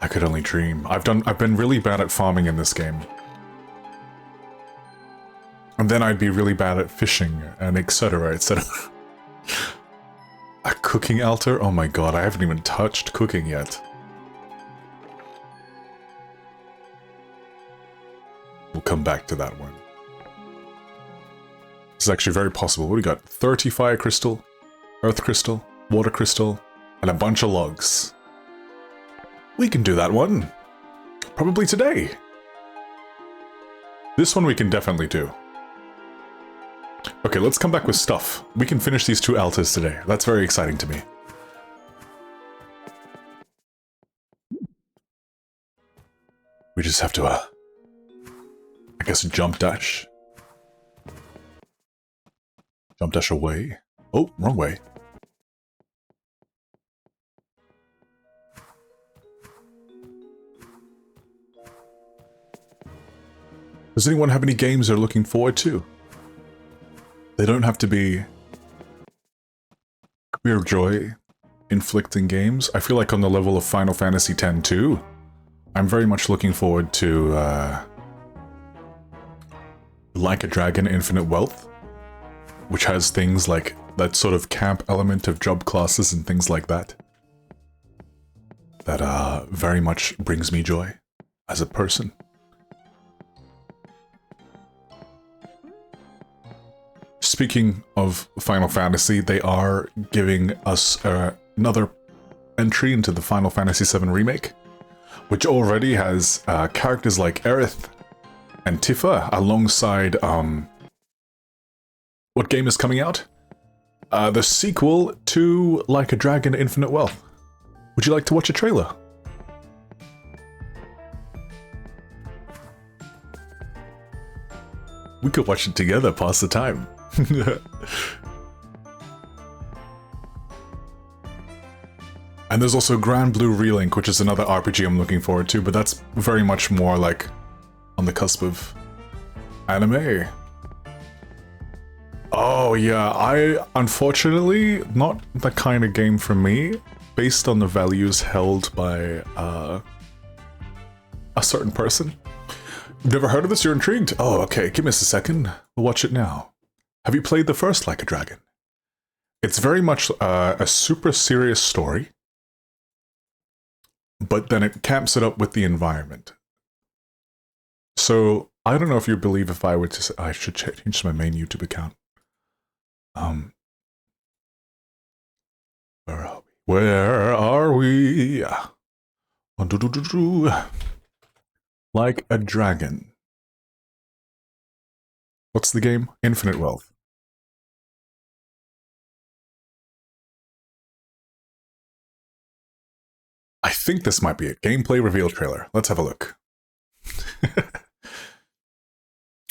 I could only dream. I've been really bad at farming in this game. And then I'd be really bad at fishing and etc, etc. A cooking altar? Oh my god, I haven't even touched cooking yet. We'll come back to that one. This is actually very possible. What do we got? 30 fire crystal, earth crystal, water crystal, and a bunch of logs. We can do that one. Probably today. This one we can definitely do. Okay, let's come back with stuff. We can finish these 2 altars today. That's very exciting to me. We just have to, I guess, jump dash. Jump dash away. Oh, wrong way. Does anyone have any games they're looking forward to? They don't have to be queer joy inflicting games. I feel like on the level of Final Fantasy X too, I'm very much looking forward to Like a Dragon Infinite Wealth, which has things like that sort of camp element of job classes and things like that. That very much brings me joy as a person. Speaking of Final Fantasy, they are giving us another entry into the Final Fantasy VII Remake, which already has characters like Aerith and Tifa alongside, what game is coming out? The sequel to Like a Dragon Infinite Wealth. Would you like to watch a trailer? We could watch it together, pass the time. And there's also Grand Blue Relink, which is another RPG I'm looking forward to, but that's very much more like on the cusp of anime. Oh yeah, unfortunately, not the kind of game for me, based on the values held by a certain person. You've never heard of this? You're intrigued? Oh, okay, give me a second. We'll watch it now. Have you played the first Like a Dragon? It's very much a super serious story, but then it camps it up with the environment. So, I don't know if you believe if I were to say, I should change my main YouTube account. Where are we? Where are we? Like a Dragon. What's the game? Infinite Wealth. I think this might be it. Gameplay reveal trailer. Let's have a look.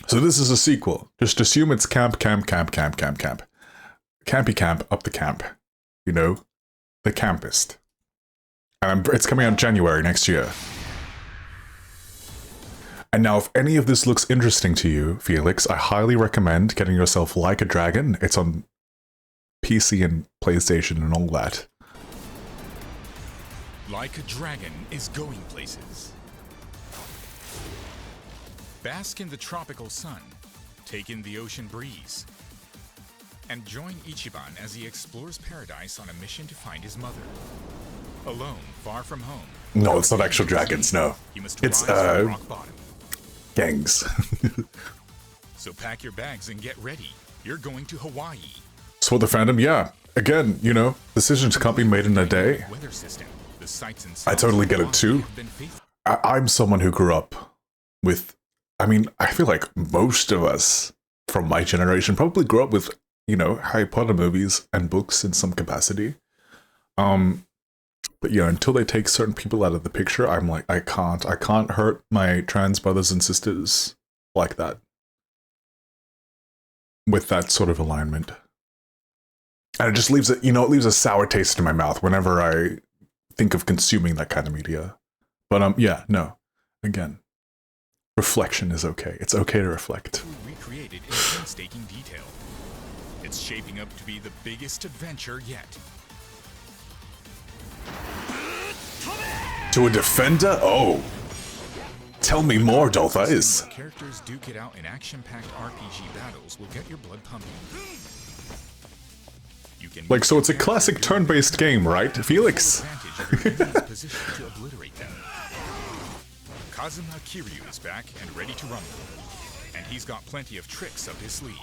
So this is a sequel. Just assume it's camp. Campy camp up the camp. You know? The campist. And it's coming out January next year. And now, if any of this looks interesting to you, Felix, I highly recommend getting yourself Like a Dragon. It's on PC and PlayStation and all that. Like a Dragon is going places. Bask in the tropical sun, take in the ocean breeze, and join Ichiban as he explores paradise on a mission to find his mother. Alone, far from home. No, it's not actual dragons, no. It's, rock bottom. gangs. So pack your bags and get ready. You're going to Hawaii. So the fandom, yeah. Again, you know, decisions can't be made in a day. Weather system, the sights and I totally get it too. I'm someone who grew up with, I mean, I feel like most of us from my generation probably grew up with, you know, Harry Potter movies and books in some capacity. But yeah, until they take certain people out of the picture, I'm like, I can't hurt my trans brothers and sisters like that. With that sort of alignment. And it just leaves it, you know, it leaves a sour taste in my mouth whenever I think of consuming that kind of media. But yeah, no. Again, reflection is okay. It's okay to reflect. Recreated in painstaking detail. It's shaping up to be the biggest adventure yet. To a defender? Oh. Tell me more, Dolphus. Characters duke it out in action-packed RPG battles will get your blood pumping. You can Like, so it's a classic turn-based game, right, Felix? Position to obliterate them. Kazuma Kiryu is back and ready to rumble. And he's got plenty of tricks up his sleeve.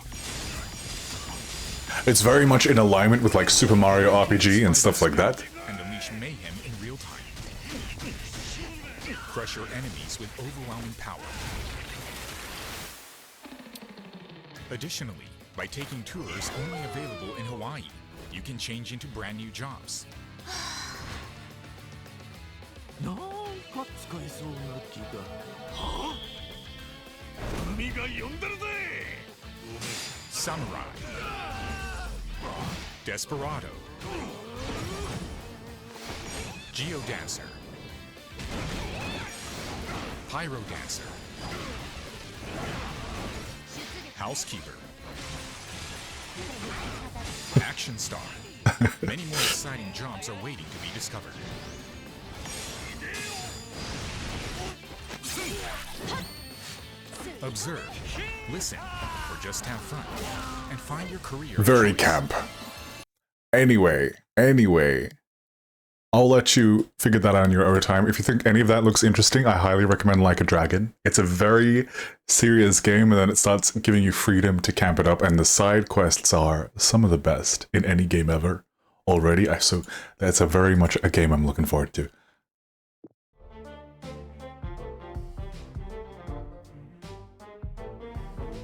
It's very much in alignment with like Super Mario RPG and stuff like that. And unleash mayhem in real time. Crush your enemies with overwhelming power. Additionally, by taking tours only available in Hawaii, you can change into brand new jobs. Samurai, Desperado, Geodancer, Pyro Dancer, Housekeeper, Action Star. Many more exciting jobs are waiting to be discovered. Observe, listen, or just have fun, and find your career. Very choice. camp. Anyway, I'll let you figure that out in your own time. If you think any of that looks interesting, I highly recommend Like a Dragon. It's a very serious game, and then it starts giving you freedom to camp it up, and the side quests are some of the best in any game ever already. So that's a very much a game I'm looking forward to.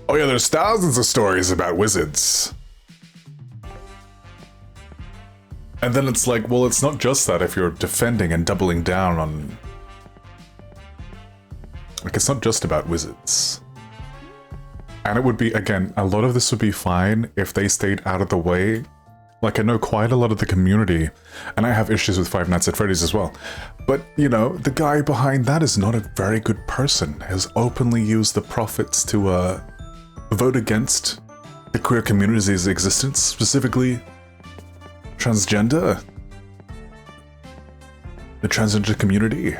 Oh yeah, there's thousands of stories about wizards. And then it's like, well, it's not just that if you're defending and doubling down on... Like, it's not just about wizards. And it would be, again, a lot of this would be fine if they stayed out of the way. Like, I know quite a lot of the community, and I have issues with Five Nights at Freddy's as well. But, you know, the guy behind that is not a very good person. Has openly used the profits to, vote against the queer community's existence, specifically transgender. The transgender community.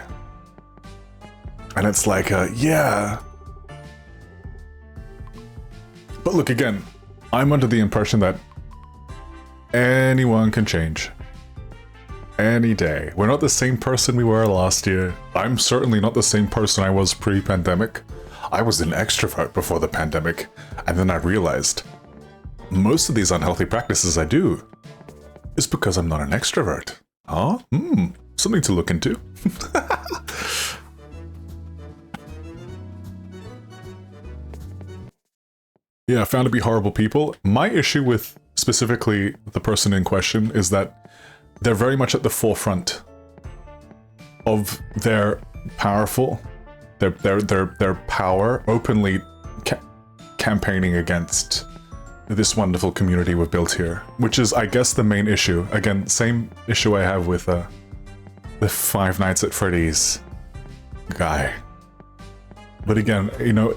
And it's like, yeah. But look, again, I'm under the impression that anyone can change. Any day. We're not the same person we were last year. I'm certainly not the same person I was pre-pandemic. I was an extrovert before the pandemic, and then I realized most of these unhealthy practices I do is because I'm not an extrovert. Huh? Something to look into. Yeah, found to be horrible people. My issue with specifically the person in question is that they're very much at the forefront of their powerful, their power, openly campaigning against this wonderful community we've built here, which is, I guess, the main issue. Again, same issue I have with the Five Nights at Freddy's guy. But again, you know,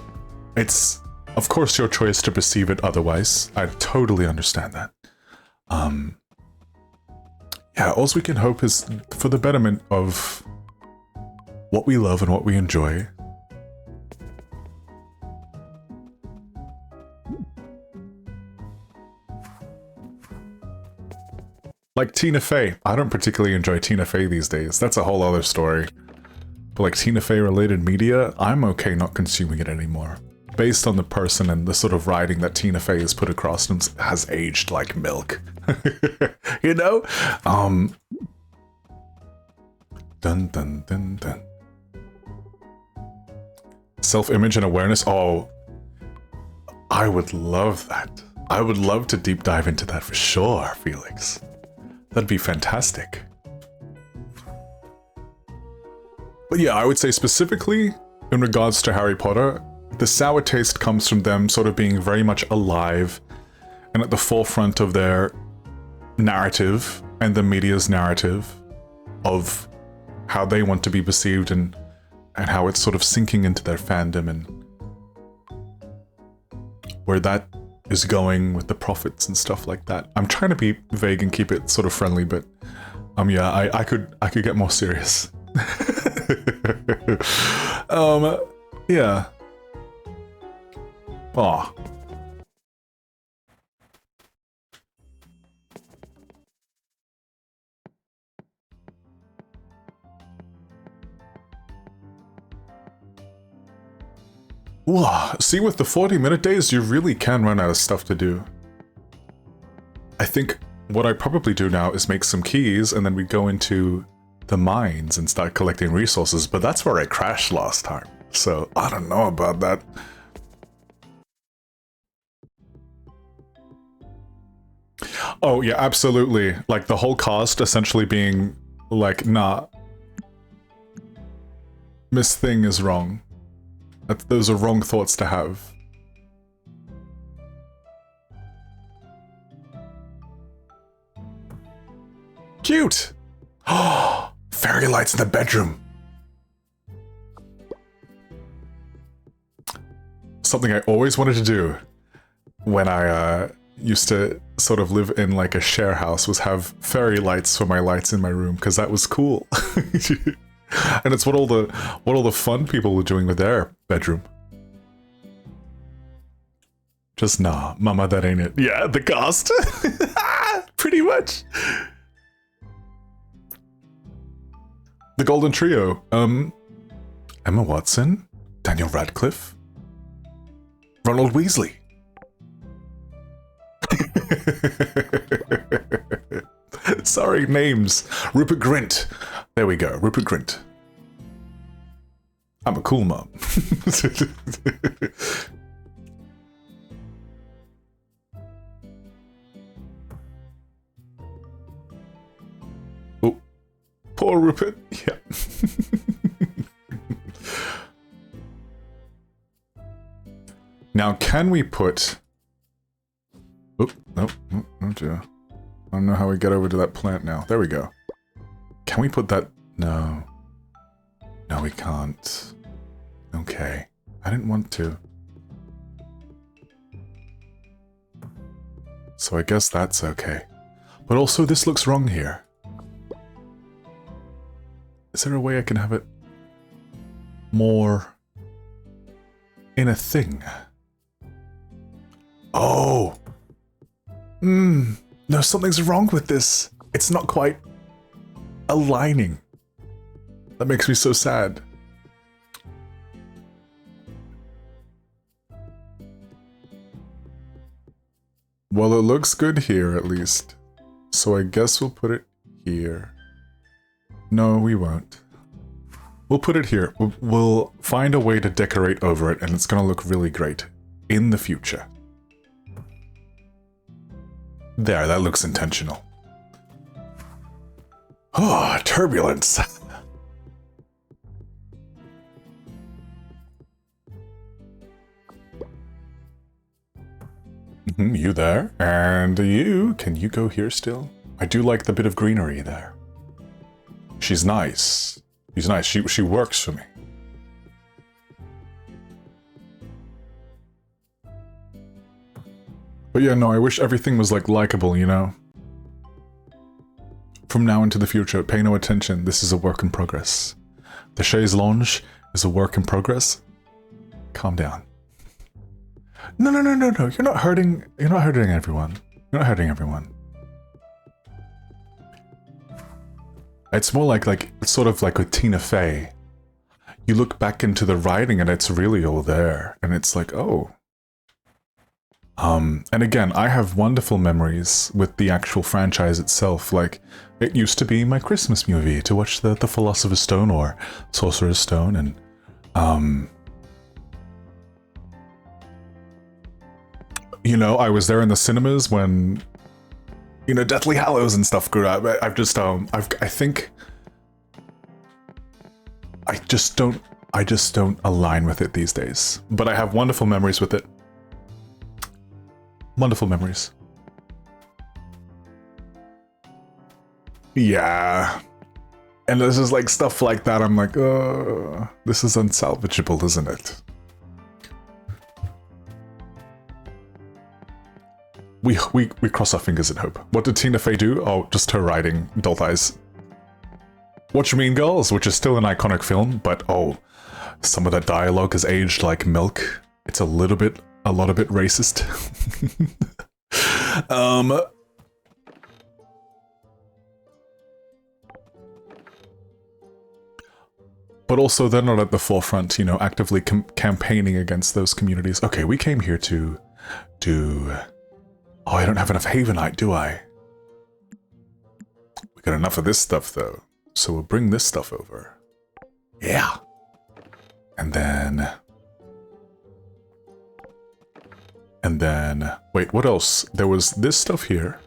it's of course your choice to perceive it otherwise. I totally understand that. Yeah, all we can hope is for the betterment of what we love and what we enjoy. Like Tina Fey. I don't particularly enjoy Tina Fey these days. That's a whole other story. But like Tina Fey related media, I'm okay not consuming it anymore. Based on the person and the sort of writing that Tina Fey has put across them has aged like milk. You know? Dun dun dun dun. Self-image and awareness. Oh, I would love that. I would love to deep dive into that for sure, Felix. That'd be fantastic. But yeah, I would say specifically in regards to Harry Potter, the sour taste comes from them sort of being very much alive and at the forefront of their narrative and the media's narrative of how they want to be perceived and how it's sort of sinking into their fandom and where that is going with the profits and stuff like that. I'm trying to be vague and keep it sort of friendly, but yeah, I could get more serious. Yeah. Aw. Wow, see, with the 40-minute days, you really can run out of stuff to do. I think what I probably do now is make some keys, and then we go into the mines and start collecting resources, but that's where I crashed last time, so I don't know about that. Oh, yeah, absolutely. Like, the whole cast essentially being like, nah, Miss Thing is wrong. Those are wrong thoughts to have. Cute! Oh, fairy lights in the bedroom. Something I always wanted to do when I used to sort of live in like a share house was have fairy lights for my lights in my room, because that was cool. And it's what all the fun people were doing with their bedroom. Just nah, mama, that ain't it. Yeah, the cast. Pretty much. The Golden Trio. Emma Watson, Daniel Radcliffe, Ronald Weasley. Sorry, names. Rupert Grint. There we go, Rupert Grint. I'm a cool mom. Oh, poor Rupert. Yeah. Now, can we put... Oh, no, oh dear. I don't know how we get over to that plant now. There we go. Can we put that... No. No, we can't. Okay. I didn't want to. So I guess that's okay. But also, this looks wrong here. Is there a way I can have it more in a thing? Oh! No, something's wrong with this. It's not quite aligning. That makes me so sad. Well, it looks good here, at least. So I guess we'll put it here. No, we won't. We'll put it here. We'll find a way to decorate over it, and it's gonna look really great in the future. There, that looks intentional. Oh, turbulence. You there? And you, can you go here still? I do like the bit of greenery there. She's nice. She's nice. She works for me. But yeah, no, I wish everything was like likable, you know? From now into the future, pay no attention. This is a work in progress. The chaise lounge is a work in progress. Calm down. No. You're not hurting everyone. You're not hurting everyone. It's more like it's sort of like with Tina Fey. You look back into the writing and it's really all there. And it's like, oh. And again, I have wonderful memories with the actual franchise itself. Like, it used to be my Christmas movie to watch the Philosopher's Stone or Sorcerer's Stone, and you know, I was there in the cinemas when, you know, Deathly Hallows and stuff grew out. I just don't align with it these days. But I have wonderful memories with it. Wonderful memories. Yeah. And this is like stuff like that. I'm like, this is unsalvageable, isn't it? We cross our fingers and hope. What did Tina Fey do? Oh, just her writing, Doll Eyes. Watch Mean Girls, which is still an iconic film, but oh, some of that dialogue has aged like milk. It's a lot of bit racist. But also they're not at the forefront, you know, actively campaigning against those communities. Okay, we came here to do... Oh, I don't have enough Havenite, do I? We got enough of this stuff, though. So we'll bring this stuff over. Yeah. And then... Wait, what else? There was this stuff here.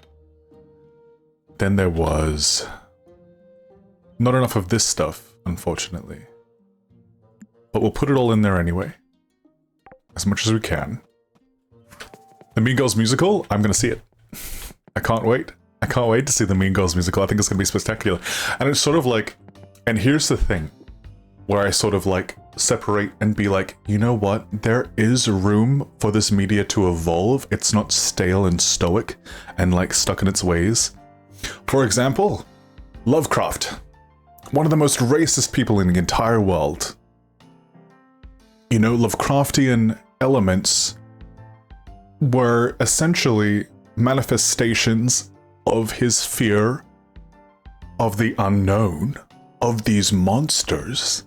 Then there was... Not enough of this stuff, unfortunately. But we'll put it all in there anyway. As much as we can. The Mean Girls musical, I'm gonna see it. I can't wait. I can't wait to see the Mean Girls musical. I think it's gonna be spectacular. And it's sort of like... And here's the thing. Where I sort of like separate and be like, you know what? There is room for this media to evolve. It's not stale and stoic and like stuck in its ways. For example, Lovecraft. One of the most racist people in the entire world. You know, Lovecraftian elements were essentially manifestations of his fear of the unknown, of these monsters.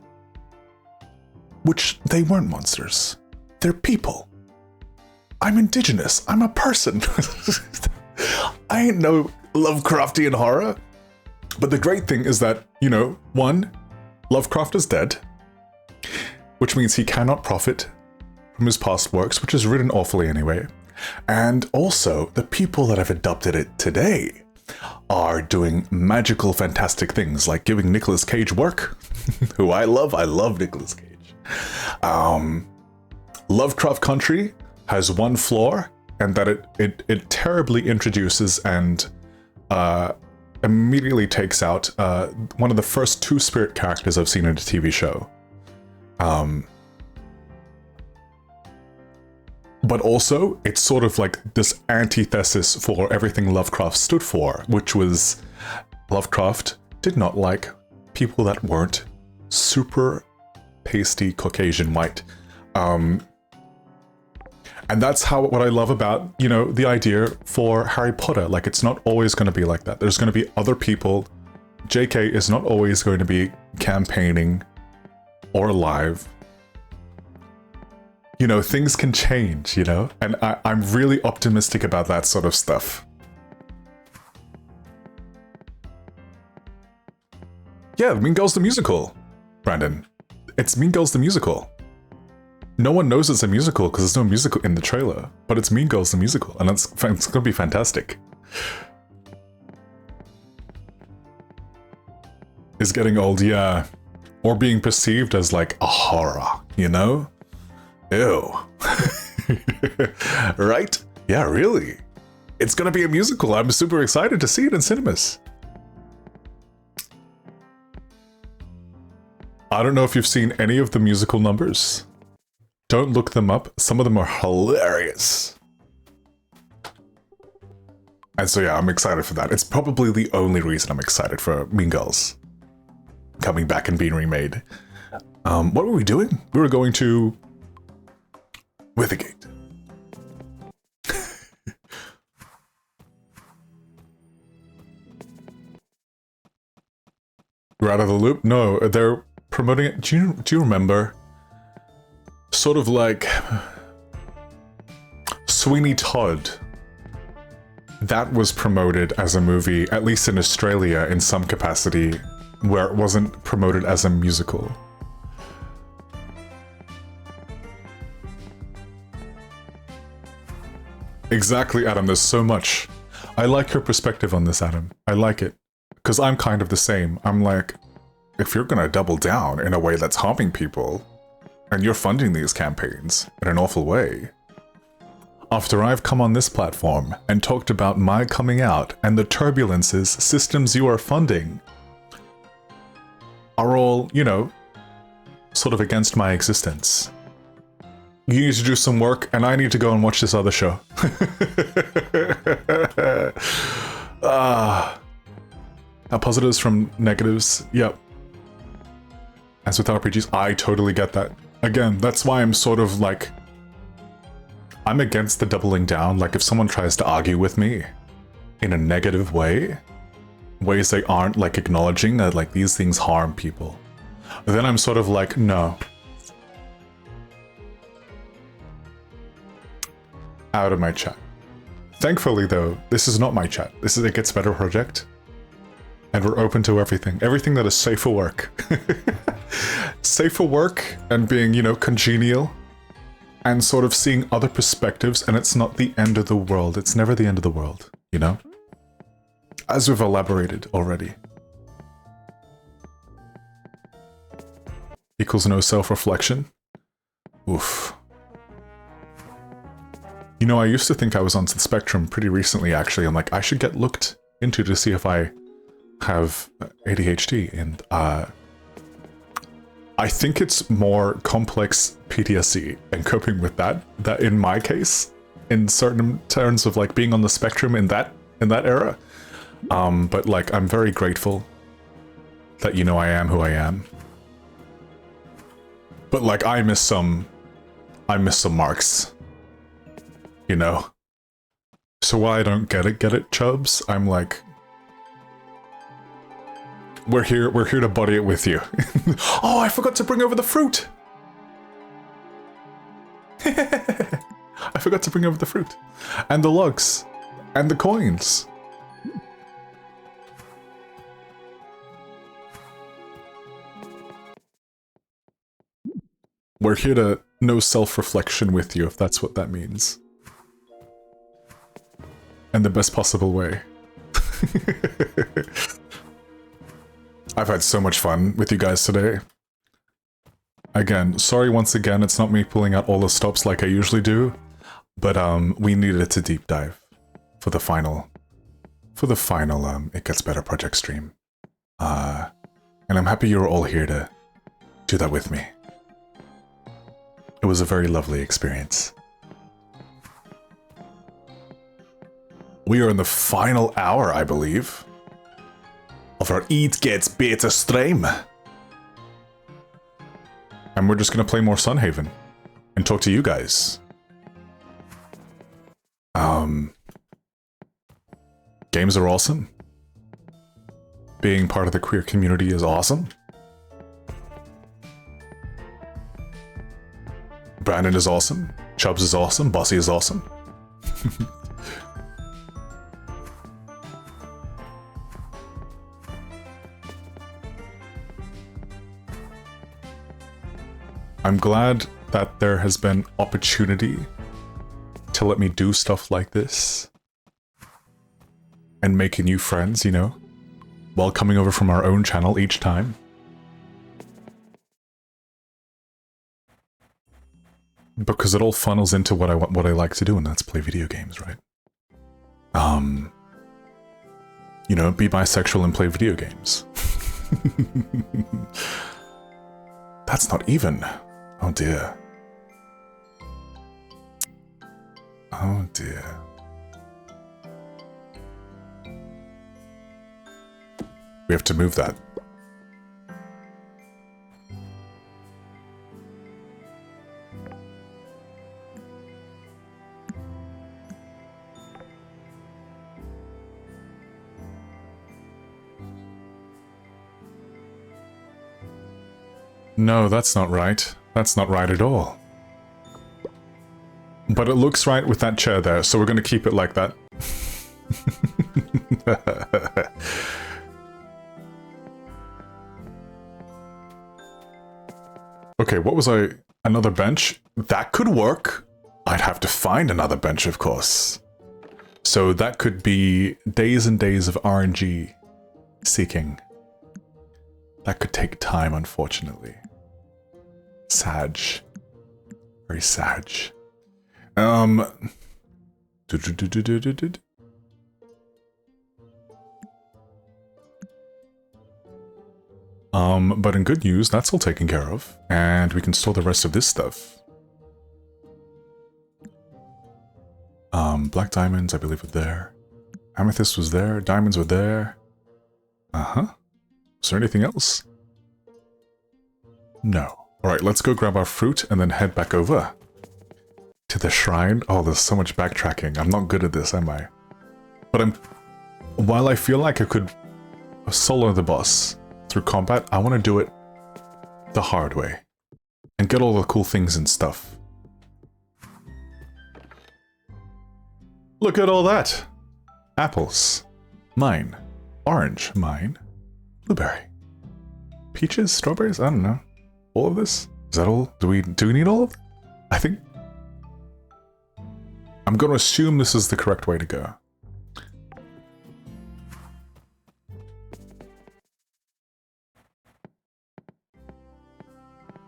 Which they weren't monsters. They're people. I'm indigenous. I'm a person. I ain't no Lovecraftian horror. But the great thing is that, you know, one, Lovecraft is dead, which means he cannot profit from his past works, which is written awfully anyway. And also, the people that have adopted it today are doing magical, fantastic things, like giving Nicolas Cage work, who I love. I love Nicolas Cage. Lovecraft Country has one flaw, and that it terribly introduces and immediately takes out one of the first two-spirit characters I've seen in a TV show. But also, it's sort of like this antithesis for everything Lovecraft stood for, which was Lovecraft did not like people that weren't super pasty Caucasian white. And that's what I love about, you know, the idea for Harry Potter. Like, it's not always going to be like that. There's going to be other people. JK is not always going to be campaigning or alive. You know, things can change, you know? And I'm really optimistic about that sort of stuff. Yeah, Mean Girls the Musical, Brandon. It's Mean Girls the Musical. No one knows it's a musical because there's no musical in the trailer, but it's Mean Girls the Musical, and it's going to be fantastic. Is getting old, yeah. Or being perceived as like a horror, you know? Ew. Right? Yeah, really. It's gonna be a musical. I'm super excited to see it in cinemas. I don't know if you've seen any of the musical numbers. Don't look them up. Some of them are hilarious. And so yeah, I'm excited for that. It's probably the only reason I'm excited for Mean Girls coming back and being remade. What were we doing? We were going to Withergate. We're out of the loop? No, they're promoting it. Do you remember? Sort of like Sweeney Todd. That was promoted as a movie, at least in Australia, in some capacity, where it wasn't promoted as a musical. Exactly, Adam, there's so much. I like your perspective on this, Adam. I like it. Because I'm kind of the same. I'm like, if you're gonna double down in a way that's harming people, and you're funding these campaigns in an awful way, after I've come on this platform and talked about my coming out and the turbulences systems you are funding are all, you know, sort of against my existence. You need to do some work, and I need to go and watch this other show. Positives from negatives, yep. As with RPGs, I totally get that. Again, that's why I'm sort of like, I'm against the doubling down. Like if someone tries to argue with me in a negative way, ways they aren't like acknowledging that like these things harm people, then I'm sort of like, no. Out of my chat. Thankfully though, this is not my chat. This is It Gets Better Project. And we're open to everything. Everything that is safe for work. Safe for work and being, you know, congenial. And sort of seeing other perspectives, and it's not the end of the world. It's never the end of the world, you know? As we've elaborated already. Equals no self-reflection. Oof. You know, I used to think I was on the spectrum pretty recently, actually. I'm like, I should get looked into to see if I have ADHD, and I think it's more complex PTSD and coping with that in my case, in certain terms of like being on the spectrum in that era. But like, I'm very grateful that, you know, I am who I am. But like, I miss some marks, you know? So while I don't get it, Chubbs, I'm like, we're here to body it with you. Oh, I forgot to bring over the fruit! I forgot to bring over the fruit. And the logs. And the coins. We're here to no self-reflection with you, if that's what that means. In the best possible way. I've had so much fun with you guys today. Again, sorry once again, it's not me pulling out all the stops like I usually do, but we needed to deep dive for the final It Gets Better Project stream. And I'm happy you're all here to do that with me. It was a very lovely experience. We are in the final hour, I believe, of our It Gets Better stream. And we're just gonna play more Sunhaven and talk to you guys. Games are awesome. Being part of the queer community is awesome. Brandon is awesome. Chubbs is awesome. Bossy is awesome. I'm glad that there has been opportunity to let me do stuff like this. And making new friends, you know, while coming over from our own channel each time. Because it all funnels into what I like to do, and that's play video games, right? You know, be bisexual and play video games. That's not even. Oh dear. Oh dear. We have to move that. No, that's not right. That's not right at all. But it looks right with that chair there, so we're going to keep it like that. Okay, what was I... Another bench? That could work. I'd have to find another bench, of course. So that could be days and days of RNG seeking. That could take time, unfortunately. Sag. Very sag. But in good news, that's all taken care of, and we can store the rest of this stuff. Black diamonds, I believe, were there. Amethyst was there. Diamonds were there. Uh-huh. Is there anything else? No. Alright, let's go grab our fruit and then head back over to the shrine. Oh, there's so much backtracking. I'm not good at this, am I? But while I feel like I could solo the boss through combat, I want to do it the hard way and get all the cool things and stuff. Look at all that! Apples. Mine. Orange. Mine. Blueberry. Peaches? Strawberries? I don't know. All of this? Is that all? Do we need all of it? I think... I'm going to assume this is the correct way to go.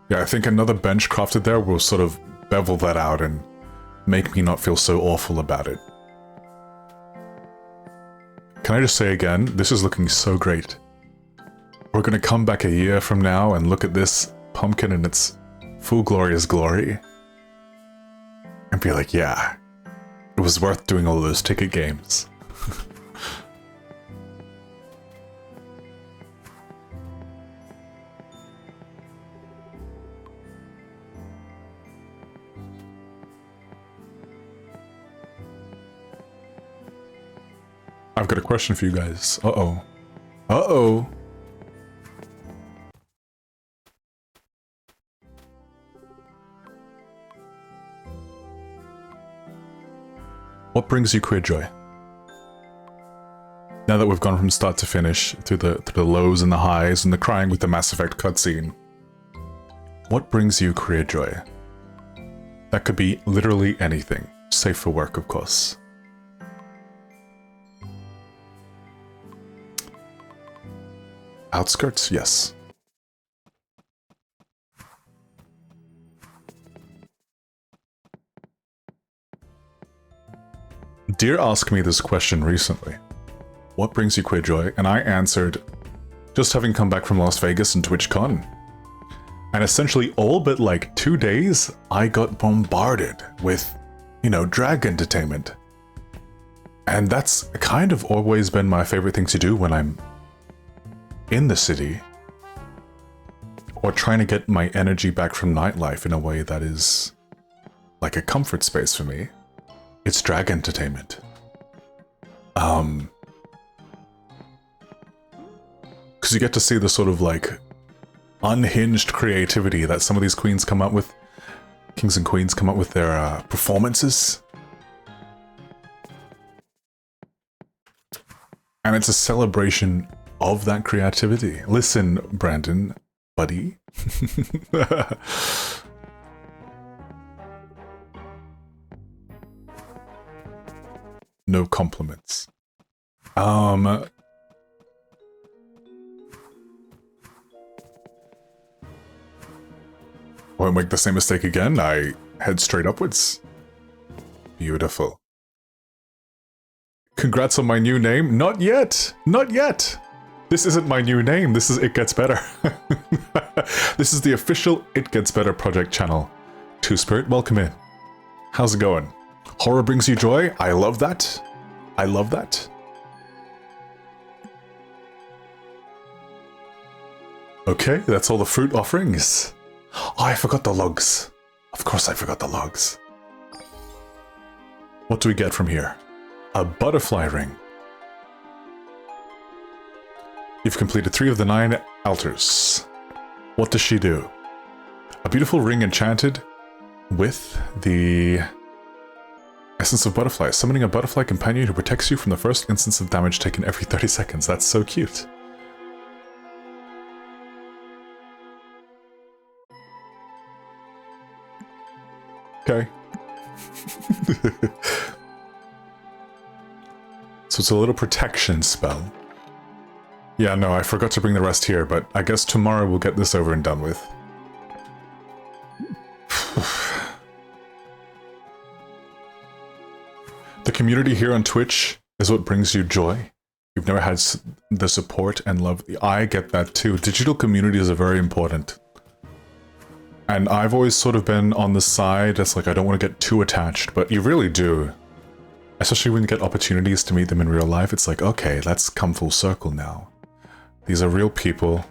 Yeah, I think another bench crafted there will sort of bevel that out and make me not feel so awful about it. Can I just say again, this is looking so great. We're gonna come back a year from now and look at this pumpkin in its full glorious glory and be like, yeah, it was worth doing all those ticket games. I've got a question for you guys. Uh-oh. Uh-oh. What brings you queer joy? Now that we've gone from start to finish, through the lows and the highs and the crying with the Mass Effect cutscene, what brings you queer joy? That could be literally anything, safe for work, of course. Outskirts? Yes. Deer asked me this question recently. What brings you queer joy? And I answered, just having come back from Las Vegas and TwitchCon. And essentially all but like 2 days, I got bombarded with, you know, drag entertainment. And that's kind of always been my favorite thing to do when I'm in the city, or trying to get my energy back from nightlife in a way that is like a comfort space for me. It's drag entertainment. Because you get to see the sort of like unhinged creativity that some of these queens come up with, kings and queens come up with their performances. And it's a celebration of that creativity. Listen, Brandon, buddy. No compliments. Won't make the same mistake again. I head straight upwards. Beautiful. Congrats on my new name. Not yet. Not yet. This isn't my new name. This is It Gets Better. This is the official It Gets Better project channel. Two Spirit, welcome in. How's it going? Horror brings you joy? I love that. I love that. Okay, that's all the fruit offerings. Oh, I forgot the logs. Of course I forgot the logs. What do we get from here? A butterfly ring. You've completed 3 of the 9 altars. What does she do? A beautiful ring enchanted with the essence of butterfly. Summoning a butterfly companion who protects you from the first instance of damage taken every 30 seconds. That's so cute. Okay. So it's a little protection spell. Yeah, no, I forgot to bring the rest here, but I guess tomorrow we'll get this over and done with. The community here on Twitch is what brings you joy. You've never had the support and love. I get that too. Digital communities are very important. And I've always sort of been on the side that's like, I don't want to get too attached, but you really do. Especially when you get opportunities to meet them in real life, it's like, okay, let's come full circle now. These are real people.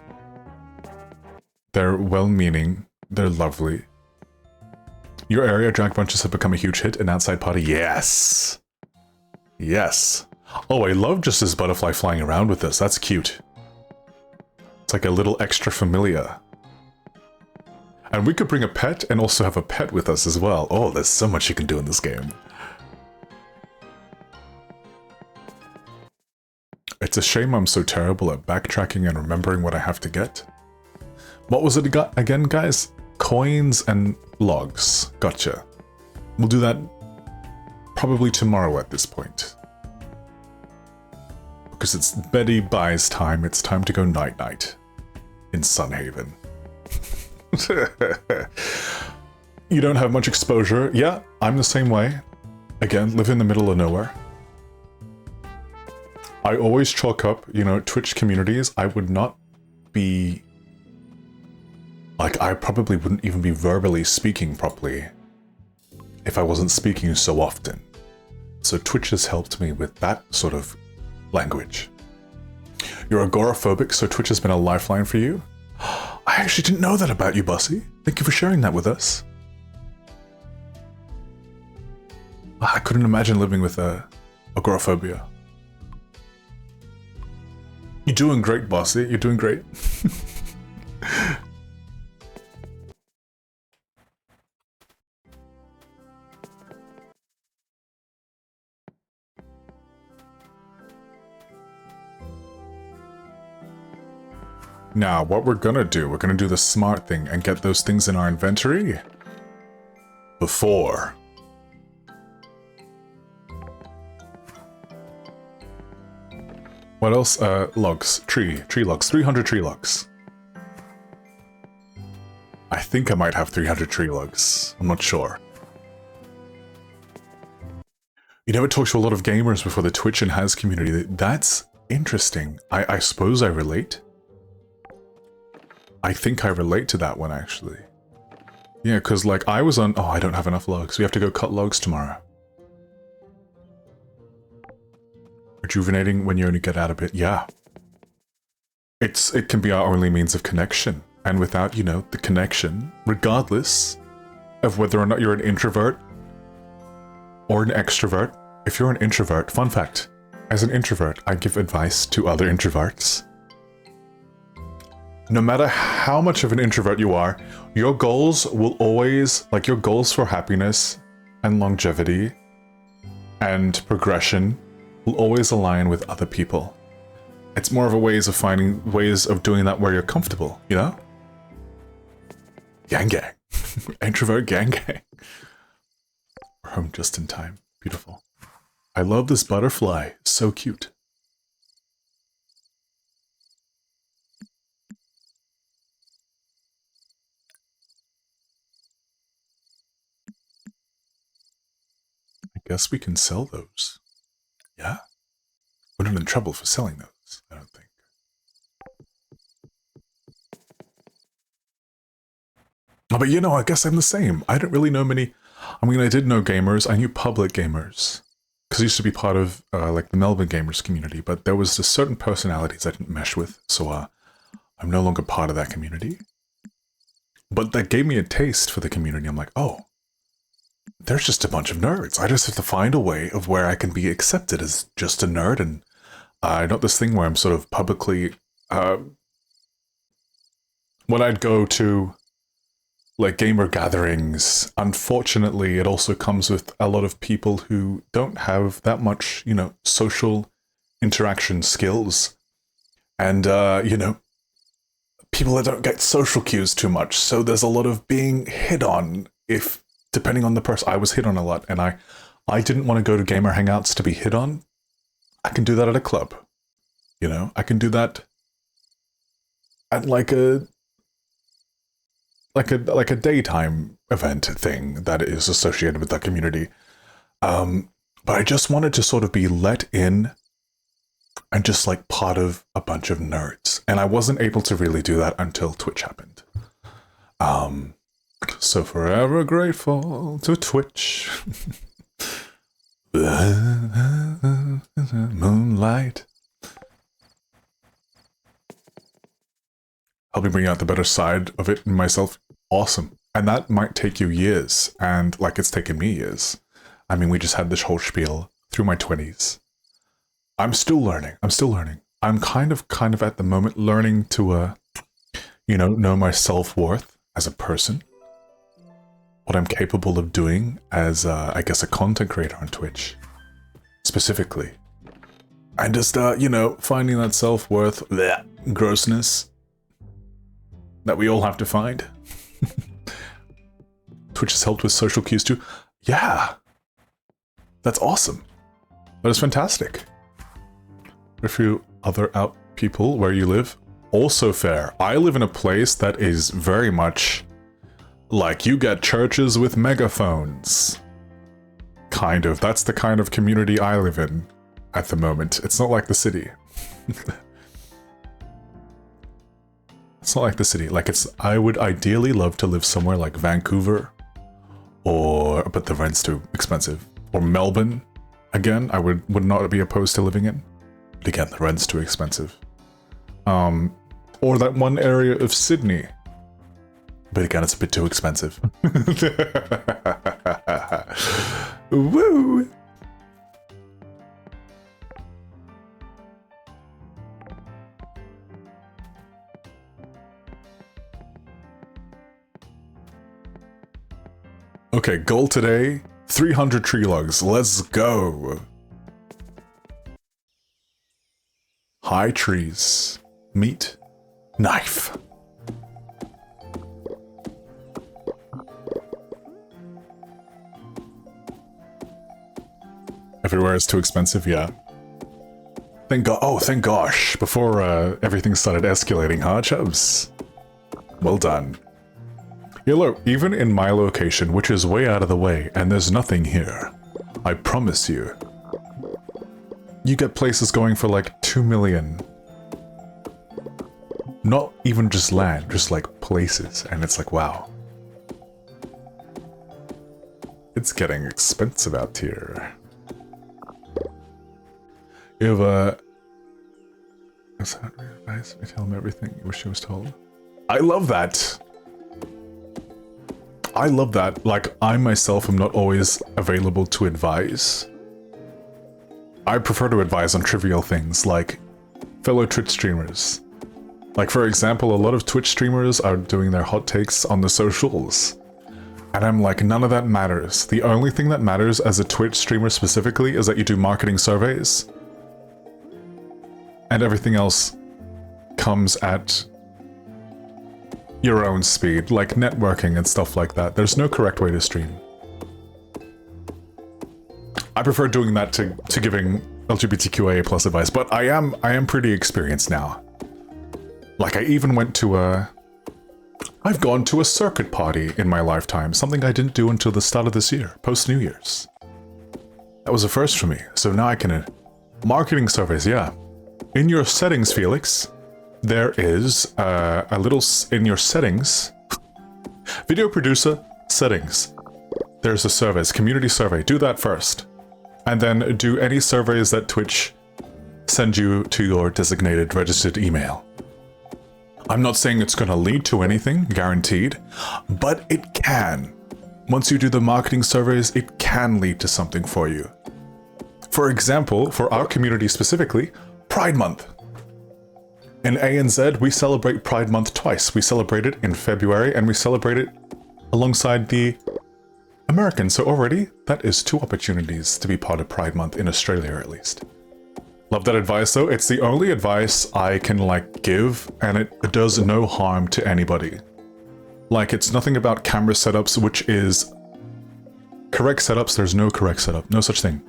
They're well-meaning. They're lovely. Your area drag bunches have become a huge hit. An outside party, yes! Yes. Oh, I love just this butterfly flying around with us. That's cute. It's like a little extra familia. And we could bring a pet and also have a pet with us as well. Oh, there's so much you can do in this game. It's a shame I'm so terrible at backtracking and remembering what I have to get. What was it again, guys? Coins and logs. Gotcha. We'll do that probably tomorrow at this point. Because it's Betty Buys time. It's time to go night-night in Sunhaven. You don't have much exposure. Yeah, I'm the same way. Again, live in the middle of nowhere. I always chalk up, you know, Twitch communities. I would not be... Like, I probably wouldn't even be verbally speaking properly if I wasn't speaking so often. So Twitch has helped me with that sort of language. You're agoraphobic, so Twitch has been a lifeline for you. I actually didn't know that about you, Bussy. Thank you for sharing that with us. I couldn't imagine living with agoraphobia. You're doing great, Bossy. You're doing great. Now, what we're gonna do the smart thing and get those things in our inventory before. What else? Logs. Tree logs. 300 tree logs. I think I might have 300 tree logs. I'm not sure. You never talk to a lot of gamers before the Twitch and Has community. That's interesting. I suppose I relate. I think I relate to that one, actually. Yeah, because, like, I was on... Oh, I don't have enough logs. We have to go cut logs tomorrow. Rejuvenating when you only get out a bit. Yeah. It can be our only means of connection. And without, you know, the connection, regardless of whether or not you're an introvert or an extrovert, if you're an introvert... Fun fact. As an introvert, I give advice to other introverts. No matter how much of an introvert you are, your goals will always, like your goals for happiness and longevity and progression will always align with other people. It's more of a ways of finding ways of doing that where you're comfortable, you know? Gang gang. Introvert gang gang. We're home just in time. Beautiful. I love this butterfly. So cute. I guess we can sell those. Yeah? We're not in trouble for selling those, I don't think. But you know, I guess I'm the same. I don't really know many. I mean, I did know gamers. I knew public gamers because I used to be part of like the Melbourne gamers community. But there was just certain personalities I didn't mesh with, so I'm no longer part of that community. But that gave me a taste for the community. I'm like, oh, there's just a bunch of nerds. I just have to find a way of where I can be accepted as just a nerd, and not this thing where I'm sort of publicly. When I'd go to like gamer gatherings, unfortunately, it also comes with a lot of people who don't have that much, you know, social interaction skills. And, you know, people that don't get social cues too much. So there's a lot of being hit on, if, depending on the person. I was hit on a lot, and I didn't want to go to gamer hangouts to be hit on. I can do that at a club. You know, I can do that at like a daytime event thing that is associated with that community. But I just wanted to sort of be let in and just like part of a bunch of nerds. And I wasn't able to really do that until Twitch happened. So forever grateful to Twitch. Moonlight. Help me bring out the better side of it in myself. Awesome. And that might take you years. And like it's taken me years. I mean, we just had this whole spiel through my 20s. I'm still learning. I'm kind of at the moment learning to, you know my self-worth as a person. What I'm capable of doing as, I guess, a content creator on Twitch. Specifically. And just, you know, finding that self-worth, grossness that we all have to find. Twitch has helped with social cues too. Yeah. That's awesome. That is fantastic. A few other out people where you live. Also fair. I live in a place that is very much like you get churches with megaphones. Kind of. That's the kind of community I live in at the moment. It's not like the city. It's not like the city. Like I would ideally love to live somewhere like Vancouver, but the rent's too expensive. Or Melbourne. Again, I would not be opposed to living in. But again, the rent's too expensive. Or that one area of Sydney. But again, it's a bit too expensive. Woo! Okay, goal today, 300 tree logs. Let's go. High trees. Meat. Knife. Everywhere is too expensive, yeah. Thank God. Oh, thank gosh. Before everything started escalating, huh, Chubbs? Well done. Yeah, look, even in my location, which is way out of the way, and there's nothing here, I promise you, you get places going for like 2 million. Not even just land, just like places, and it's like, wow. It's getting expensive out here. You have is that advice? I tell him everything you wish he was told. I love that! I love that. Like, I myself am not always available to advise. I prefer to advise on trivial things, like fellow Twitch streamers. Like, for example, a lot of Twitch streamers are doing their hot takes on the socials. And I'm like, none of that matters. The only thing that matters as a Twitch streamer specifically is that you do marketing surveys. And everything else comes at your own speed, like networking and stuff like that. There's no correct way to stream. I prefer doing that to giving LGBTQIA plus advice, but I am pretty experienced now. Like, I even went to I've gone to a circuit party in my lifetime, something I didn't do until the start of this year, post-New Year's. That was a first for me, so now I can... marketing surveys, yeah. In your settings, Felix, there is a little... in your settings, Video producer, settings. There's a surveys, community survey. Do that first. And then do any surveys that Twitch send you to your designated registered email. I'm not saying it's going to lead to anything, guaranteed, but it can. Once you do the marketing surveys, it can lead to something for you. For example, for our community specifically, Pride Month. In ANZ, we celebrate Pride Month twice. We celebrate it in February, and we celebrate it alongside the Americans. So already, that is 2 opportunities to be part of Pride Month in Australia, at least. Love that advice, though. It's the only advice I can, like, give, and it does no harm to anybody. Like, it's nothing about camera setups, which is... Correct setups, there's no correct setup. No such thing.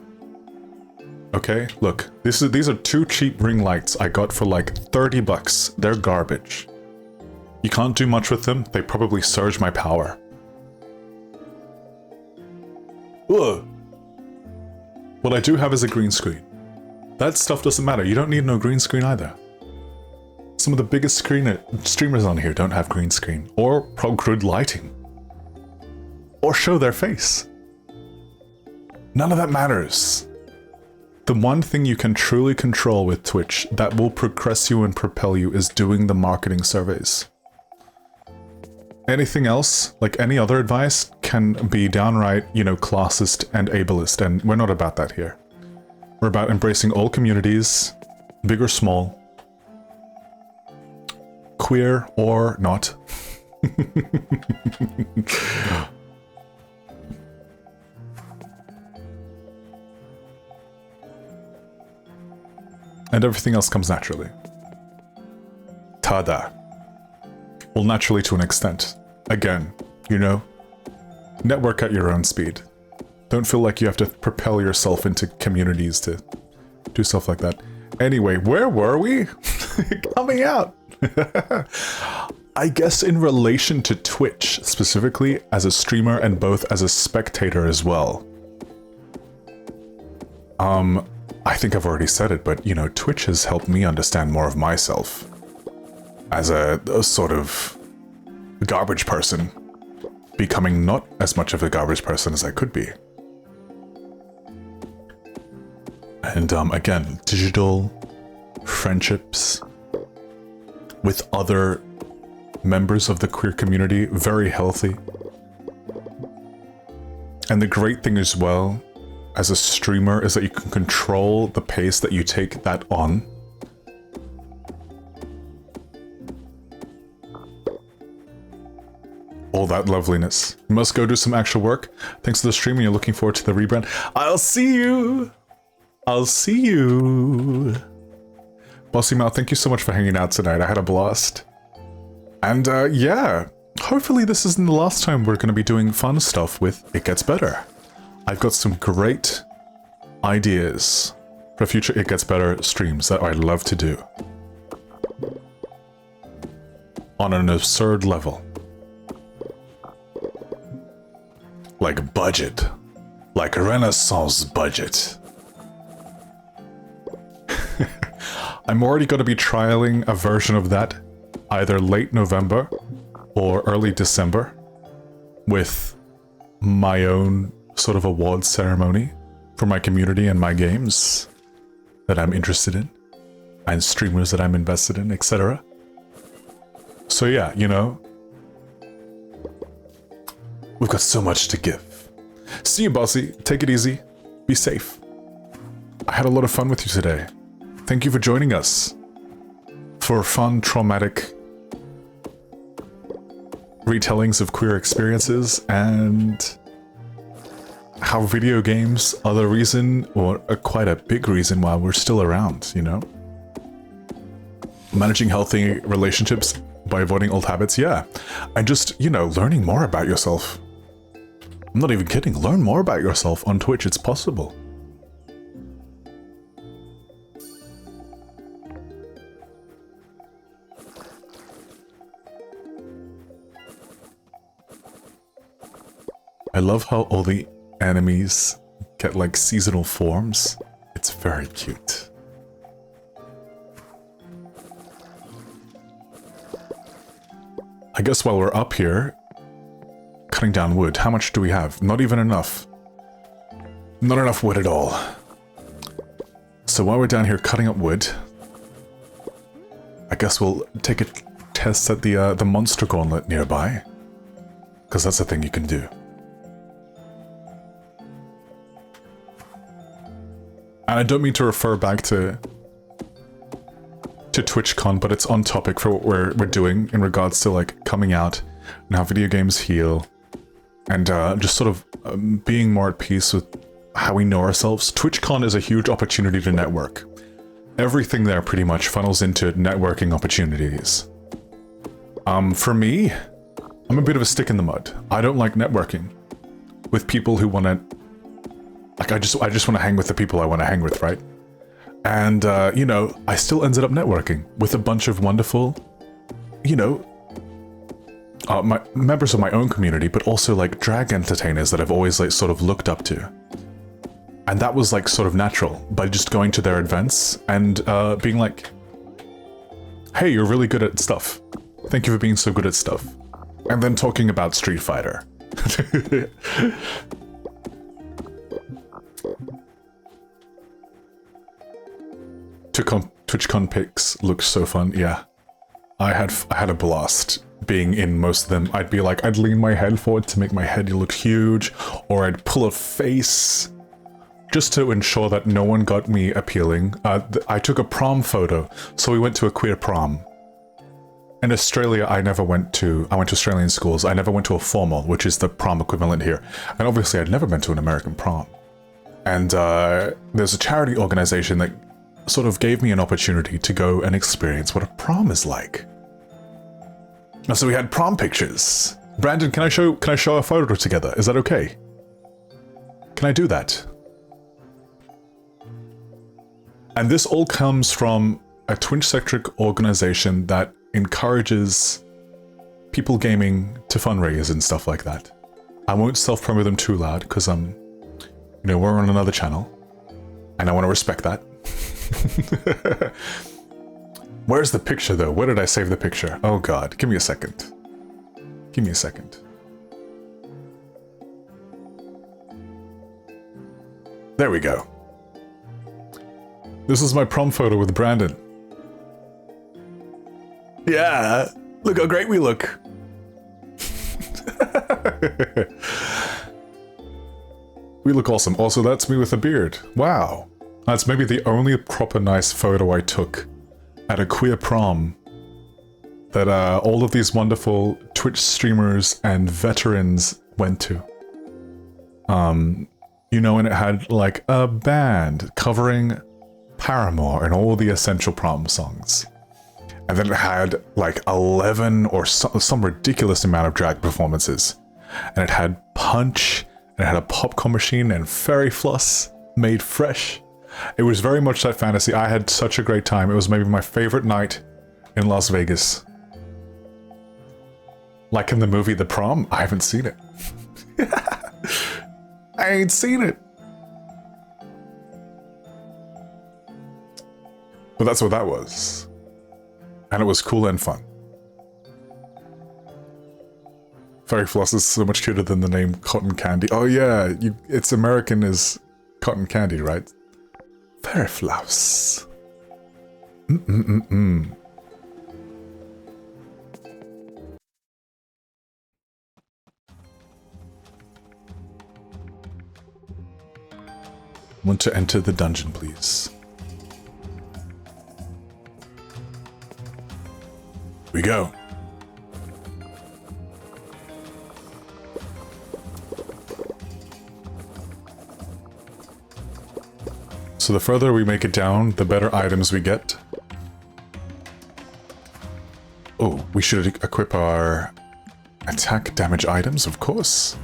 Okay, look. These are 2 cheap ring lights I got for, like, 30 bucks. They're garbage. You can't do much with them. They probably surge my power. Ugh. What I do have is a green screen. That stuff doesn't matter. You don't need no green screen either. Some of the biggest streamers on here don't have green screen, or pro-crude lighting, or show their face. None of that matters. The one thing you can truly control with Twitch that will progress you and propel you is doing the marketing surveys. Anything else, like any other advice, can be downright, you know, classist and ableist, and we're not about that here. We're about embracing all communities, big or small, queer or not. And everything else comes naturally. Tada. Well, naturally to an extent. Again, you know, network at your own speed. Don't feel like you have to propel yourself into communities to do stuff like that. Anyway, where were we? Coming out. I guess in relation to Twitch, specifically as a streamer and both as a spectator as well. I think I've already said it, but, you know, Twitch has helped me understand more of myself as a sort of garbage person, becoming not as much of a garbage person as I could be. And again, digital friendships with other members of the queer community, very healthy. And the great thing as well, as a streamer, is that you can control the pace that you take that on. All that loveliness. You must go do some actual work. Thanks for the stream, and you're looking forward to the rebrand. I'll see you! I'll see you! Bossy Mouth, thank you so much for hanging out tonight. I had a blast. And yeah, hopefully this isn't the last time we're going to be doing fun stuff with It Gets Better. I've got some great ideas for future It Gets Better streams that I'd love to do. On an absurd level. Like budget. Like a Renaissance budget. I'm already going to be trialing a version of that either late November or early December with my own sort of awards ceremony for my community and my games that I'm interested in and streamers that I'm invested in, etc. So yeah, you know, we've got so much to give. See you, Bossy. Take it easy. Be safe. I had a lot of fun with you today. Thank you for joining us for fun, traumatic retellings of queer experiences and how video games are the reason, or quite a big reason, why we're still around, you know? Managing healthy relationships by avoiding old habits, yeah. And just, you know, learning more about yourself. I'm not even kidding. Learn more about yourself on Twitch. It's possible. I love how all the enemies get like seasonal forms. It's very cute. I guess while we're up here, cutting down wood. How much do we have? Not even enough. Not enough wood at all. So while we're down here cutting up wood, I guess we'll take a test at the monster gauntlet nearby, because that's a thing you can do. And I don't mean to refer back to TwitchCon, but it's on topic for what we're doing in regards to like coming out and how video games heal, and just sort of being more at peace with how we know ourselves. TwitchCon is a huge opportunity to network. Everything there pretty much funnels into networking opportunities. For me, I'm a bit of a stick in the mud. I don't like networking with people who want to... Like, I just want to hang with the people I want to hang with, right? And, you know, I still ended up networking with a bunch of wonderful, you know, my members of my own community, but also, like, drag entertainers that I've always, like, sort of looked up to. And that was, like, sort of natural, by just going to their events and being like, hey, you're really good at stuff. Thank you for being so good at stuff. And then talking about Street Fighter. TwitchCon pics looks so fun, yeah. I had a blast being in most of them. I'd be like, I'd lean my head forward to make my head look huge, or I'd pull a face just to ensure that no one got me appealing. I took a prom photo, so we went to a queer prom. In Australia, I went to Australian schools. I never went to a formal, which is the prom equivalent here. And obviously I'd never been to an American prom. And there's a charity organization that sort of gave me an opportunity to go and experience what a prom is like. And so we had prom pictures. Brandon, can I show a photo together? Is that okay? Can I do that? And this all comes from a Twitch-centric organization that encourages people gaming to fundraise and stuff like that. I won't self-promote them too loud because you know, we're on another channel, and I want to respect that. Where's the picture though? Where did I save the picture? Oh god, give me a second. Give me a second. There we go. This is my prom photo with Brandon. Yeah, look how great we look. We look awesome. Also, that's me with a beard. Wow. That's maybe the only proper nice photo I took at a queer prom that all of these wonderful Twitch streamers and veterans went to. You know, and it had like a band covering Paramore and all the essential prom songs. And then it had like 11 or some ridiculous amount of drag performances. And it had Punch, and it had a popcorn machine and fairy floss made fresh. It was very much that fantasy. I had such a great time. It was maybe my favorite night in Las Vegas. Like in the movie The Prom, I haven't seen it. I ain't seen it. But that's what that was. And it was cool and fun. Fairy floss is so much cuter than the name Cotton Candy. Oh yeah, it's American as cotton candy, right? Fairy floss. Want to enter the dungeon, please? We go. So the further we make it down, the better items we get. Oh, we should equip our attack damage items, of course.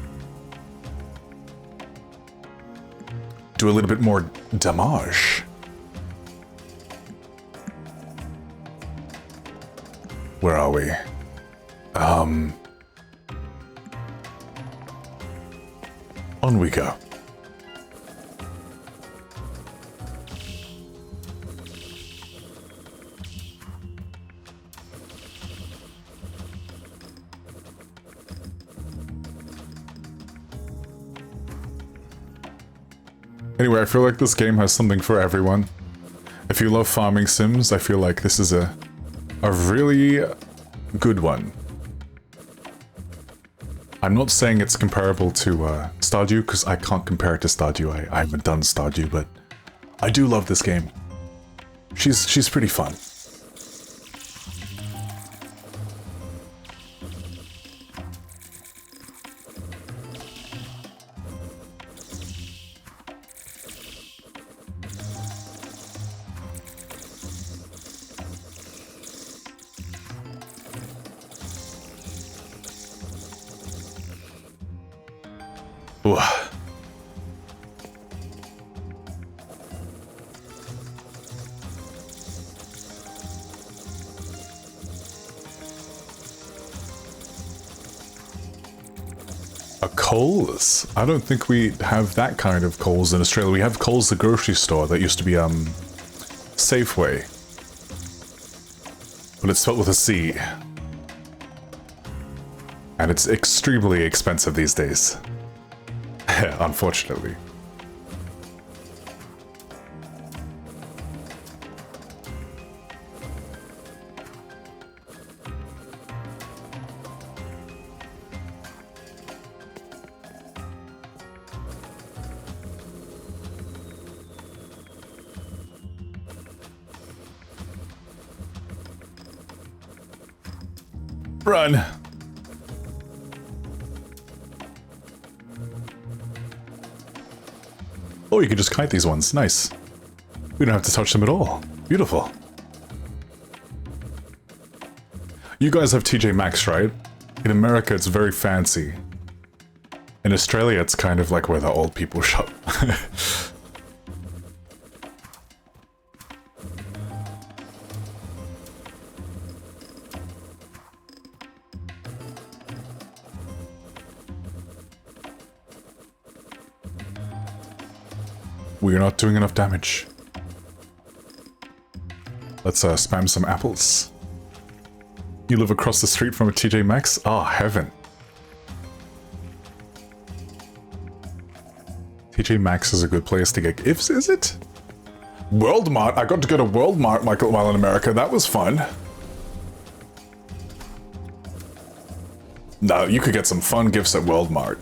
Do a little bit more damage. Where are we? On we go. Anyway, I feel like this game has something for everyone. If you love farming sims, I feel like this is a really good one. I'm not saying it's comparable to Stardew, because I can't compare it to Stardew. I haven't done Stardew, but I do love this game. She's pretty fun. Ooh. A Coles? I don't think we have that kind of Coles in Australia. We have Coles, the grocery store that used to be Safeway, but it's spelled with a C, and it's extremely expensive these days. Unfortunately. Run! Oh, you can just kite these ones. Nice. We don't have to touch them at all. Beautiful. You guys have TJ Maxx, right? In America, it's very fancy. In Australia, it's kind of like where the old people shop. We're not doing enough damage. Let's spam some apples. You live across the street from a TJ Maxx? Ah, heaven. TJ Maxx is a good place to get gifts, is it? Worldmart? I got to go to Worldmart, Michael, while in America. That was fun. No, you could get some fun gifts at Worldmart.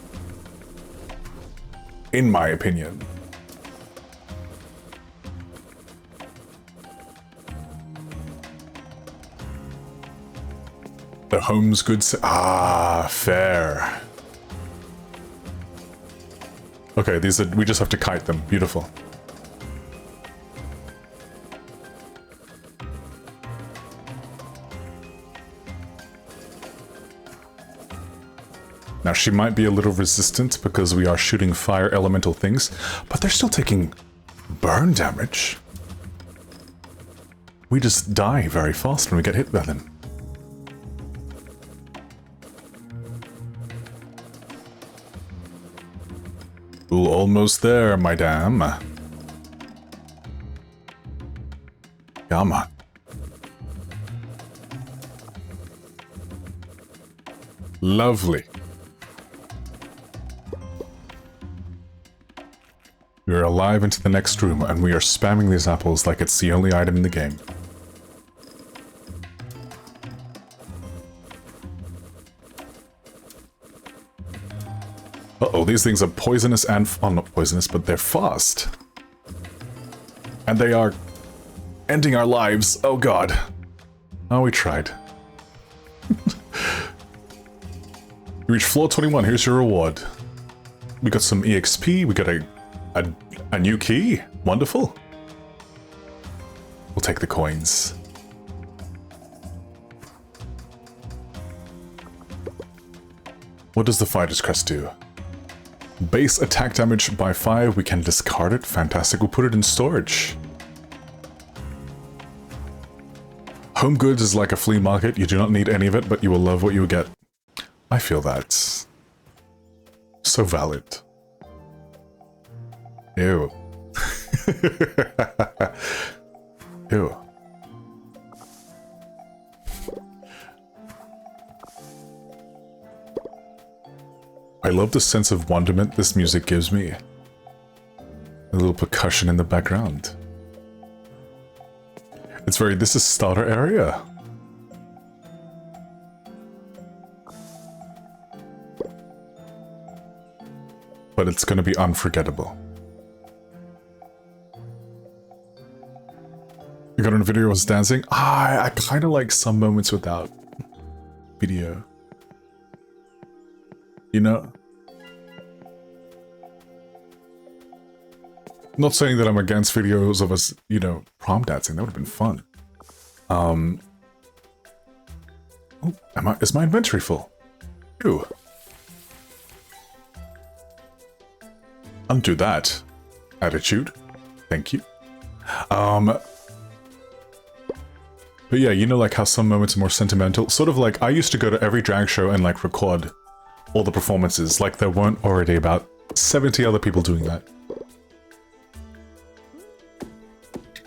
In my opinion. The Home's Goods. Ah, fair. Okay, these are. We just have to kite them. Beautiful. Now, she might be a little resistant because we are shooting fire elemental things, but they're still taking burn damage. We just die very fast when we get hit by them. Ooh, almost there, madame. Come on. Lovely. We are alive into the next room, and we are spamming these apples like it's the only item in the game. Uh-oh, these things are poisonous and... Oh, not poisonous, but they're fast. And they are ending our lives. Oh, God. Oh, we tried. You reached floor 21. Here's your reward. We got some EXP. We got a new key. Wonderful. We'll take the coins. What does the Fighter's Crest do? Base attack damage by 5. We can discard it. Fantastic. We'll put it in storage. Home Goods is like a flea market. You do not need any of it, but you will love what you will get. I feel that. So valid. Ew. Ew. I love the sense of wonderment this music gives me. A little percussion in the background. It's very, this is starter area. But it's gonna be unforgettable. You got on video was dancing? I kind of like some moments without video. You know? Not saying that I'm against videos of us, you know, prom dancing. That would have been fun. Oh, is my inventory full? Ew. Undo that. Attitude. Thank you. But yeah, you know, like how some moments are more sentimental? Sort of like, I used to go to every drag show and like record all the performances, like there weren't already about 70 other people doing that.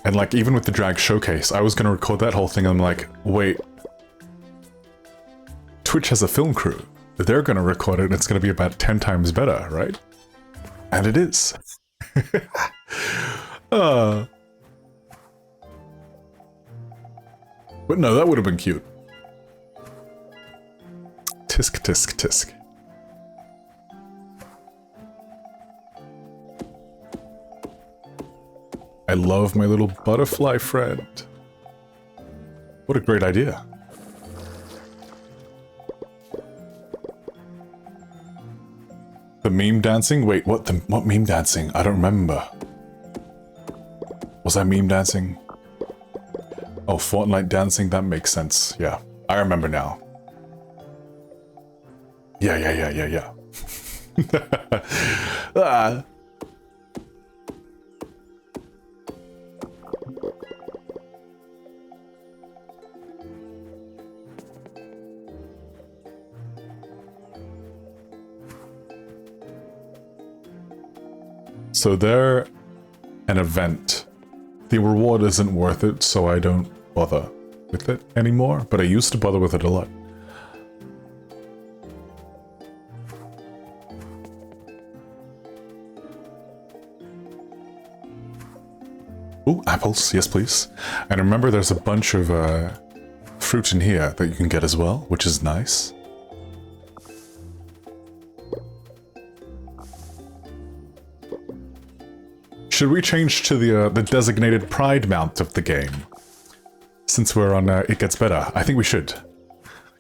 And like, even with the drag showcase, I was gonna record that whole thing and I'm like, wait. Twitch has a film crew. They're gonna record it and it's gonna be about 10 times better, right? And it is. But no, that would have been cute. Tisk, tisk, tisk. I love my little butterfly friend. What a great idea. The meme dancing? Wait, what meme dancing? I don't remember. Was I meme dancing? Oh, Fortnite dancing? That makes sense. Yeah, I remember now. Yeah. Ah. So they're an event. The reward isn't worth it, so I don't bother with it anymore, but I used to bother with it a lot. Ooh, apples, yes please. And remember there's a bunch of fruit in here that you can get as well, which is nice. Should we change to the designated pride mount of the game? Since we're on It Gets Better, I think we should.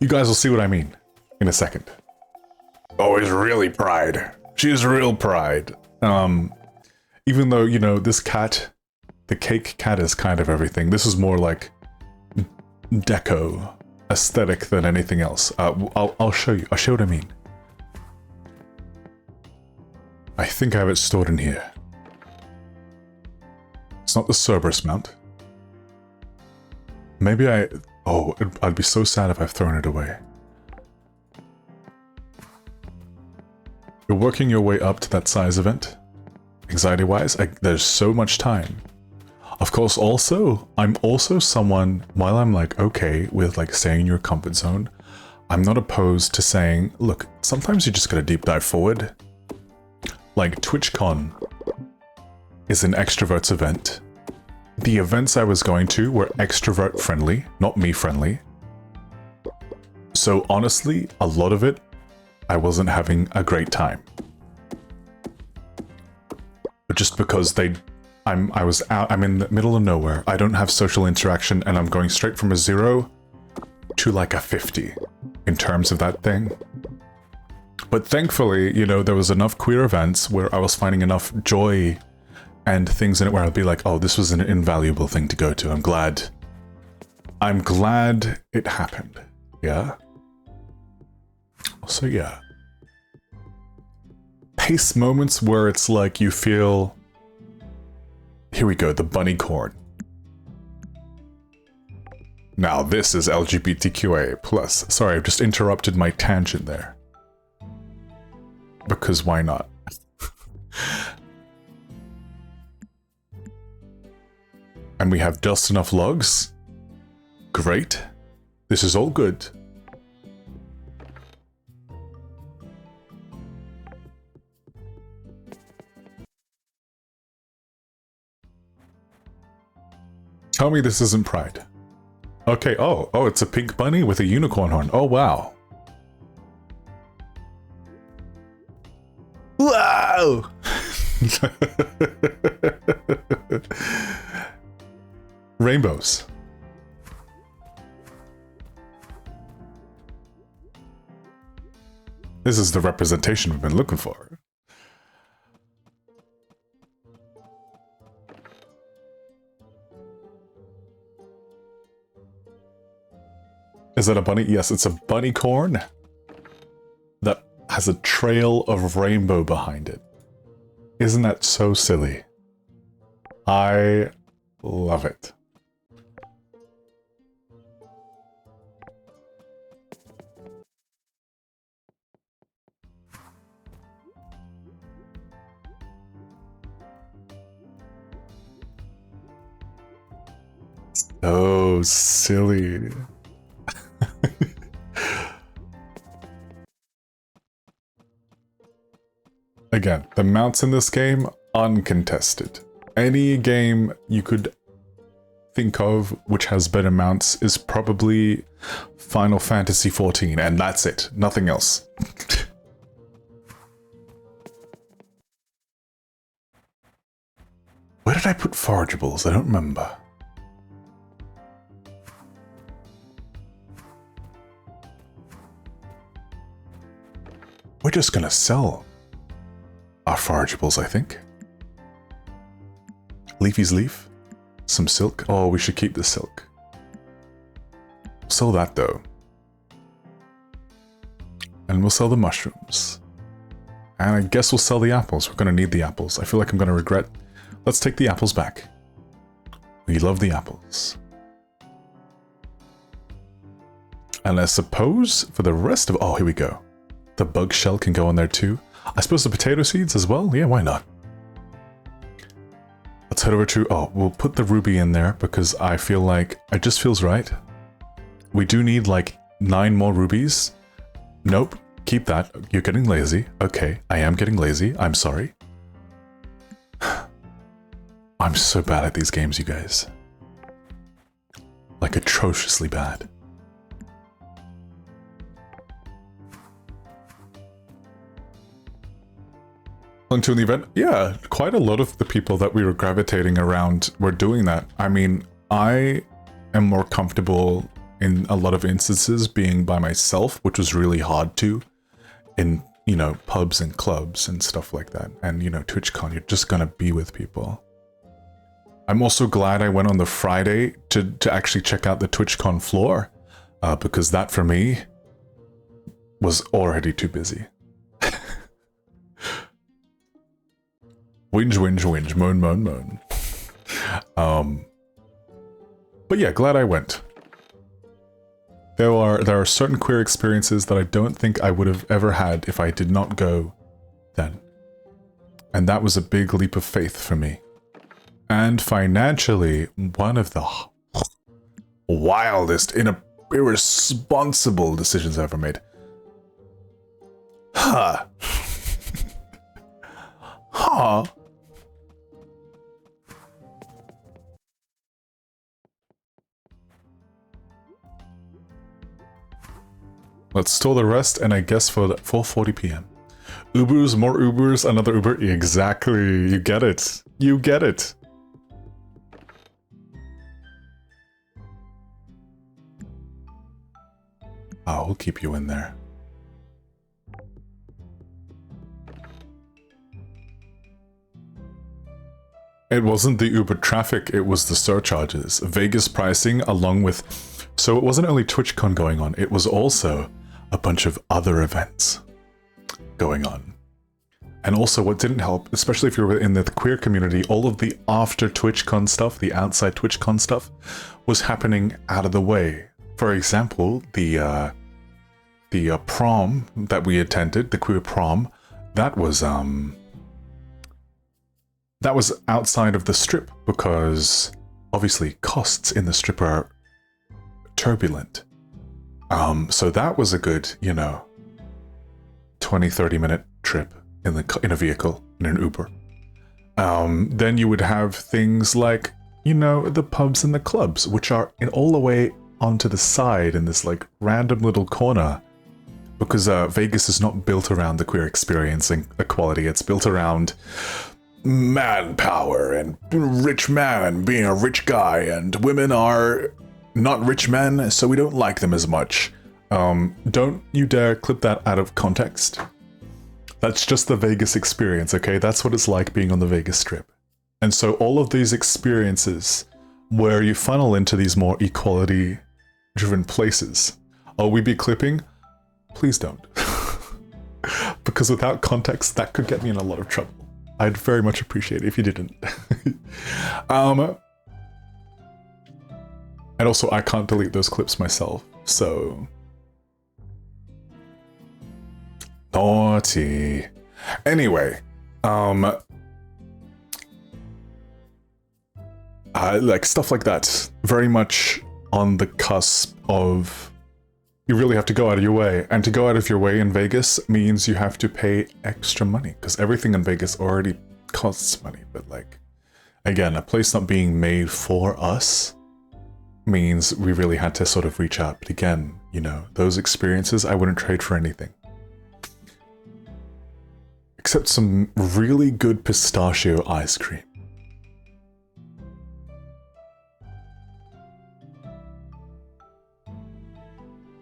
You guys will see what I mean in a second. Oh, it's really pride. She's real pride. Even though, you know, this cat, the cake cat is kind of everything. This is more like deco aesthetic than anything else. I'll show you. I'll show what I mean. I think I have it stored in here. It's not the Cerberus mount. Maybe oh, I'd be so sad if I've thrown it away. You're working your way up to that size event. Anxiety-wise, there's so much time. Of course, also, I'm also someone, while I'm like, okay, with like staying in your comfort zone, I'm not opposed to saying, look, sometimes you just gotta deep dive forward. Like TwitchCon is an extroverts event. The events I was going to were extrovert friendly, not me friendly. So honestly, a lot of it, I wasn't having a great time. But just because I'm in the middle of nowhere, I don't have social interaction, and I'm going straight from a 0 to like a 50 in terms of that thing. But thankfully, you know, there was enough queer events where I was finding enough joy and things in it where I'd be like, oh, this was an invaluable thing to go to. I'm glad it happened. Yeah? So yeah. Pace moments where it's like you feel... Here we go, the bunny corn. Now this is LGBTQIA+. Sorry, I've just interrupted my tangent there. Because why not? And we have just enough logs. Great. This is all good. Tell me this isn't Pride. Okay, oh, it's a pink bunny with a unicorn horn. Oh, wow. Wow! Rainbows. This is the representation we've been looking for. Is that a bunny? Yes, it's a bunny corn that has a trail of rainbow behind it. Isn't that so silly? I love it. So silly. Again, the mounts in this game, uncontested. Any game you could think of which has better mounts is probably Final Fantasy XIV, and that's it. Nothing else. Where did I put forageables? I don't remember. We're just gonna sell our forageables, I think. Leafy's leaf. Some silk. Oh, we should keep the silk. Sell that, though. And we'll sell the mushrooms. And I guess we'll sell the apples. We're gonna need the apples. I feel like I'm gonna regret. Let's take the apples back. We love the apples. And I suppose for the rest of... Oh, here we go. The bug shell can go in there too. I suppose the potato seeds as well? Yeah, why not? Let's head over to... Oh, we'll put the ruby in there because I feel like... It just feels right. We do need like 9 more rubies. Nope, keep that. You're getting lazy. Okay, I am getting lazy. I'm sorry. I'm so bad at these games, you guys. Like atrociously bad. Into the event, yeah, quite a lot of the people that we were gravitating around were doing that. I mean, I am more comfortable in a lot of instances being by myself, which was really hard to in, you know, pubs and clubs and stuff like that. And, you know, TwitchCon, you're just gonna be with people. I'm also glad I went on the Friday to actually check out the TwitchCon floor, because that for me was already too busy. Whinge, whinge, whinge, moan, moan, moan. But yeah, glad I went. There are certain queer experiences that I don't think I would have ever had if I did not go then. And that was a big leap of faith for me. And financially, one of the wildest, irresponsible decisions I ever made. Huh. Huh. Let's store the rest, and I guess for 4:40 p.m. Ubers, more Ubers, another Uber. Exactly. You get it. You get it. Oh, we'll keep you in there. It wasn't the Uber traffic, it was the surcharges. Vegas pricing along with... So it wasn't only TwitchCon going on, it was also a bunch of other events going on. And also what didn't help, especially if you were in the queer community, all of the after TwitchCon stuff, the outside TwitchCon stuff, was happening out of the way. For example, the prom that we attended, the queer prom, that was outside of the strip because obviously costs in the strip are turbulent. So that was a good, you know, 20-30 minute trip in a vehicle, in an Uber. Then you would have things like you know, the pubs and the clubs, which are in all the way onto the side in this like random little corner. Because Vegas is not built around the queer experience and equality, it's built around manpower and rich man being a rich guy, and women are not rich men, so we don't like them as much. Don't you dare clip that out of context. That's just the Vegas experience, okay? That's what it's like being on the Vegas Strip. And so all of these experiences where you funnel into these more equality-driven places. Will we be clipping? Please don't. Because without context, that could get me in a lot of trouble. I'd very much appreciate it if you didn't. And also, I can't delete those clips myself, so... Naughty. Anyway, like stuff like that, very much on the cusp of you really have to go out of your way, and to go out of your way in Vegas means you have to pay extra money because everything in Vegas already costs money. But like, again, a place not being made for us means we really had to sort of reach out. But again, you know, those experiences I wouldn't trade for anything. Except some really good pistachio ice cream.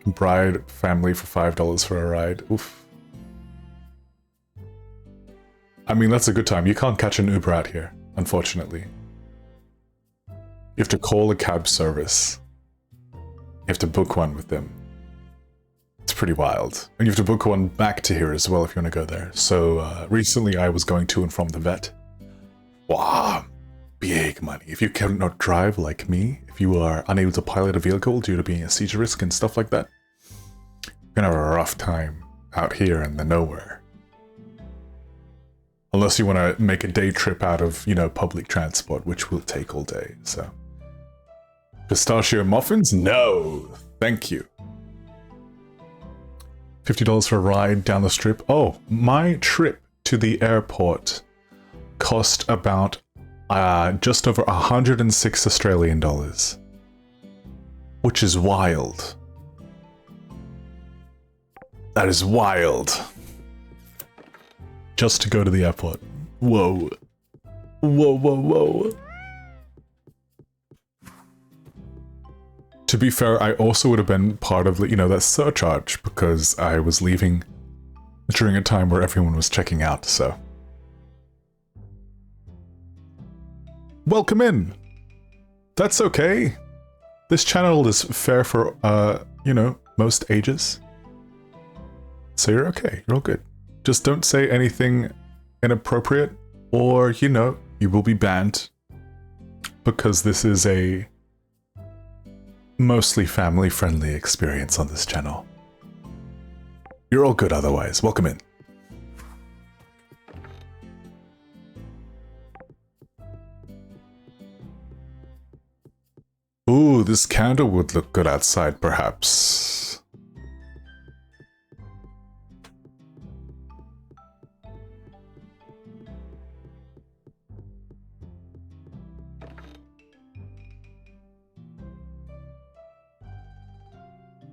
Bride family for $5 for a ride. Oof. I mean, that's a good time. You can't catch an Uber out here, unfortunately. You have to call a cab service. You have to book one with them. It's pretty wild. And you have to book one back to here as well if you want to go there. So recently I was going to and from the vet. Wow, big money. If you cannot drive like me, if you are unable to pilot a vehicle due to being a seizure risk and stuff like that, you're gonna have a rough time out here in the nowhere. Unless you want to make a day trip out of, you know, public transport, which will take all day, so. Pistachio muffins? No, thank you. $50 for a ride down the strip. Oh, my trip to the airport cost about just over 106 Australian dollars. Which is wild. That is wild. Just to go to the airport. Whoa. Whoa, whoa, whoa. To be fair, I also would have been part of, you know, that surcharge because I was leaving during a time where everyone was checking out, so. Welcome in. That's okay. This channel is fair for, you know, most ages. So you're okay, you're all good. Just don't say anything inappropriate or, you know, you will be banned because this is a mostly family-friendly experience on this channel. You're all good otherwise. Welcome in. Ooh, this candle would look good outside, perhaps.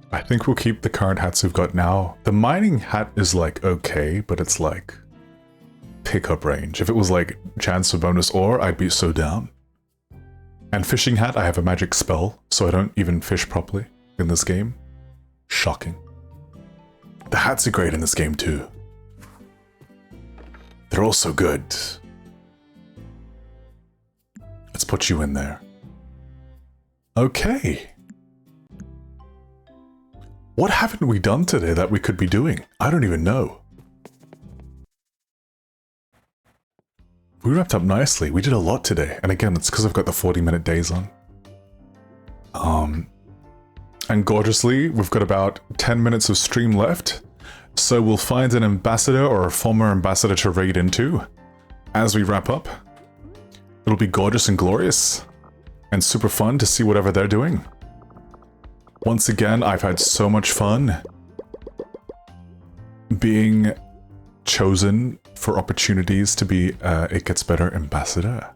I think we'll keep the current hats we've got now. The mining hat is like okay, but it's like pickup range. If it was like chance for bonus ore, I'd be so down. And fishing hat, I have a magic spell, so I don't even fish properly in this game. Shocking. The hats are great in this game too. They're all so good. Let's put you in there. Okay. What haven't we done today that we could be doing? I don't even know. We wrapped up nicely. We did a lot today. And again, it's because I've got the 40-minute days on. And gorgeously, we've got about 10 minutes of stream left. So we'll find an ambassador or a former ambassador to raid into as we wrap up. It'll be gorgeous and glorious and super fun to see whatever they're doing. Once again, I've had so much fun being chosen for opportunities to be It Gets Better ambassador.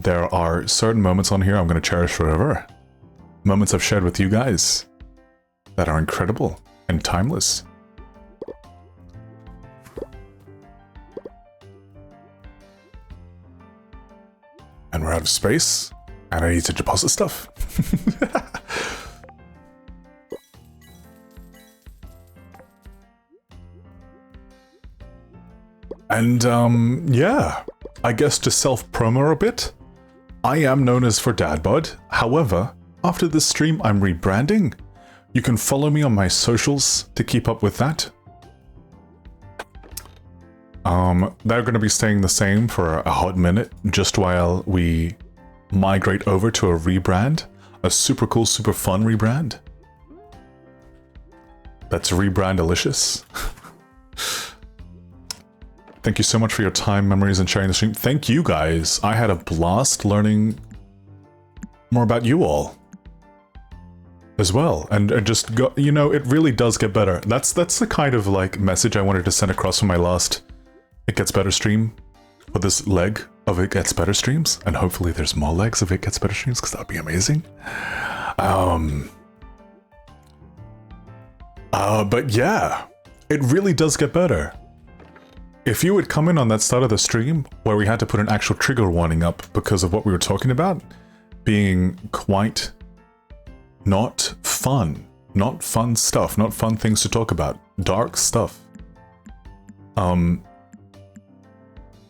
there are certain moments on here I'm going to cherish forever. Moments I've shared with you guys that are incredible and timeless. And we're out of space, and I need to deposit stuff. And, yeah, I guess to self-promo a bit, I am known as For Dad Bod. However, after this stream, I'm rebranding. You can follow me on my socials to keep up with that. They're going to be staying the same for a hot minute, just while we migrate over to a rebrand. A super cool, super fun rebrand. That's rebrand-delicious. Thank you so much for your time, memories, and sharing the stream. Thank you guys. I had a blast learning more about you all as well. And just go, you know, it really does get better. That's the kind of like message I wanted to send across from my last It Gets Better stream for this leg of It Gets Better streams. And hopefully there's more legs of It Gets Better streams, because that would be amazing. But yeah, it really does get better. If you would come in on that start of the stream where we had to put an actual trigger warning up because of what we were talking about being quite not fun stuff, not fun things to talk about, dark stuff.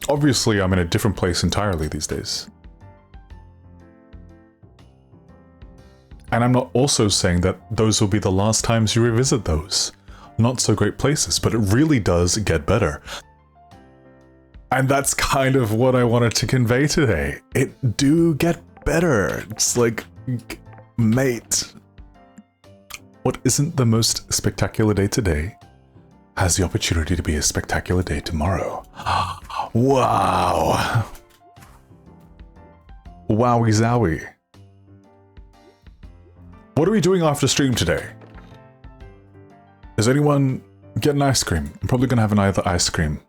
Obviously I'm in a different place entirely these days. And I'm not also saying that those will be the last times you revisit those not so great places, but it really does get better. And that's kind of what I wanted to convey today. It do get better. It's like, mate, what isn't the most spectacular day today has the opportunity to be a spectacular day tomorrow. Wow. Wowie zowie. What are we doing after stream today? Is anyone getting ice cream? I'm probably gonna have another ice cream.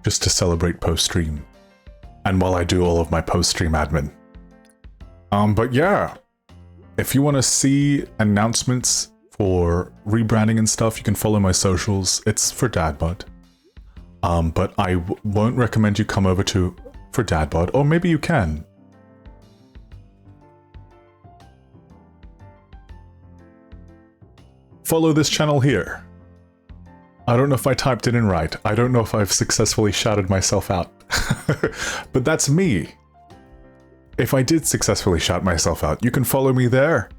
Just to celebrate post-stream. And while I do all of my post-stream admin. But yeah, if you want to see announcements for rebranding and stuff, you can follow my socials. It's For Dad Bod. But I won't recommend you come over to For Dad Bod, or maybe you can. Follow this channel here. I don't know if I typed it in right. I don't know if I've successfully shouted myself out. But that's me. If I did successfully shout myself out, you can follow me there.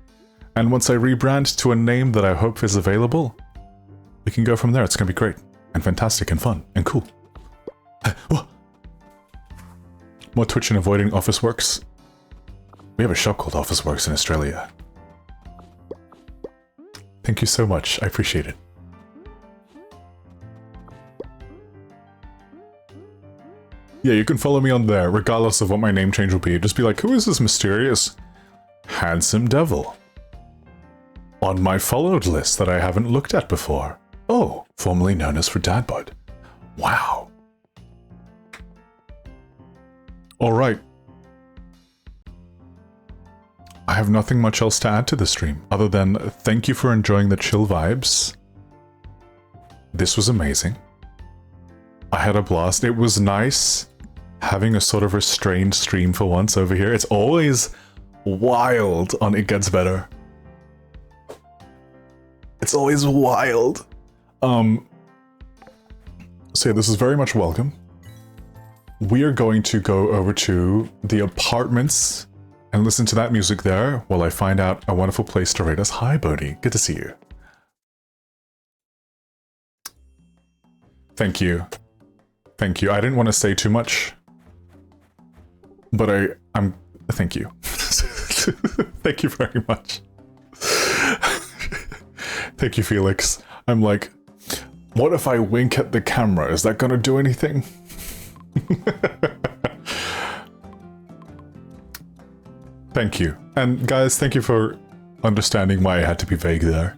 And once I rebrand to a name that I hope is available, we can go from there. It's going to be great and fantastic and fun and cool. More Twitch and avoiding Officeworks. We have a shop called Officeworks in Australia. Thank you so much. I appreciate it. Yeah, you can follow me on there, regardless of what my name change will be. Just be like, who is this mysterious, handsome devil on my followed list that I haven't looked at before? Oh, formerly known as For Dad Bod. Wow. Alright. I have nothing much else to add to the stream, other than thank you for enjoying the chill vibes. This was amazing. I had a blast. It was nice having a sort of restrained stream for once over here. It's always wild on It Gets Better. It's always wild. So yeah, this is very much welcome. We are going to go over to the apartments and listen to that music there while I find out a wonderful place to rate us. Hi, Bodhi. Good to see you. Thank you. Thank you. I didn't want to say too much, but I'm thank you. Thank you very much. Thank you, Felix. I'm like, what if I wink at the camera? Is that gonna do anything? Thank you. And guys, thank you for understanding why I had to be vague there.